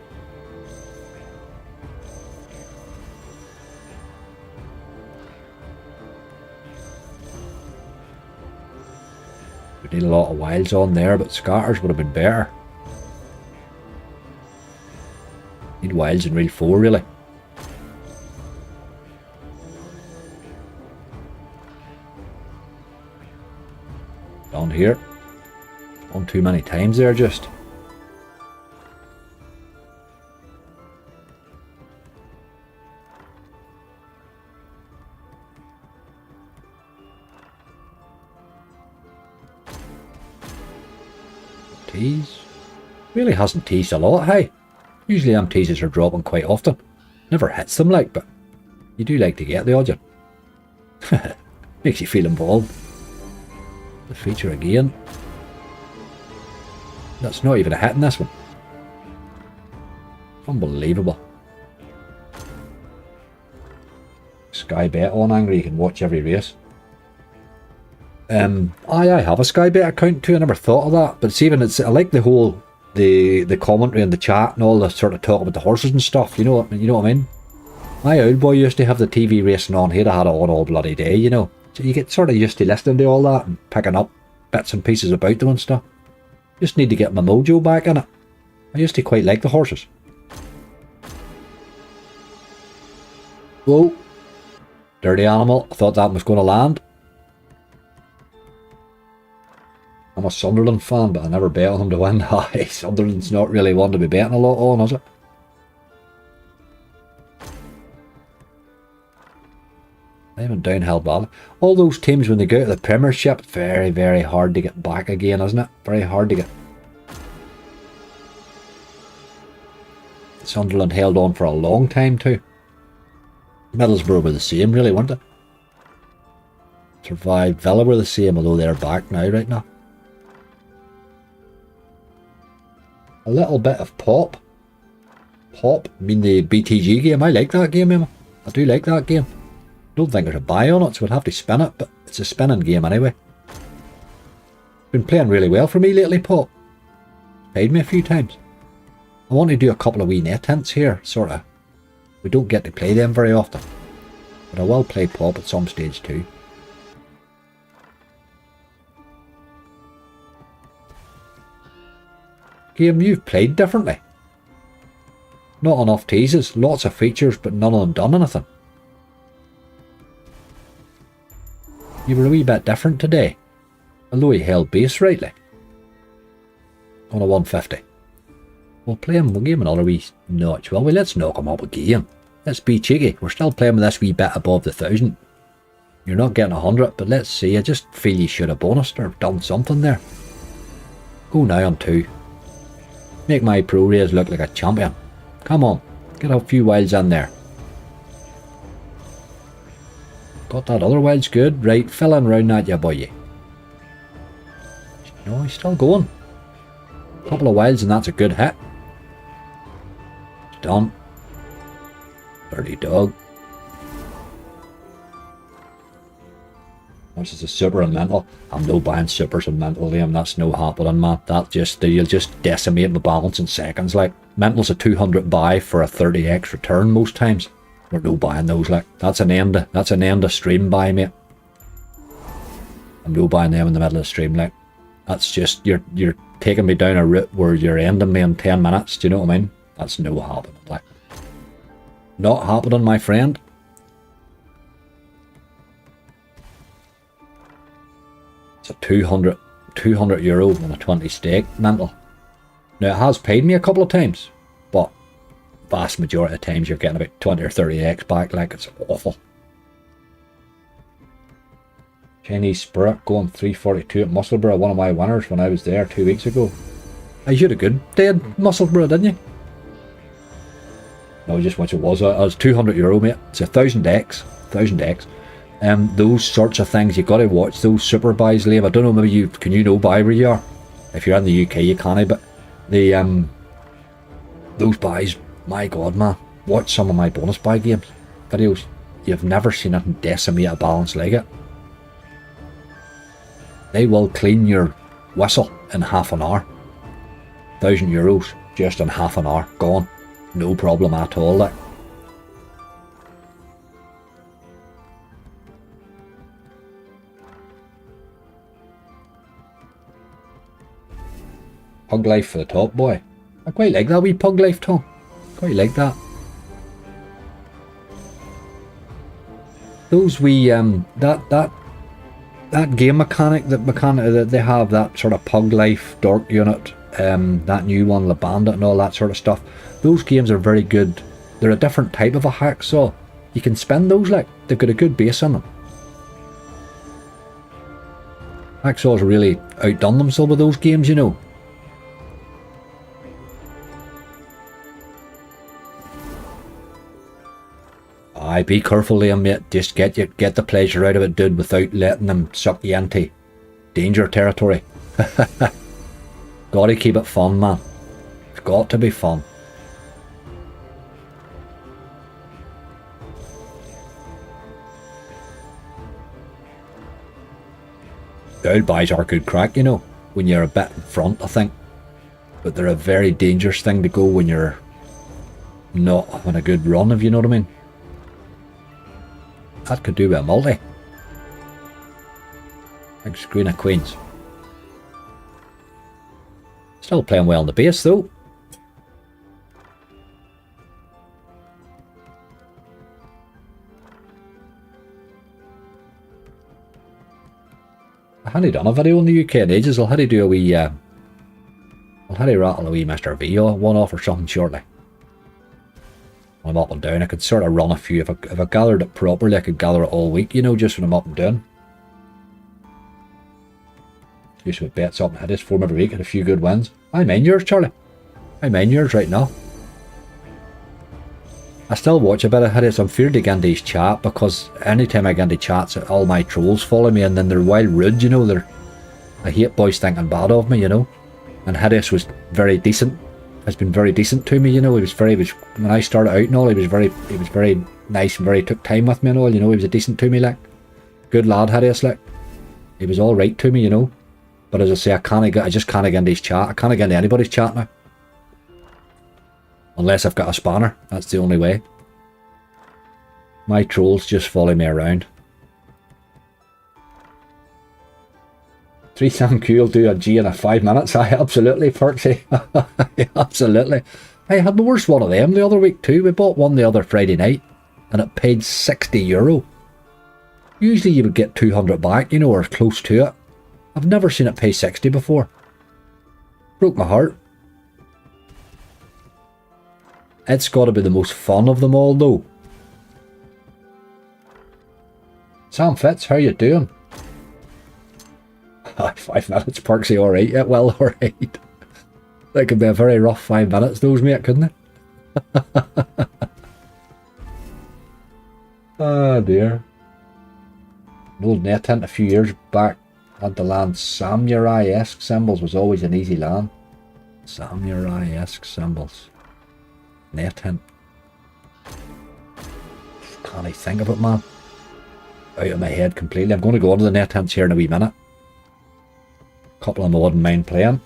We need a lot of wilds on there, but scatters would have been better. Need wilds in reel 4, really. Down here. On too many times there, just. Tease. Really hasn't teased a lot, hey? Usually them teases are dropping quite often. Never hits them like, but you do like to get the odd one. Makes you feel involved. The feature again. That's not even a hit in this one. Unbelievable. Sky Bet on Angry, you can watch every race. I have a Sky Bet account too. I never thought of that, but I like the whole the commentary and the chat and all the sort of talk about the horses and stuff. You know what I mean? My old boy used to have the TV racing on. He'd have had it on all bloody day, you know. So you get sort of used to listening to all that and picking up bits and pieces about them and stuff. Just need to get my mojo back in it. I used to quite like the horses. Whoa. Dirty animal. I thought that was going to land. I'm a Sunderland fan, but I never bet on them to win. Aye, Sunderland's not really one to be betting a lot on, is it? They have a downhill battle. All those teams, when they go to the Premiership, very, very hard to get back again, isn't it? Very hard to get. Sunderland held on for a long time too. Middlesbrough were the same, really, weren't they? Survived. Villa were the same, although they're back now, right now. A little bit of pop. Pop, I mean the BTG game. I like that game, Emma. I do like that game. Don't think there's a buy on it, so I'd have to spin it, but it's a spinning game anyway. Been playing really well for me lately, Pop. Paid me a few times. I want to do a couple of wee net hints here, sort of. We don't get to play them very often. But I will play Pop at some stage too. Game you've played differently. Not enough teases, lots of features, but none of them done anything. You were a wee bit different today, although you held base rightly. On a 150. We'll give him another wee notch, will we? Let's knock him up again. Let's be cheeky. We're still playing with this wee bit above the 1,000. You're not getting 100, but let's see. I just feel you should have bonused or done something there. Go now on 2. Make my pro race look like a champion. Come on, get a few wilds in there. Got that other wild's good. Right, fill in round that, ya boy. No, he's still going. Couple of wilds and that's a good hit. It's done. Dirty dog. This is a super and mental. I'm no buying supers and mental, Liam. That's no happening, man. That just, you'll just decimate my balance in seconds. Like, mental's a 200 buy for a 30x return most times. We're no buying those, like. That's an end of stream buy, mate. I'm no buying them in the middle of the stream, like. That's just, you're taking me down a route where you're ending me in 10 minutes. Do you know what I mean? That's no happening, like. Not happening, my friend. It's a 200 euro and a 20 stake, mental. Now, it has paid me a couple of times, but vast majority of times you're getting about 20 or 30x back, like, it's awful. Chinese Spirit going 342 at Musselburgh, one of my winners when I was there 2 weeks ago. You had a good day at Musselburgh, didn't you? No, just what it was. It was 200 euro, mate. It's 1,000x. 1,000x. Those sorts of things, you got to watch those super buys, Liam. I don't know, maybe can you know buy where you are? If you're in the UK, you can't, but the those buys, my God, man. Watch some of my bonus buy games videos. You've never seen it decimate a balance like it. They will clean your whistle in half an hour. 1,000 euros just in half an hour, gone. No problem at all, like. Pug life for the top boy. I quite like that wee pug life, Tom. Quite like that. Those wee that game mechanic that they have, that sort of pug life dark unit, that new one, the bandit and all that sort of stuff. Those games are very good. They're a different type of a hacksaw. You can spin those, like, they've got a good base on them. Hacksaws really outdone themselves with those games, you know. Aye, be careful, Liam, mate. Just get the pleasure out of it, dude, without letting them suck you into danger territory. Gotta keep it fun, man. It's got to be fun. The old buys are good crack, you know, when you're a bit in front, I think. But they're a very dangerous thing to go when you're not having a good run, if you know what I mean. That could do with a multi. Big screen of queens. Still playing well on the base though. I hadn't done a video in the UK in ages. I'll have to do a wee I'll have to rattle a wee Mr. V one off or something shortly. When I'm up and down, I could sort of run a few. If I gathered it properly, I could gather it all week, you know, just when I'm up and down. Used to put bets up and hit this form every week, had a few good wins. I'm in yours, Charlie. I'm in yours right now. I still watch a bit of it. I'm feared to get into his chat, because anytime I get into chats, all my trolls follow me, and then they're wild rude, you know. I hate boys thinking bad of me, you know. And Hideous was very decent. Has been very decent to me, you know. He was when I started out and all, he was very nice and very took time with me and all, you know. He was a decent to me, like. Good lad, Hideous, like. He was all right to me, you know. But as I say, I just can't get into his chat. I can't get into anybody's chat now. Unless I've got a spanner. That's the only way. My trolls just follow me around. 3 Sam Q will do a G in 5 minutes. I absolutely, Perksy. Absolutely. I had the worst one of them the other week too. We bought one the other Friday night and it paid €60. Usually you would get 200 back, you know, or close to it. I've never seen it pay 60 before. Broke my heart. It's got to be the most fun of them all though. Sam Fitz, how you doing? 5 minutes, Perksy, alright. Yeah, well, alright. That could be a very rough 5 minutes, those, mate, couldn't it? Oh dear. An old net hint a few years back had the land samurai-esque symbols, was always an easy land. Samurai-esque symbols. Net hint. Can't I think of it, man? Out of my head completely. I'm going to go on to the net hints here in a wee minute. Couple of them I wouldn't mind playing.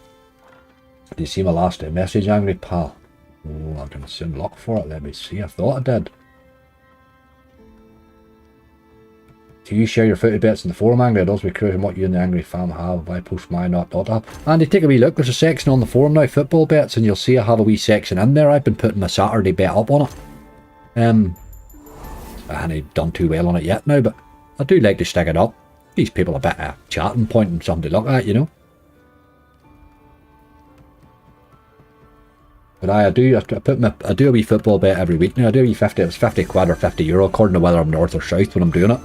Do you see my last message, Angry Pal? Oh, I'm going to soon look for it. Let me see. I thought I did. Do you share your footy bets in the forum, Angry? I'd also be curious on what you and the Angry fam have. I post mine, not have. Andy, take a wee look. There's a section on the forum now, football bets, and you'll see I have a wee section in there. I've been putting my Saturday bet up on it. I haven't done too well on it yet now, but I do like to stick it up. These people a bit of chatting point and something to look at, you know. But I do a wee football bet every week now. I do a wee 50, it was 50 quid or €50 according to whether I'm north or south when I'm doing it.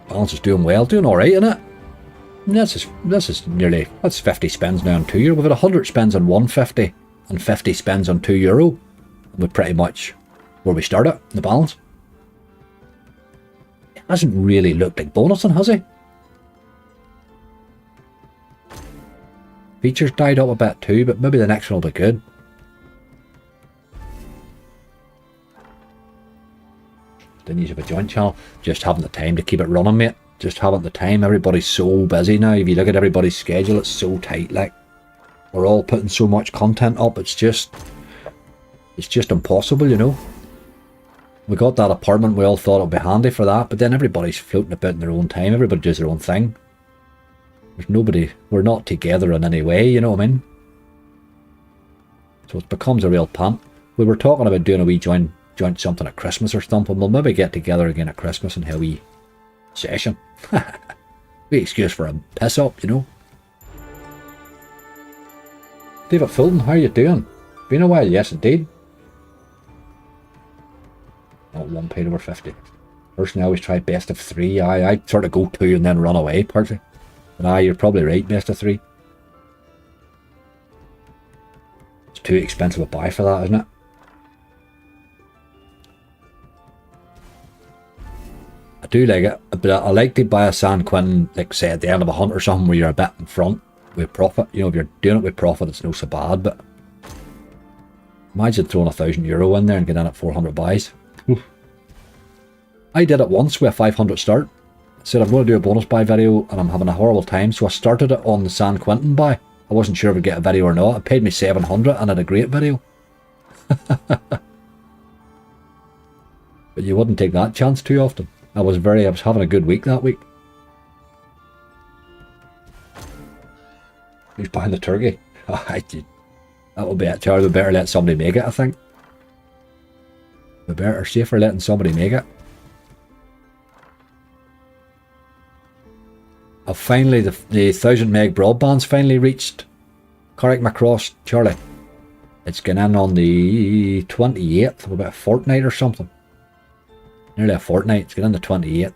Balance is doing well, doing alright, isn't it? This is nearly, that's 50 spins now on €2. We've had 100 spins on 150 and 50 spins on €2. We're pretty much where we started, the balance. It hasn't really looked like bonusing, has he? Features died up a bit too, but maybe the next one will be good. Didn't use a joint channel. Just having the time to keep it running, mate. Just haven't the time. Everybody's so busy now. If you look at everybody's schedule, it's so tight, like. We're all putting so much content up, it's just impossible, you know. We got that apartment, we all thought it'd be handy for that, but then everybody's floating about in their own time, everybody does their own thing. There's nobody, we're not together in any way, you know what I mean? So it becomes a real pant. We were talking about doing a wee joint something at Christmas or something. We'll maybe get together again at Christmas and have a wee session. Wee excuse for a piss up, you know. David Fulton, how you doing? Been a while, yes indeed. Not one paid over 50. Personally, I always try best of 3. I sort of go 2 and then run away, partly. But you're probably right, best of 3. It's too expensive a buy for that, isn't it? I do like it, but I like to buy a San Quentin, like say at the end of a hunt or something, where you're a bit in front with profit. You know, if you're doing it with profit, it's no so bad, but imagine throwing €1,000 in there and getting in at 400 buys. Oof. I did it once with a 500 start. I said I'm going to do a bonus buy video and I'm having a horrible time, so I started it on the San Quentin buy. I wasn't sure if I'd get a video or not. It paid me 700 and had a great video. But you wouldn't take that chance too often. I was having a good week that week. Who's buying the turkey? That will be it, Charlie. We better let somebody make it, I think. We better safer letting somebody make it. I've finally, the 1000 meg broadband's finally reached Carrick Macross, Charlie. It's going in on the 28th, about a fortnight or something. Nearly a fortnight, it's going in the 28th.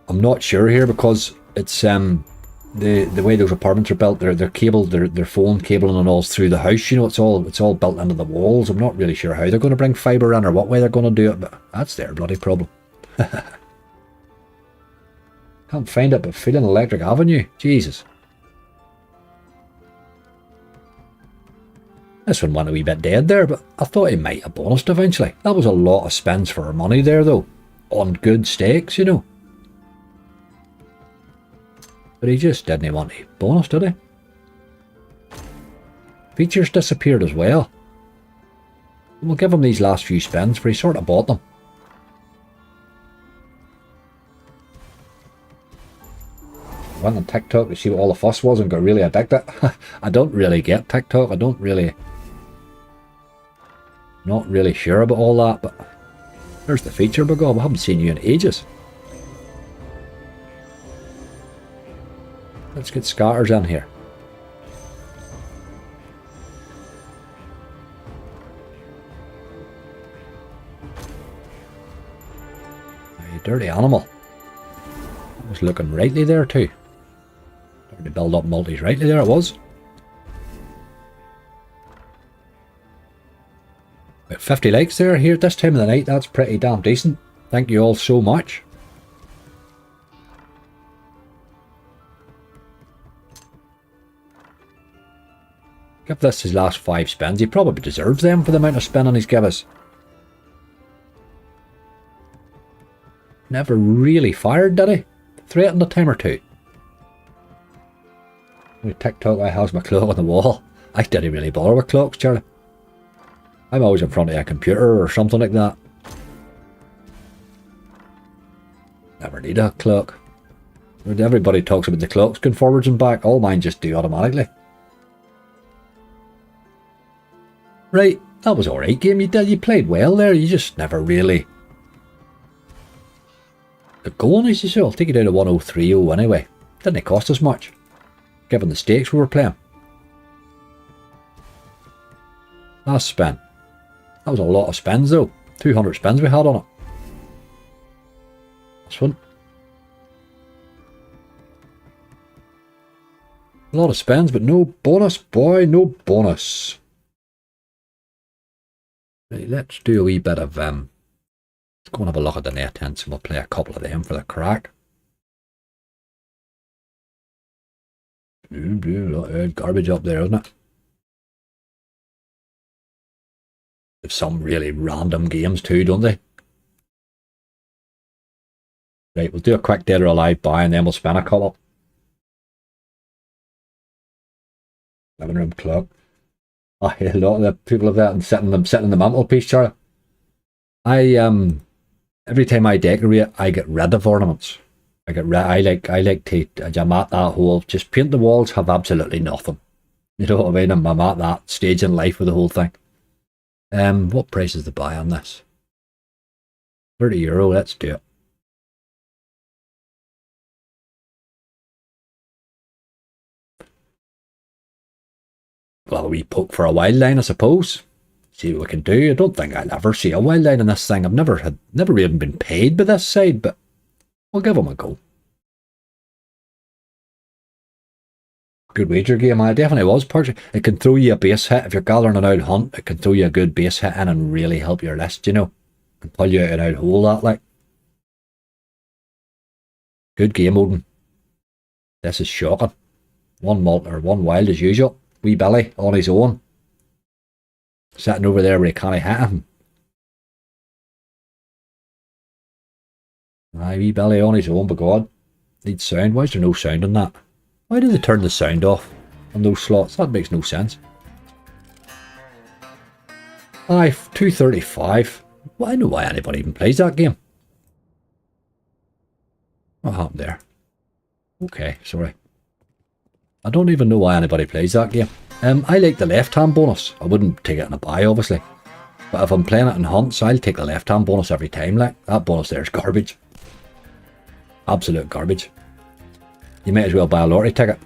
I'm not sure here because it's the way those apartments are built, their cable, their phone cabling and all's through the house, you know, it's all built into the walls. I'm not really sure how they're going to bring fibre in or what way they're going to do it, but that's their bloody problem. Can't find it, but feeling Electric Avenue, Jesus. This one went a wee bit dead there, but I thought he might have bonused eventually. That was a lot of spins for our money there though, on good stakes, you know. But he just didn't want a bonus, did he? Features disappeared as well. We'll give him these last few spins, for he sort of bought them. Went on TikTok to see what all the fuss was and got really addicted. I don't really get TikTok. Not really sure about all that, but there's the feature, but God, we haven't seen you in ages. Let's get scatters in here. You dirty animal. I was looking rightly there too. Starting to build up multis rightly there, it was. About 50 likes there here at this time of the night. That's pretty damn decent. Thank you all so much. Give this his last 5 spins. He probably deserves them for the amount of spinning he's given us. Never really fired, did he? Threatened a time or two. With TikTok, I has my clock on the wall. I didn't really bother with clocks, Charlie. I'm always in front of a computer or something like that. Never need a clock. Everybody talks about the clocks going forwards and back. All mine just do automatically. Right, that was alright game. You played well there. You just never really got going, as you say. I'll take it down to 1030 anyway. Didn't cost us much, given the stakes we were playing. Last spin. That was a lot of spins though. 200 spins we had on it. This one. A lot of spins, but no bonus, boy, no bonus. Right, let's do a wee bit of, let's go and have a look at the net hints and we'll play a couple of them for the crack. Garbage up there, isn't it? There's some really random games too, don't they? Right, we'll do a quick dead or alive buy and then we'll spin a couple. living room clock. Oh, a lot of the people have that and sitting in the mantelpiece, Charlie. Every time I decorate, I get rid of ornaments. I like to I'm at that whole just paint the walls, have absolutely nothing. You know what I mean? I'm at that stage in life with the whole thing. What price is the buy on this? €30, let's do it. Well, we poke for a wild line, I suppose. See what we can do. I don't think I'll ever see a wild line in this thing. I've never even been paid by this side, but we'll give them a go. Good wager game. I definitely was. It can throw you a base hit if you're gathering an old hunt. It can throw you a good base hit in and really help your list, you know. It can pull you out an old hole that like. Good game, Odin. This is shocking. One wild as usual. Wee Billy on his own. Sitting over there where he can't hit him. Aye, Wee Billy on his own, but God. Needs sound. Why is there no sound on that? Why do they turn the sound off on those slots? That makes no sense. Aye, 235. Well, I know why anybody even plays that game. What happened there? Okay, sorry. I don't even know why anybody plays that game. I like the left-hand bonus. I wouldn't take it in a buy, obviously. But if I'm playing it in hunts, I'll take the left-hand bonus every time. Like, that bonus there is garbage. Absolute garbage. You might as well buy a lottery ticket.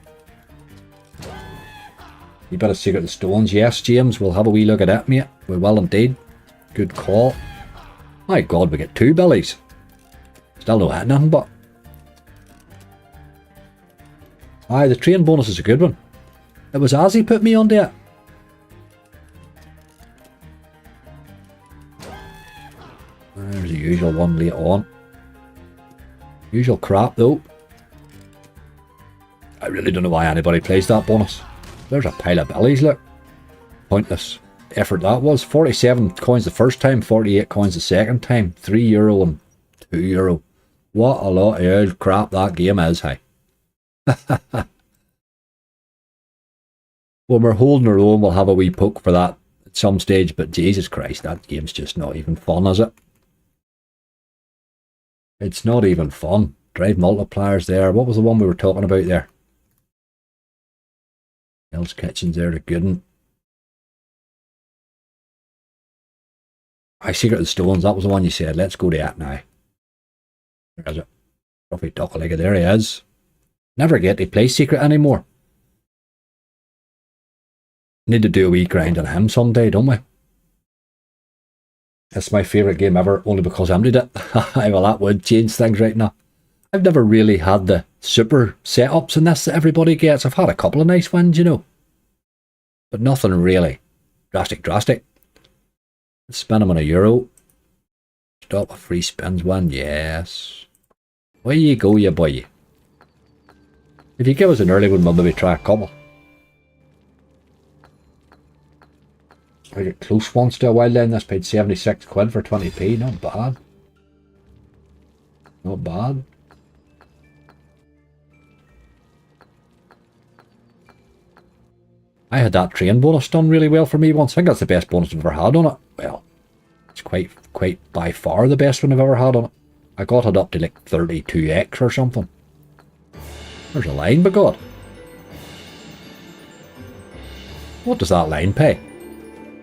You better secret the stones. Yes, James, we'll have a wee look at it, mate. We will indeed. Good call. My God, we get 2 billies. Still no hitting nothing, but... Aye, the train bonus is a good one. It was Azzy put me on it. There's the usual one later on. Usual crap though. I really don't know why anybody plays that bonus. There's a pile of billies, look. Pointless effort that was. 47 coins the first time, 48 coins the second time. €3 and €2. What a lot of old crap that game is, hey. When we're holding our own, we'll have a wee poke for that at some stage, but Jesus Christ, that game's just not even fun, is it? It's not even fun. Drive multipliers there. What was the one we were talking about there? Hell's Kitchen's there, the good one. I Secret of the Stones, that was the one you said. Let's go to that now. Where is it? Ruffy Duckleg, there he is. Never get to play Secret anymore. Need to do a wee grind on him someday, don't we? It's my favourite game ever, only because I emptied it. Well, that would change things right now. I've never really had the super setups in this that everybody gets. I've had a couple of nice ones, you know. But nothing really drastic. Let's spend them on €1. Stop a free spins one, yes. Where you go, you boy. If you give us an early one, we'll maybe try a couple. I get close once to a wild line. That's paid 76 quid for 20p. Not bad. Not bad. I had that train bonus done really well for me once. I think that's the best bonus I've ever had on it. Well, it's quite by far the best one I've ever had on it. I got it up to like 32x or something. There's a line, by God. What does that line pay?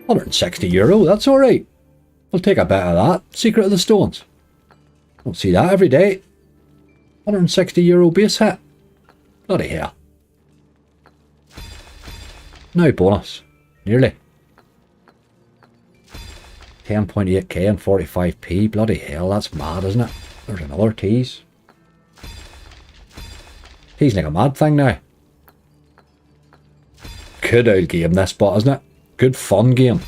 €160, that's alright. We'll take a bit of that. Secret of the Stones. Don't see that every day. €160 base hit. Bloody hell. Now bonus. Nearly. 10.8k and 45p. Bloody hell, that's mad, isn't it? There's another tease. Teasing like a mad thing now. Good old game this spot, isn't it? Good fun game.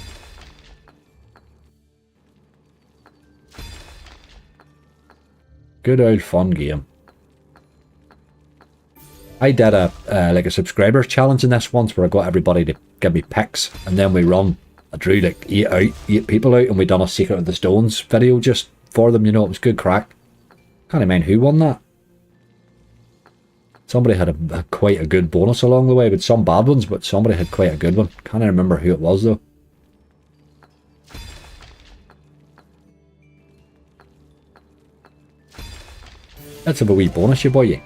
Good old fun game. I did a like a subscribers challenge in this once where I got everybody to give me picks, and then I drew like 8 people out, and we done a Secret of the Stones video just for them, you know. It was good crack. Can't even mind who won that. Somebody had quite a good bonus along the way, with some bad ones, but somebody had quite a good one. Can't remember who it was though. Let's have a wee bonus, you boy.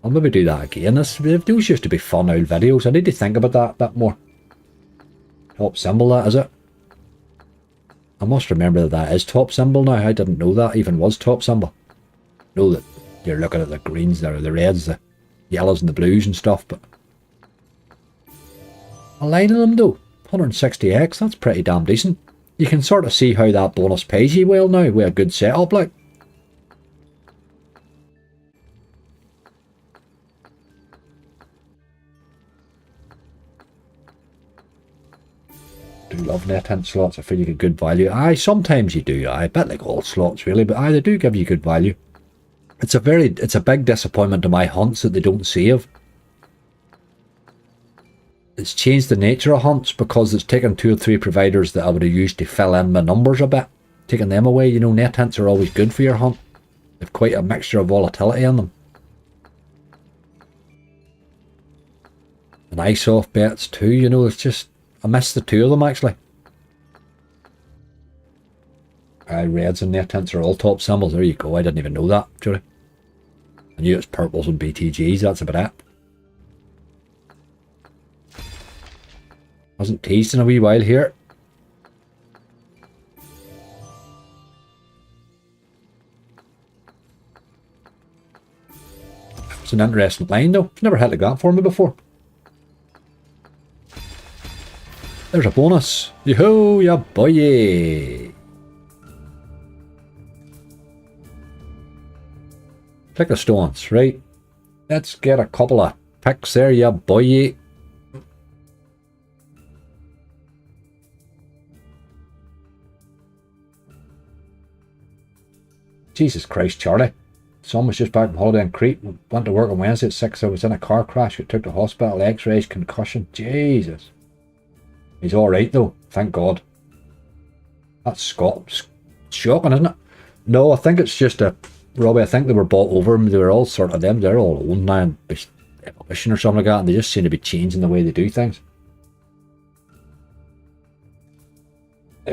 I'll maybe do that again. Those used to be fun old videos. I need to think about that a bit more. Top symbol, that is it? I must remember that is top symbol now. I didn't know that even was top symbol. I know that you're looking at the greens there, the reds, the yellows and the blues and stuff, but a line of them though, 160x, that's pretty damn decent. You can sort of see how that bonus pays you well now with a good setup like. Do love net hint slots. I feel you get good value. Aye, sometimes you do. I bet like all slots really, but aye, they do give you good value. It's a big disappointment to my hunts that they don't save. It's changed the nature of hunts because it's taken 2 or 3 providers that I would have used to fill in my numbers a bit. Taking them away, you know, net hints are always good for your hunt. They've quite a mixture of volatility in them. And ice off bets too, you know, it's just, I missed the 2 of them actually. Reds and net hints are all top symbols. There you go. I didn't even know that, Judy. I knew it was purples and BTGs. That's about it. Wasn't teased in a wee while here. It's an interesting line though. It's never hit like that for me before. There's a bonus. Yo-ho, ya boy. Pick the stones, right? Let's get a couple of picks there, ya boy. Jesus Christ, Charlie. Son was just back from holiday in Crete. Went to work on Wednesday at 6. I was in a car crash. Got took to hospital. X-rays, concussion. Jesus. He's alright though, thank God. That's shocking, isn't it? No, I think it's just a... Robbie, I think they were bought over him. They were all sort of them. They're all owned now in Evolution or something like that. And they just seem to be changing the way they do things.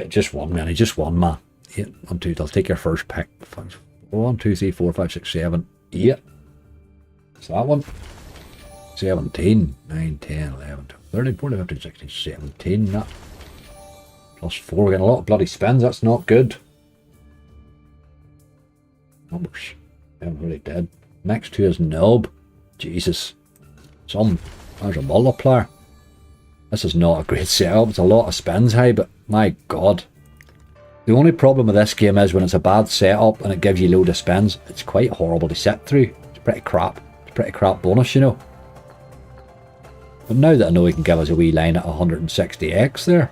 Just one, man. He just won, man. 8, 1, 2. I'll take your first pick. 1, 2, 3, 4, 5, 6, 7, 8. It's that one. 17, 9, 10, 11, 12, 13, 14, 15, 16, 17. That. Plus 4. We're getting a lot of bloody spins. That's not good. Numbers. I'm really dead. Next to is knob. Jesus. There's a multiplier. This is not a great setup. It's a lot of spins high, but my God. The only problem with this game is when it's a bad setup and it gives you load of spins, it's quite horrible to sit through. It's pretty crap. It's pretty crap bonus, you know. But now that I know he can give us a wee line at 160x there.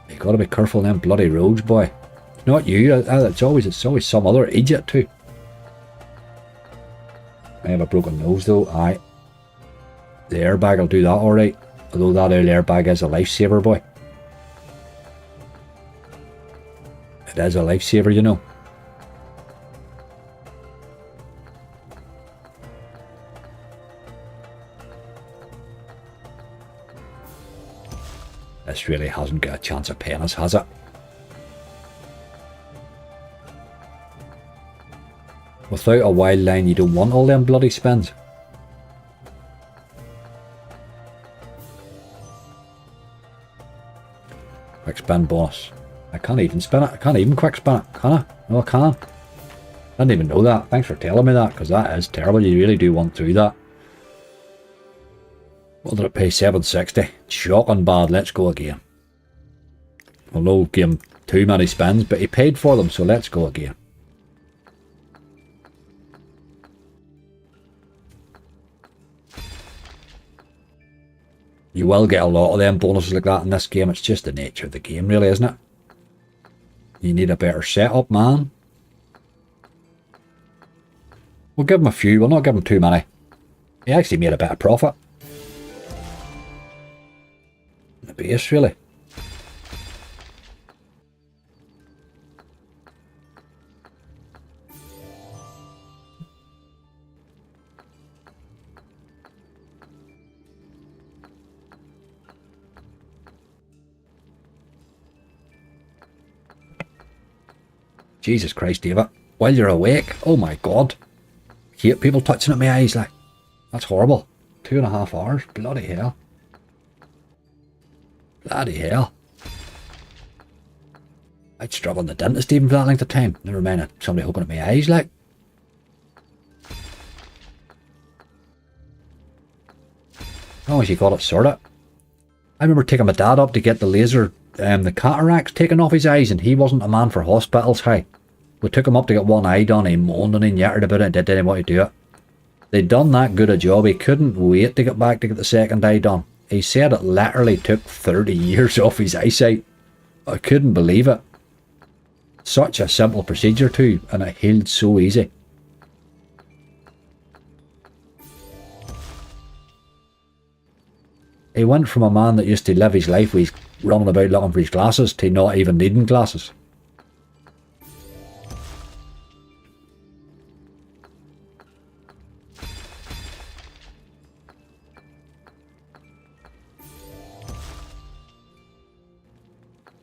You gotta be careful of them bloody roads, boy. Not you, it's always some other idiot too. I have a broken nose though, aye. The airbag will do that alright. Although that old airbag is a lifesaver, boy. It is a lifesaver, you know. This really hasn't got a chance of paying us, has it? Without a wild line, you don't want all them bloody spins. Quick spin bonus. I can't even spin it. I can't even quick spin it, can I? No, I can't. I didn't even know that. Thanks for telling me that, because that is terrible. You really do want through that. What did it pay? 760. Shocking bad. Let's go again. Although gave him too many spins, but he paid for them, so let's go again. You will get a lot of them bonuses like that in this game. It's just the nature of the game, really, isn't it? You need a better setup, man. We'll give him a few. We'll not give him too many. He actually made a bit of profit. the base, really. Jesus Christ, David. While you're awake, oh my God. Hate people touching at my eyes, like. That's horrible. 2.5 hours. Bloody hell. Bloody hell. I'd struggle in the dentist even for that length of time. Never mind somebody hooking at my eyes, like. As long as you got it sorted. I remember taking my dad up to get the laser, the cataracts taken off his eyes, and he wasn't a man for hospitals, hey. We took him up to get one eye done, he moaned and he yattered about it and didn't want to do it. They'd done that good a job, he couldn't wait to get back to get the second eye done. He said it literally took 30 years off his eyesight. I couldn't believe it. Such a simple procedure too, and it healed so easy. He went from a man that used to live his life with running about looking for his glasses to not even needing glasses.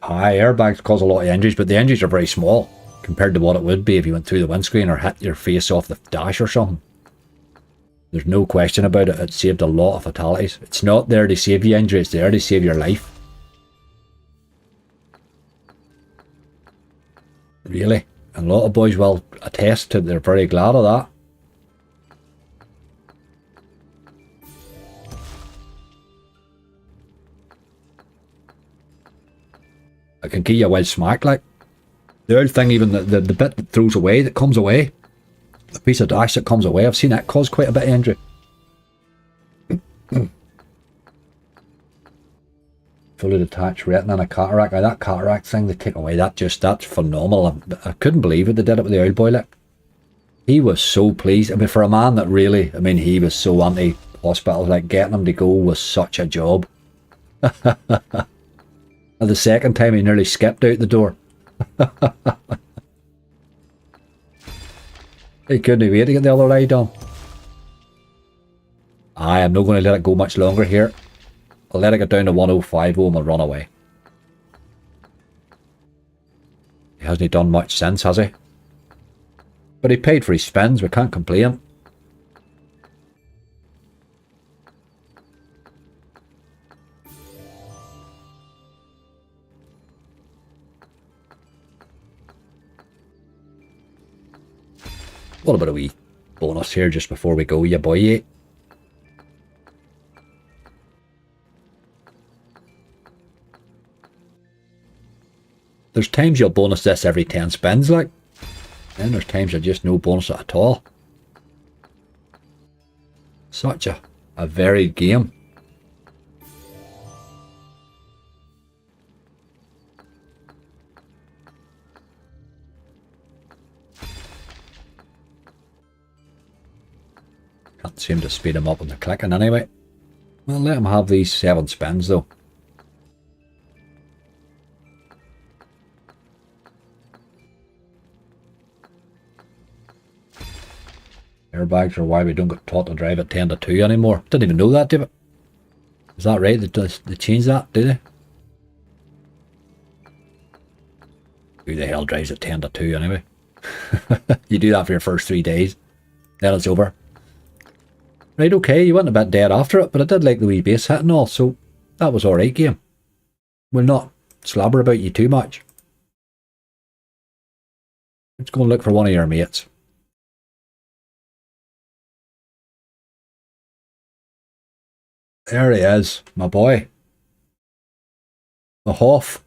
Aye, airbags cause a lot of injuries, but the injuries are very small compared to what it would be if you went through the windscreen or hit your face off the dash or something. There's no question about it, it saved a lot of fatalities. It's not there to save you injury, it's there to save your life. Really. And a lot of boys will attest to they're very glad of that. I can give you a wild smack, like. The old thing, even the bit that throws away, that comes away. The piece of dash that comes away, I've seen that cause quite a bit of injury. Fully detached retina and a cataract. Now that cataract thing they take away, that's phenomenal. I couldn't believe it, they did it with the old boy, like. He was so pleased. I mean, for a man that really, I mean, he was so anti-hospitals, like getting him to go was such a job. And the second time he nearly skipped out the door. He couldn't wait to get the other eye done. I'm not going to let it go much longer here. I'll let it get down to 105 and we'll run away. He hasn't done much since, has he? But he paid for his spins, we can't complain. What about a wee bonus here just before we go, ya boy? There's times you'll bonus this every 10 spins, like. Then there's times you'll just no bonus it at all. Such a varied game. Can't seem to speed him up on the clicking anyway. Well, let him have these 7 spins though. Airbags are why we don't get taught to drive at 10 to 2 anymore. Didn't even know that, David. Is that right? They change that, do they? Who the hell drives at 10 to 2 anyway? You do that for your first 3 days. Then it's over. Right, okay, you went a bit dead after it, but I did like the wee base hit and all, so that was alright game. We'll not slobber about you too much. Let's go and look for one of your mates. There he is, my boy. The Hoff.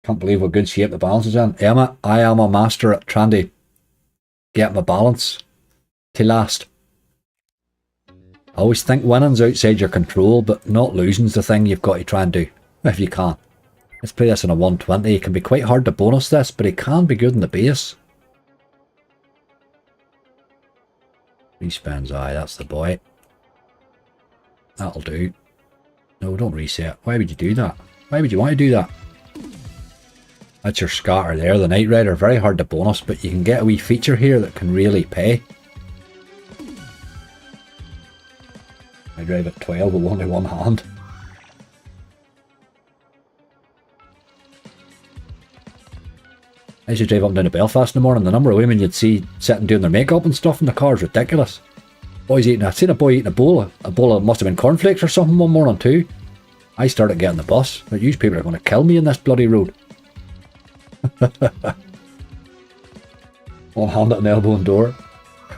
Can't believe what good shape the balance is in. Emma, I am a master at trying to get my balance to last. I always think winning's outside your control, but not losing's the thing you've got to try and do, if you can. Let's play this on a 120. It can be quite hard to bonus this, but it can be good in the base. 3 spins, aye, that's the boy. That'll do. No, don't reset. Why would you do that? Why would you want to do that? That's your scatter there, the Night Rider. Very hard to bonus, but you can get a wee feature here that can really pay. I drive at 12 with only one hand. I used to drive up and down to Belfast in the morning. The number of women you'd see sitting doing their makeup and stuff in the car is ridiculous. Boys eating, I'd seen a boy eating a bowl of must have been cornflakes or something one morning too. I started getting the bus. But you people are going to kill me in this bloody road. One hand at an elbow and door.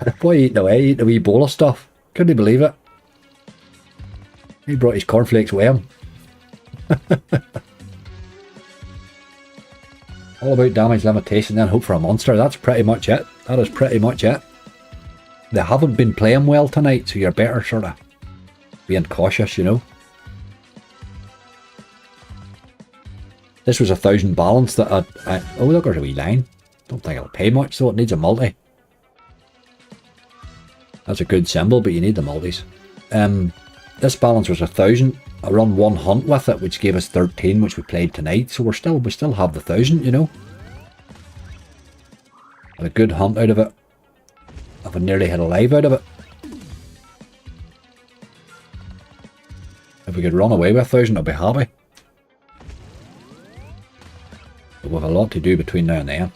The boy eating away, eating a wee bowl of stuff. Couldn't believe it. He brought his cornflakes with him. All about damage limitation, then hope for a monster. That's pretty much it. That is pretty much it. They haven't been playing well tonight, so you're better sort of being cautious, you know. This was 1,000 balance that oh look, there's a wee line. Don't think it'll pay much, so it needs a multi. That's a good symbol, but you need the multis. This balance was 1,000. I run one hunt with it, which gave us 13, which we played tonight. So we still have the 1,000, you know. Had a good hunt out of it. I've nearly hit a live out of it. If we could run away with 1,000, I'd be happy. But we've a lot to do between now and then.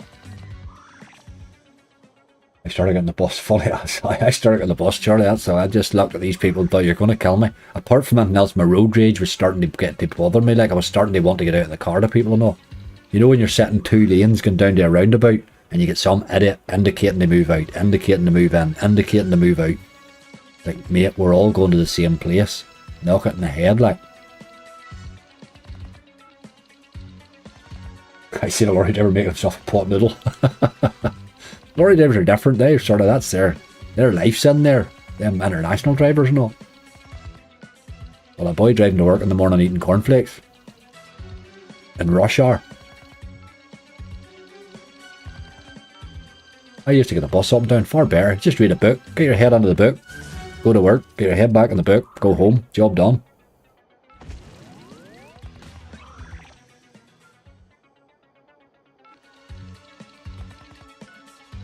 I started getting the bus fully. I started getting the bus, Charlie. That's so I just looked at these people and thought, you're going to kill me. Apart from anything else, my road rage was starting to get to bother me. Like I was starting to want to get out of the car to people and all. You know when you're sitting 2 lanes going down to a roundabout and you get some idiot indicating to move out, indicating to move in, indicating to move out. Like, mate, we're all going to the same place. Knock it in the head, like. I seen a lorry driver make himself a pot noodle. Lorry drivers are different. They sort of, that's their life's in there. Them international drivers and all. Well, a boy driving to work in the morning eating cornflakes in rush hour. I used to get the bus up and down, far better. Just read a book, get your head under the book, go to work, get your head back in the book, go home, job done.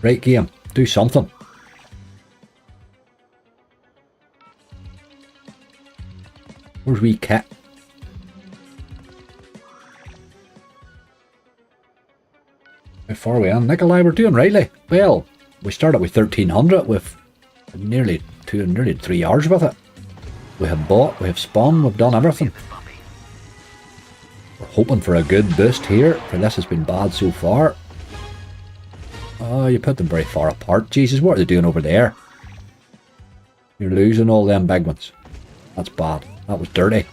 Right, game, do something. Where's wee Kit? How far are we on? Nikolai, we're doing rightly. Well, we started with 1,300 with nearly 3 hours with it. We have bought, we have spun, we've done everything. We're hoping for a good boost here, for this has been bad so far. Oh, you put them very far apart. Jesus, what are they doing over there? You're losing all them big ones. That's bad. That was dirty.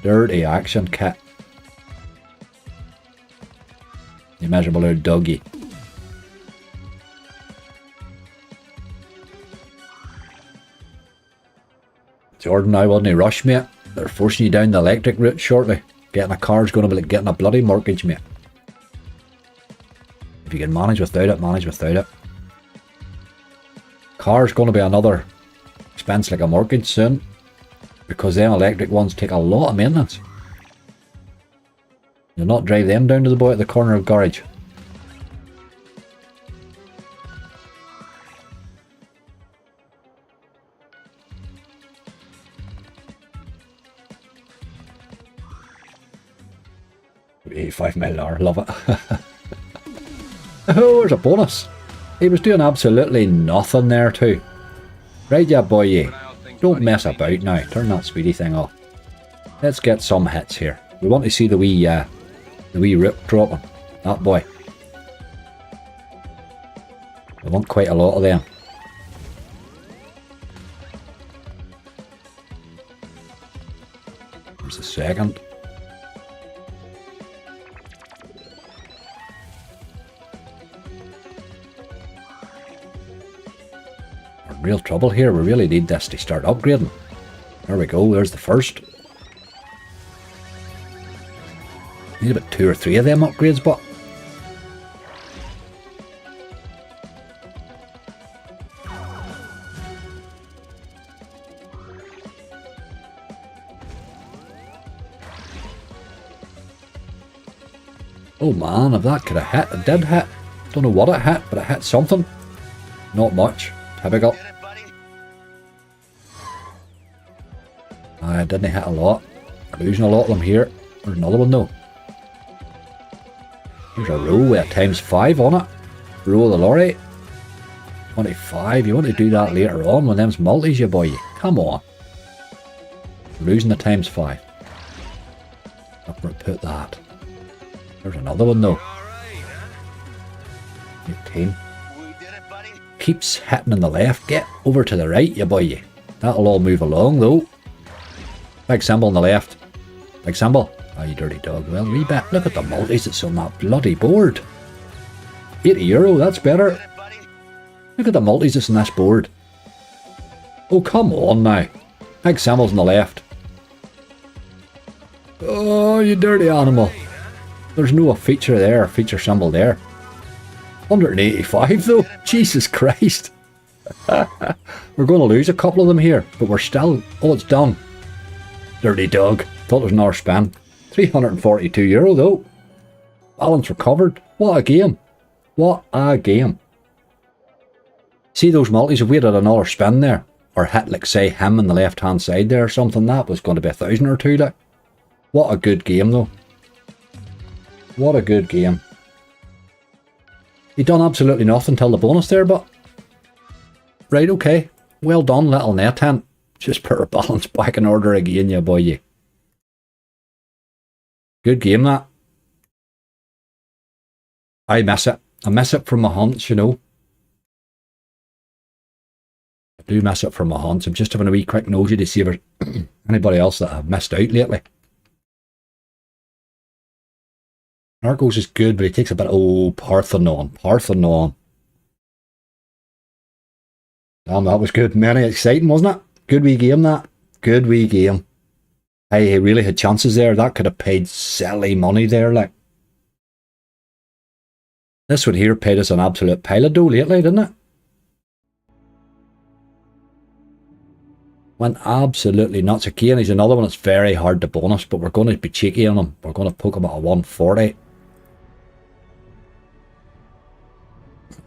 Dirty action, Kit. You miserable old doggy. Jordan, I wouldn't rush, mate. They're forcing you down the electric route shortly. Getting a car's going to be like getting a bloody mortgage, mate. If you can manage without it, manage without it. Car's going to be another expense like a mortgage soon. Because them electric ones take a lot of maintenance. You'll not drive them down to the boy at the corner of garage. £85 love it. Oh, there's a bonus. He was doing absolutely nothing there too. Right, yeah, boy, you. Don't mess about now. Turn that speedy thing off. Let's get some hits here. We want to see the wee rip dropping. That boy. We want quite a lot of them. There's the second. Real trouble here. We really need this to start upgrading. There we go. There's the first. Need about 2 or 3 of them upgrades, but Oh man, if that could have hit, it did hit. Don't know what it hit, but it hit something. Not much. Typical. I didn't hit a lot. Losing a lot of them here. There's another one though. There's a row with a ×5 on it. Row of the lorry. 25. You want to do that later on when them's multis, you boy. Come on. Losing the ×5. Up where I put that. There's another one though. 18. Keeps hitting on the left. Get over to the right, you boy. That'll all move along though. Big symbol on the left. Big symbol. Oh, you dirty dog. Well, wee bit. Look at the multis that's on that bloody board. €80, that's better. Look at the multis that's on this board. Oh, come on now. Big symbols on the left. Oh, you dirty animal. There's no feature there, feature symbol there. 185 though. Jesus Christ. We're going to lose a couple of them here, but we're still... Oh, it's done. Dirty dog. Thought there was another spin. €342 though. Balance recovered. What a game. What a game. See those multis, if we had another spin there, or hit like say him on the left hand side there or something, that was going to be 1,000 or two like. What a good game though. What a good game. He done absolutely nothing till the bonus there, but... Right, okay. Well done, little net hand. Just put our balance back in order again, you boy, you. Good game, that. I miss it. I miss it from my hunts, you know. I do miss it from my hunts. I'm just having a wee quick nosy to see if there's anybody else that I've missed out lately. Narcos is good, but he takes a bit... Oh, Parthenon. Parthenon. Damn, that was good. Very exciting, wasn't it? Good wee game, that. Good wee game. Hey, he really had chances there. That could have paid silly money there, like. This one here paid us an absolute pile of dough lately, didn't it? Went absolutely nuts. Again, he's another one that's very hard to bonus, but we're going to be cheeky on him. We're going to poke him at a 140.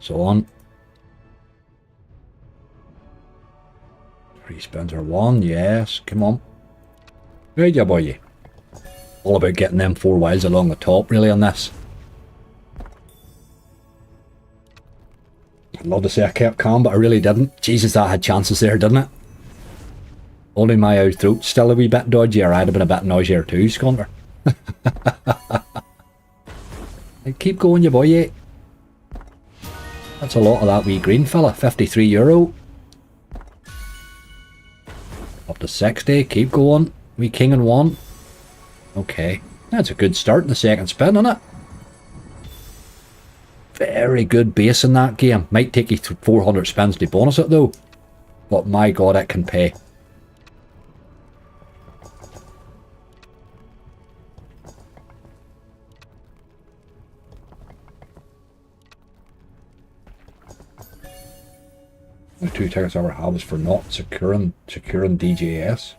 So on. 3 spins are 1, yes, come on. Right, ya boy. All about getting them 4 wilds along the top, really, on this. I'd love to say I kept calm, but I really didn't. Jesus, that had chances there, didn't it? Only my out throat still a wee bit dodgy, or I'd have been a bit noisier too, Scunter. Keep going, you boy. That's a lot of that wee green fella. €53. Up to 60. Keep going. Wee king and 1. Okay. That's a good start in the second spin, isn't it? Very good base in that game. Might take you 400 spins to bonus it though. But my god, it can pay. The 2 tickets I ever had was for not securing DJS.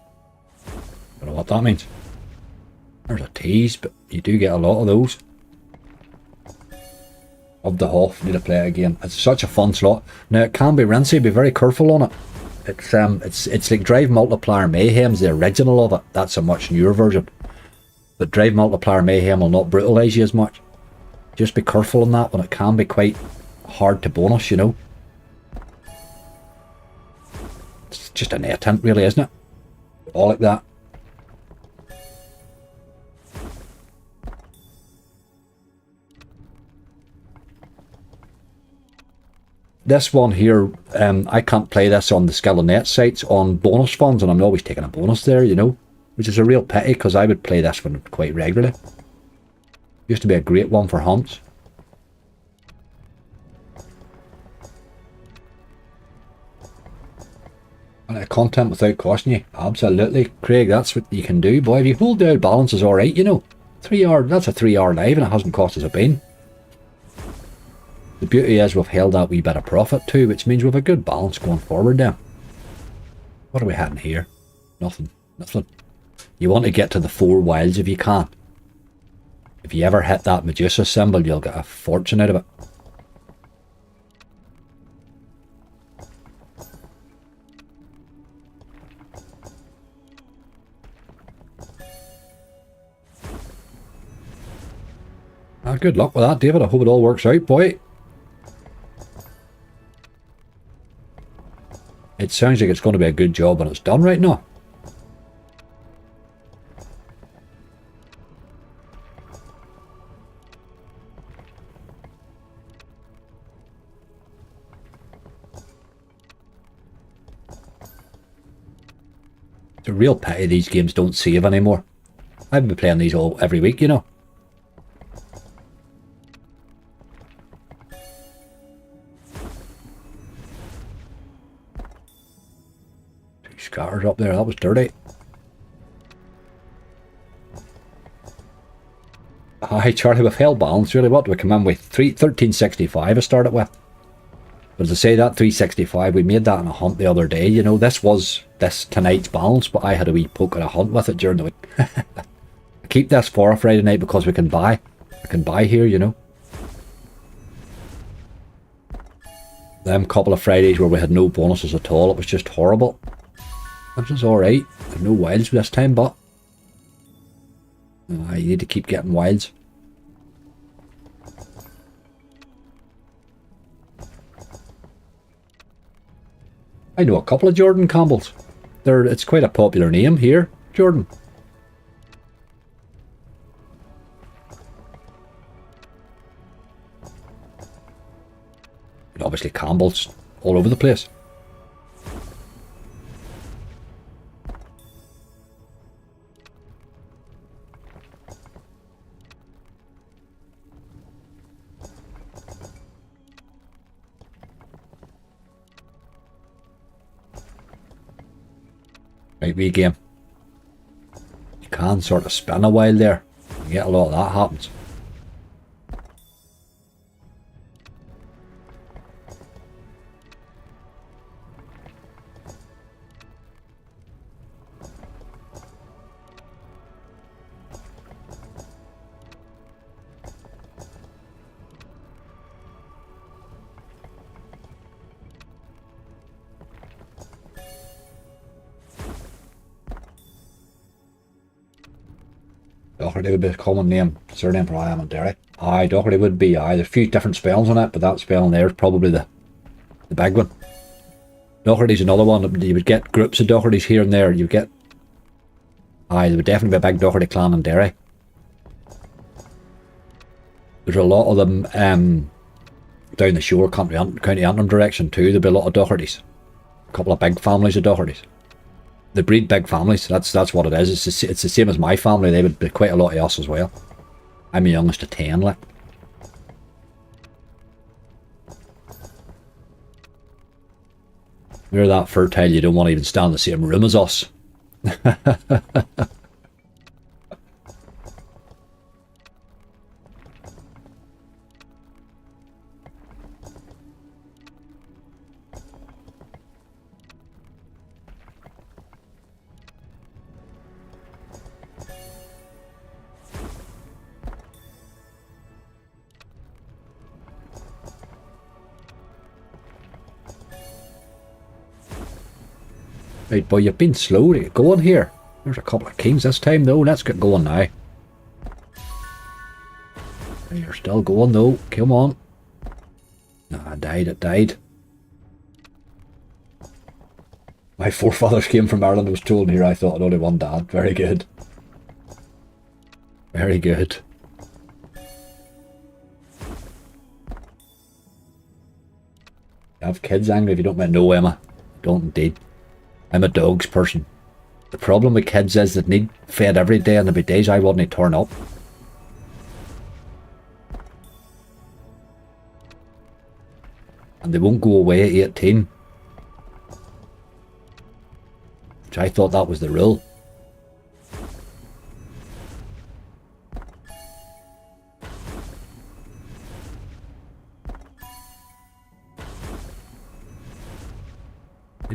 Don't know what that means. There's a tease, but you do get a lot of those. Of the Hoff, need to play it again. It's such a fun slot. Now it can be rinsy, be very careful on it. It's like Drive Multiplier Mayhem's the original of it. That's a much newer version. But Drive Multiplier Mayhem will not brutalise you as much. Just be careful on that one. It can be quite hard to bonus, you know. It's just a net hint really, isn't it? All like that. This one here, I can't play this on the Skill and Net sites on bonus funds, and I'm always taking a bonus there, you know, which is a real pity because I would play this one quite regularly. Used to be a great one for hunts. And content without costing you, absolutely, Craig. That's what you can do, boy. If you hold down balance is all right, you know. 3 hour, that's a 3 hour live, and it hasn't cost us a bean. The beauty is we've held that wee bit of profit too, which means we've a good balance going forward then. What are we hitting here? Nothing. Nothing. You want to get to the 4 wilds if you can. If you ever hit that Medusa symbol, you'll get a fortune out of it. Good luck with that, David. I hope it all works out, boy. It sounds like it's going to be a good job when it's done right now. It's a real pity these games don't save anymore. I've been playing these all every week, you know. Scatters up there, that was dirty. Hi Charlie, we've held balance really. What do we come in with? 1365 I started with. But as I say, that 365, we made that in a hunt the other day, you know. This was this tonight's balance, but I had a wee poke at a hunt with it during the week. I keep this for a Friday night because we can buy. I can buy here, you know. Them couple of Fridays where we had no bonuses at all, it was just horrible. This is alright. There's no wilds this time, but you need to keep getting wilds. I know a couple of Jordan Campbells. It's quite a popular name here, Jordan. But obviously Campbell's all over the place. Right, wee game. You can sort of spin a while there. You get a lot of that happens. Doherty would be a common name, surname for I am in Derry. Aye, Doherty would be, aye. There's a few different spells on it, but that spelling there is probably the big one. Doherty's another one. You would get groups of Dohertys here and there. You get... Aye, there would definitely be a big Doherty clan in Derry. There's a lot of them down the shore, County Antrim direction too. There'd be a lot of Dohertys. A couple of big families of Dohertys. They breed big families. That's what it is. It's the same as my family. They would be quite a lot of us as well. I'm the youngest of 10, like. We're that fertile you don't want to even stand in the same room as us. Right, boy, you've been slow to get going here. There's a couple of kings this time, though. Let's get going now. You're still going, though. Come on. Ah, it died. My forefathers came from Ireland, I was told here. I thought I'd only one dad. Very good. Very good. You have kids angry if you don't mind. No, Emma. Don't indeed. I'm a dogs person. The problem with kids is they need fed every day, and there'll be days I wouldn't turn up. And they won't go away at 18. Which I thought that was the rule.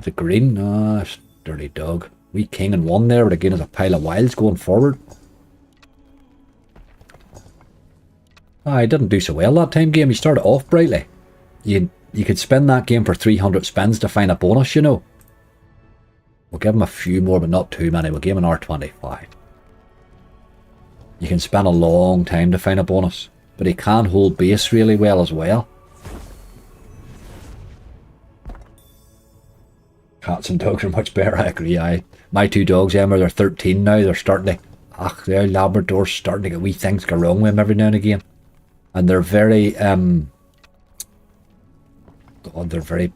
The green, ah, dirty dog. Wee king and one there, but again is a pile of wilds going forward. I didn't do so well that time game. He started off brightly. You could spin that game for 300 spins to find a bonus, you know. We'll give him a few more, but not too many. We'll give him an R25. You can spend a long time to find a bonus, but he can hold base really well as well. Cats and dogs are much better, I agree. My two dogs, Emma, they're 13 now. They're starting to... they're Labradors starting to get wee things go wrong with them every now and again. And they're very... God, they're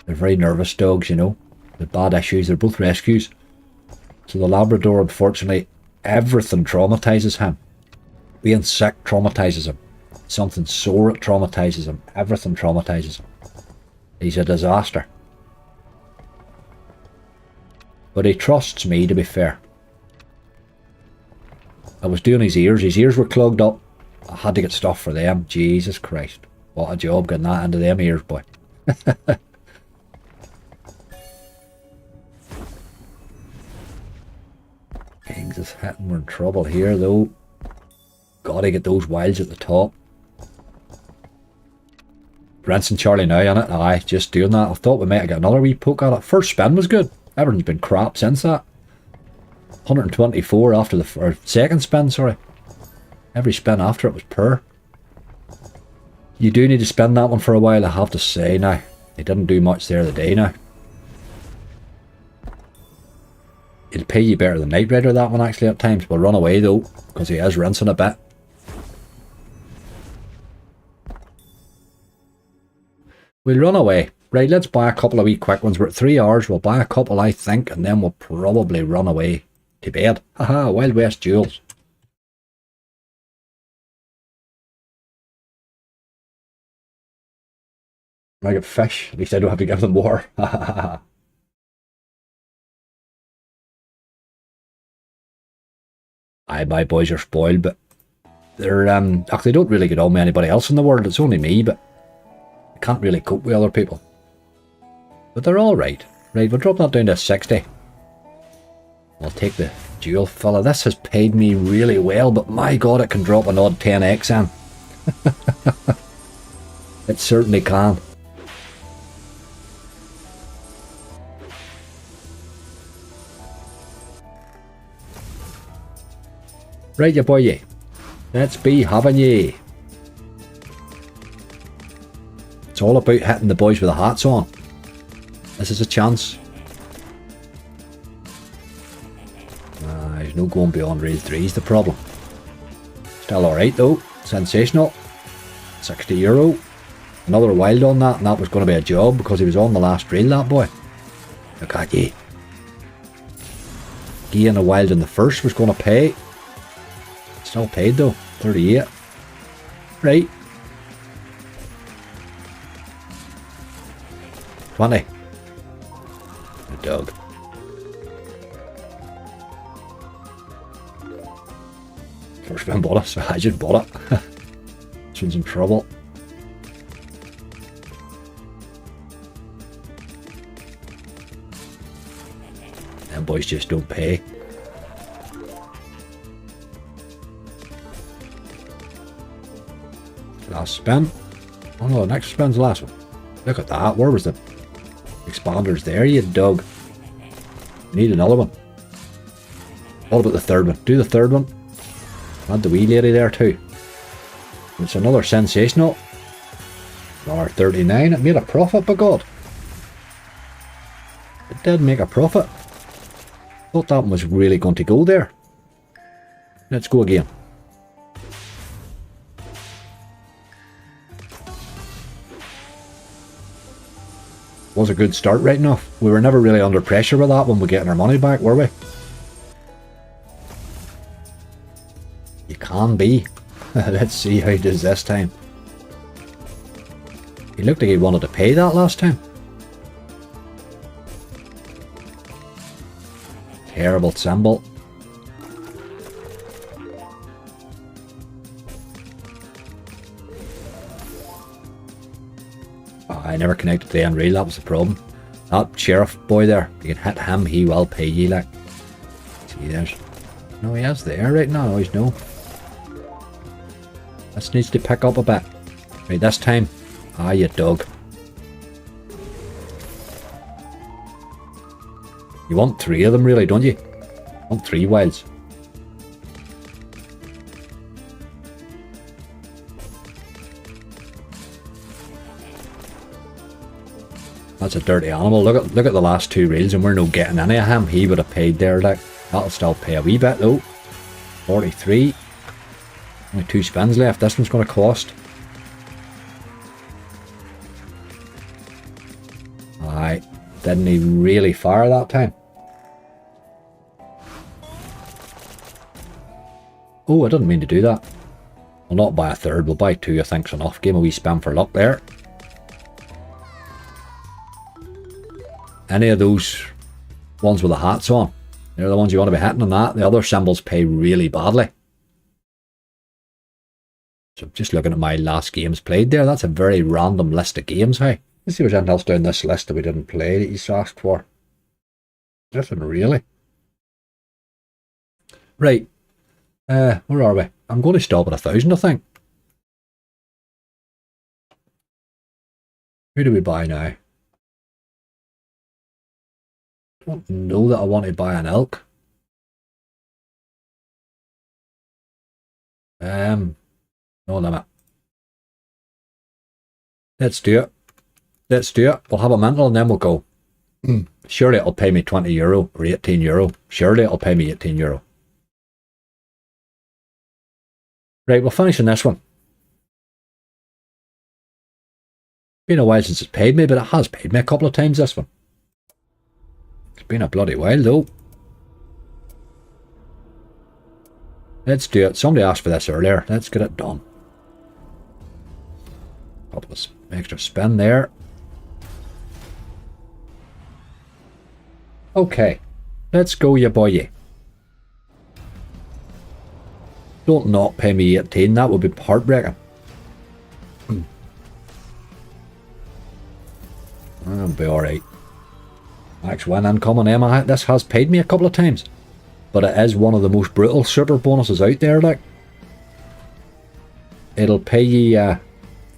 very nervous dogs, you know. With bad issues. They're both rescues. So the Labrador, unfortunately, everything traumatises him. Being sick traumatises him. Something sore, it traumatises him. Everything traumatises him. He's a disaster. But he trusts me, to be fair. I was doing his ears. His ears were clogged up. I had to get stuff for them. Jesus Christ. What a job getting that into them ears, boy. Kings is hitting. We're in trouble here, though. Gotta get those wilds at the top. Rinsing Charlie now on it. Aye, just doing that. I thought we might have got another wee poke at it. First spin was good. Everything's been crap since that. 124 after the second spin, sorry. Every spin after it was poor. You do need to spin that one for a while, I have to say now. He didn't do much there the day now. It'll pay you better than Knight Rider, that one actually at times. We'll run away though, because he is rinsing a bit. We'll run away. Right, let's buy a couple of wee quick ones. We're at 3 hours. We'll buy a couple, I think, and then we'll probably run away to bed. Haha, Wild West Jewels. I get fish. At least I don't have to give them more. Aye, my boys are spoiled, but they're actually don't really get on with anybody else in the world. It's only me, but I can't really cope with other people. But they're alright. Right, we'll drop that down to 60. I'll take the jewel fella. This has paid me really well, but my god, it can drop an odd 10x in. It certainly can. Right, you boy, ye. Let's be having ye. It's all about hitting the boys with the hats on. This is a chance. There's no going beyond rail 3 is the problem. Still alright though. Sensational. €60. Another wild on that, and that was going to be a job because he was on the last rail, that boy. Look at ye. Getting a wild in the first was going to pay. Still paid though. 38. Right. 20. Good dog. First one bought it, so I just bought it. This one's in trouble. Them boys just don't pay. Last spin. Oh no, the next spin's the last one. Look at that. Where was the expanders there, you dog? Need another one. What about the third one? Do the third one. Add the wee lady there too. It's another sensational. $39. It made a profit, by God. It did make a profit. Thought that one was really going to go there. Let's go again. Was a good start right enough. We were never really under pressure with that when we're getting our money back, were we? You can be. Let's see how he does this time. He looked like he wanted to pay that last time. Terrible symbol. Oh, I never connected to the end rail, that was the problem. That sheriff boy there, you can hit him, he will pay you like. See, there's... No, he has the air right now, always know. This needs to pick up a bit. Right, this time. Ah, you dog. You want 3 of them really, don't you? You want 3 wilds. That's a dirty animal. Look at the last 2 reels and we're no getting any of him. He would have paid there, like. That'll still pay a wee bit though. 43. Only 2 spins left. This one's going to cost. Aye. Didn't he really fire that time? Oh, I didn't mean to do that. We'll not buy a 3rd. We'll buy 2, I think's enough. Give him a wee spam for luck there. Any of those ones with the hats on, they're the ones you want to be hitting on that. The other symbols pay really badly. So just looking at my last games played there, that's a very random list of games, hey. Let's see if there's anything else down this list that we didn't play that you asked for. Nothing really. Right. Where are we? I'm going to stop at 1,000, I think. Who do we buy now? I don't know that I want to buy an elk. No limit. Let's do it. Let's do it. We'll have a mental and then we'll go. Surely it'll pay me €20 or €18. Surely it'll pay me €18. Right, we'll finish on this one. Been a while since it's paid me, but it has paid me a couple of times, this one. It's been a bloody while though. Let's do it. Somebody asked for this earlier. Let's get it done. Couple of extra spin there. Okay. Let's go, you boy. Don't not pay me 18. That would be heartbreaking. I'll be alright. Max win incoming Emma. This has paid me a couple of times. But it is one of the most brutal super bonuses out there, like. It'll pay you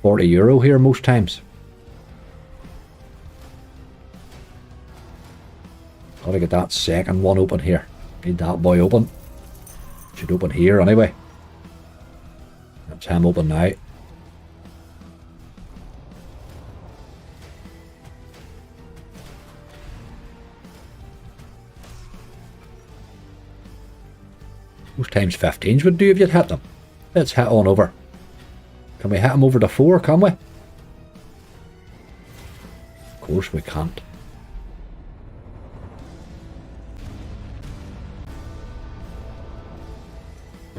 €40 here most times. Gotta get that second one open here. Need that boy open. Should open here anyway. That's him open now. Most times 15s would do if you'd hit them. Let's hit on over. Can we hit him over to 4, can we? Of course we can't.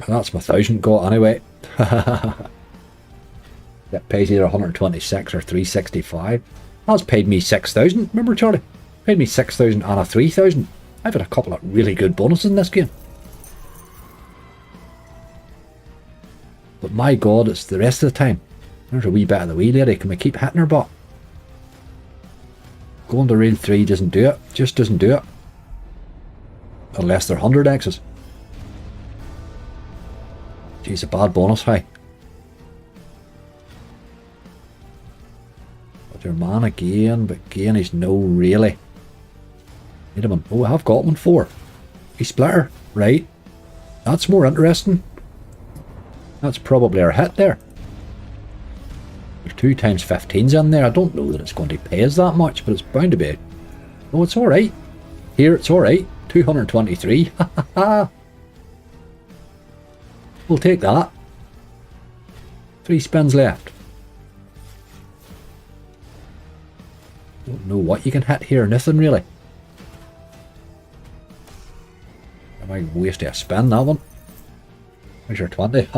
That's my 1,000 got anyway. That pays either 126 or 365. That's paid me 6,000. Remember, Charlie? Paid me 6,000 and a 3,000. I've had a couple of really good bonuses in this game. But my god, it's the rest of the time. There's a wee bit of the wee lady. Can we keep hitting her butt? Going to reel 3 doesn't do it. Just doesn't do it. Unless they're 100 X's. Jeez, a bad bonus, hey. But your man again, but again he's no really. Need him. Oh, I have got him on 4. He splitter, right? That's more interesting. That's probably our hit there. There's 2 times 15s in there. I don't know that it's going to pay us that much, but it's bound to be. Oh, it's alright. Here, it's alright. 223. Ha ha ha. We'll take that. 3 spins left. Don't know what you can hit here. Nothing really. I might waste a spin, that one. Where's your 20?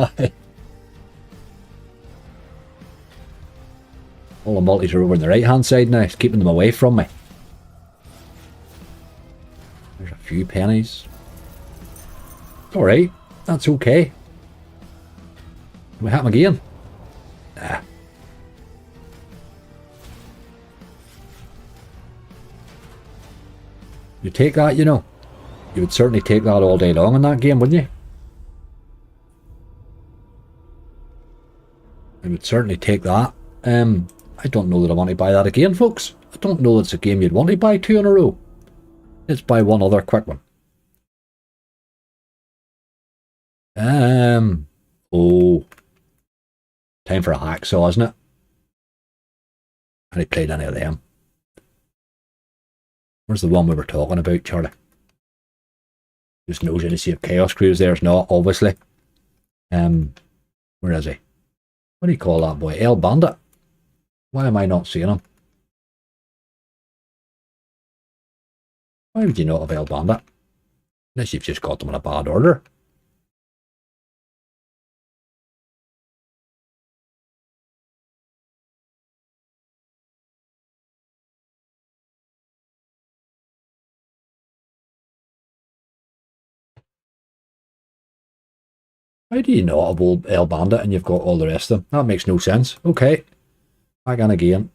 All the multis are over on the right hand side now. It's keeping them away from me. There's a few pennies. Alright. That's okay. Can we hit him again? Nah. You take that, you know. You would certainly take that all day long in that game, wouldn't you? I would certainly take that. I don't know that I want to buy that again, folks. I don't know it's a game you'd want to buy 2 in a row. Let's buy one other quick one. Oh. Time for a hacksaw, isn't it? I haven't played any of them. Where's the one we were talking about, Charlie? Just knows any see Chaos Cruise there's not, obviously. Where is he? What do you call that boy? El Bandit. Why am I not seeing him? Why would you not have El Bandit? Unless you've just got them in a bad order. How do you not have old El Bandit and you've got all the rest of them? That makes no sense. Okay. Back on again.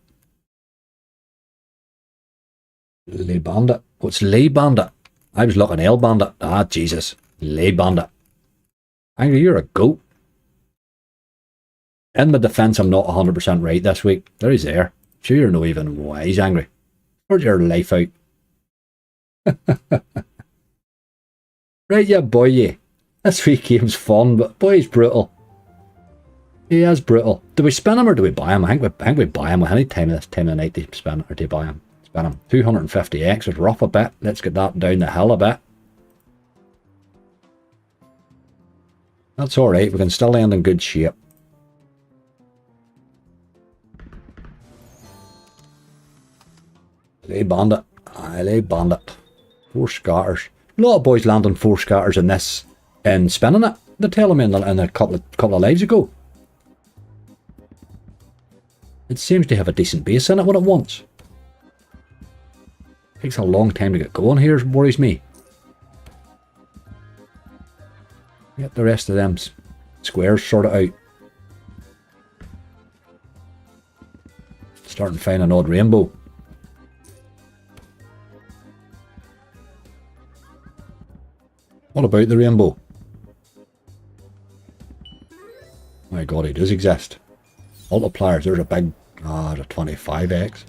Lay Bandit. What's Lay Bandit? I was looking El Bandit. Ah, Jesus. Lay Bandit. Angry, you're a goat. In my defence, I'm not 100% right this week. There he's there. Sure, you're no even wise, Angry. Sort your life out. Right, yeah, boy, yeah. This week game's fun, but boy, he's brutal. He is brutal. Do we spin him or do we buy him? I think we buy him. Any time this time of the night to spin or to buy him. Spin him. 250x is rough a bit. Let's get that down the hill a bit. That's alright. We can still end in good shape. Lay Bandit. Aye, Lay Bandit. 4 scatters. A lot of boys landing 4 scatters in this and spinning it. They tell me in a couple of lives ago. It seems to have a decent base in it when it wants. Takes a long time to get going here, worries me. Get the rest of them squares sorted out. Starting to find an odd rainbow. What about the rainbow? My god, it does exist. Multipliers, there's a big... Ah, there's a 25x.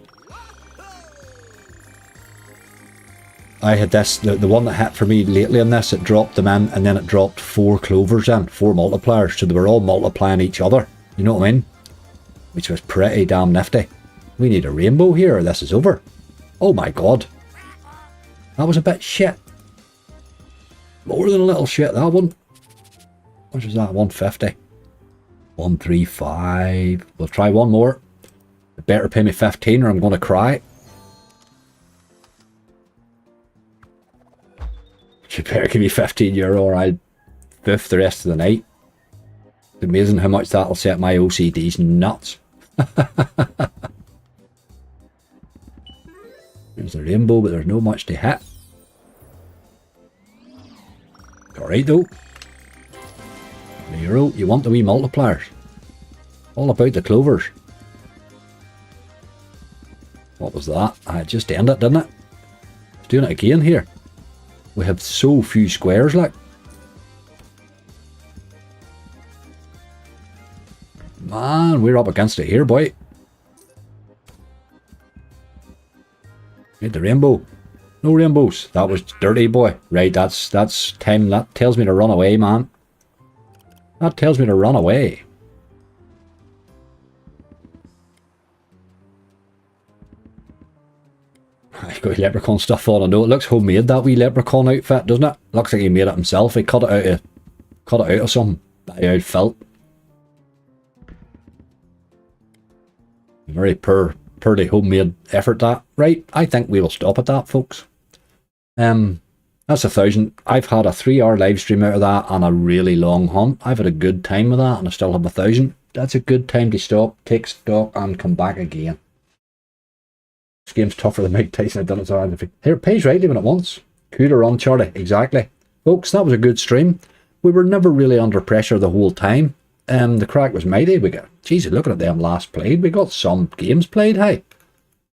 I had this, the one that hit for me lately on this, it dropped them in and then it dropped 4 clovers in, 4 multipliers, so they were all multiplying each other, you know what I mean? Which was pretty damn nifty. We need a rainbow here or this is over. Oh my god. That was a bit shit. More than a little shit, that one. How much was that? 150. 135. We'll try one more. It better pay me 15 or I'm going to cry. You better give me €15 or I'll biff the rest of the night. It's amazing how much that'll set my OCDs nuts. There's the rainbow, but there's no much to hit. Alright though. Nero, you want the wee multipliers. All about the clovers. What was that? I just ended it, didn't it? It's doing it again here. We have so few squares, like. Man, we're up against it here, boy. Need the rainbow. No rainbows. That was dirty, boy. Right, that's time. That tells me to run away, man. That tells me to run away. I've got leprechaun stuff on. I know it looks homemade, that wee leprechaun outfit, doesn't it? Looks like he made it himself. He cut it out of something that he out felt. Very poorly homemade effort, that. Right, I think we will stop at that, folks. That's 1,000. I've had a 3-hour live stream out of that and a really long hunt. I've had a good time with that and I still have 1,000. That's a good time to stop, take stock and come back again. This game's tougher than Mike Tyson had done it so hard. Here, it pays rightly when it wants. Cooler on, Charlie. Exactly. Folks, that was a good stream. We were never really under pressure the whole time. The crack was mighty. We got, Jesus, looking at them last played. We got some games played, hey.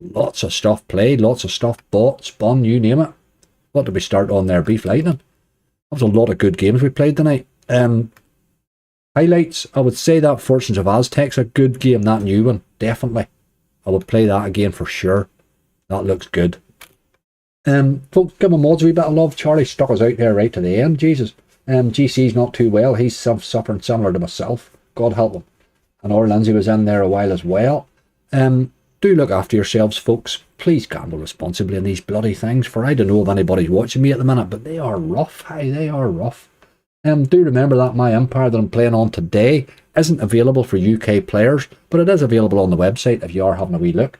Lots of stuff played, lots of stuff bought, spun, you name it. What did we start on there? Beef Lightning. That was a lot of good games we played tonight. Highlights, I would say that Fortunes of Aztec's a good game, that new one, definitely. I would play that again for sure. That looks good. Folks, give my mods a wee bit of love. Charlie stuck us out there right to the end, Jesus. GC's not too well. He's suffering similar to myself. God help him. And our Lindsay was in there a while as well. Do look after yourselves, folks. Please gamble responsibly in these bloody things, for I don't know if anybody's watching me at the minute, but they are rough. Hey, they are rough. Do remember that my Empire that I'm playing on today isn't available for UK players, but it is available on the website if you are having a wee look.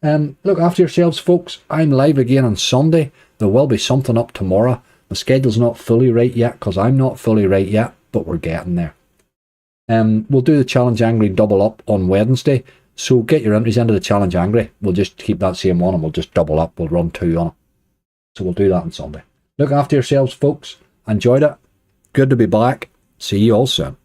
Look after yourselves, folks. I'm live again on Sunday. There will be something up tomorrow. The schedule's not fully right yet because I'm not fully right yet, but we're getting there. We'll do the Challenge Angry double up on Wednesday, so get your entries into the Challenge Angry. We'll just keep that same one and we'll just double up. We'll run 2 on it. So we'll do that on Sunday. Look after yourselves, folks. Enjoyed it. Good to be back. See you all soon.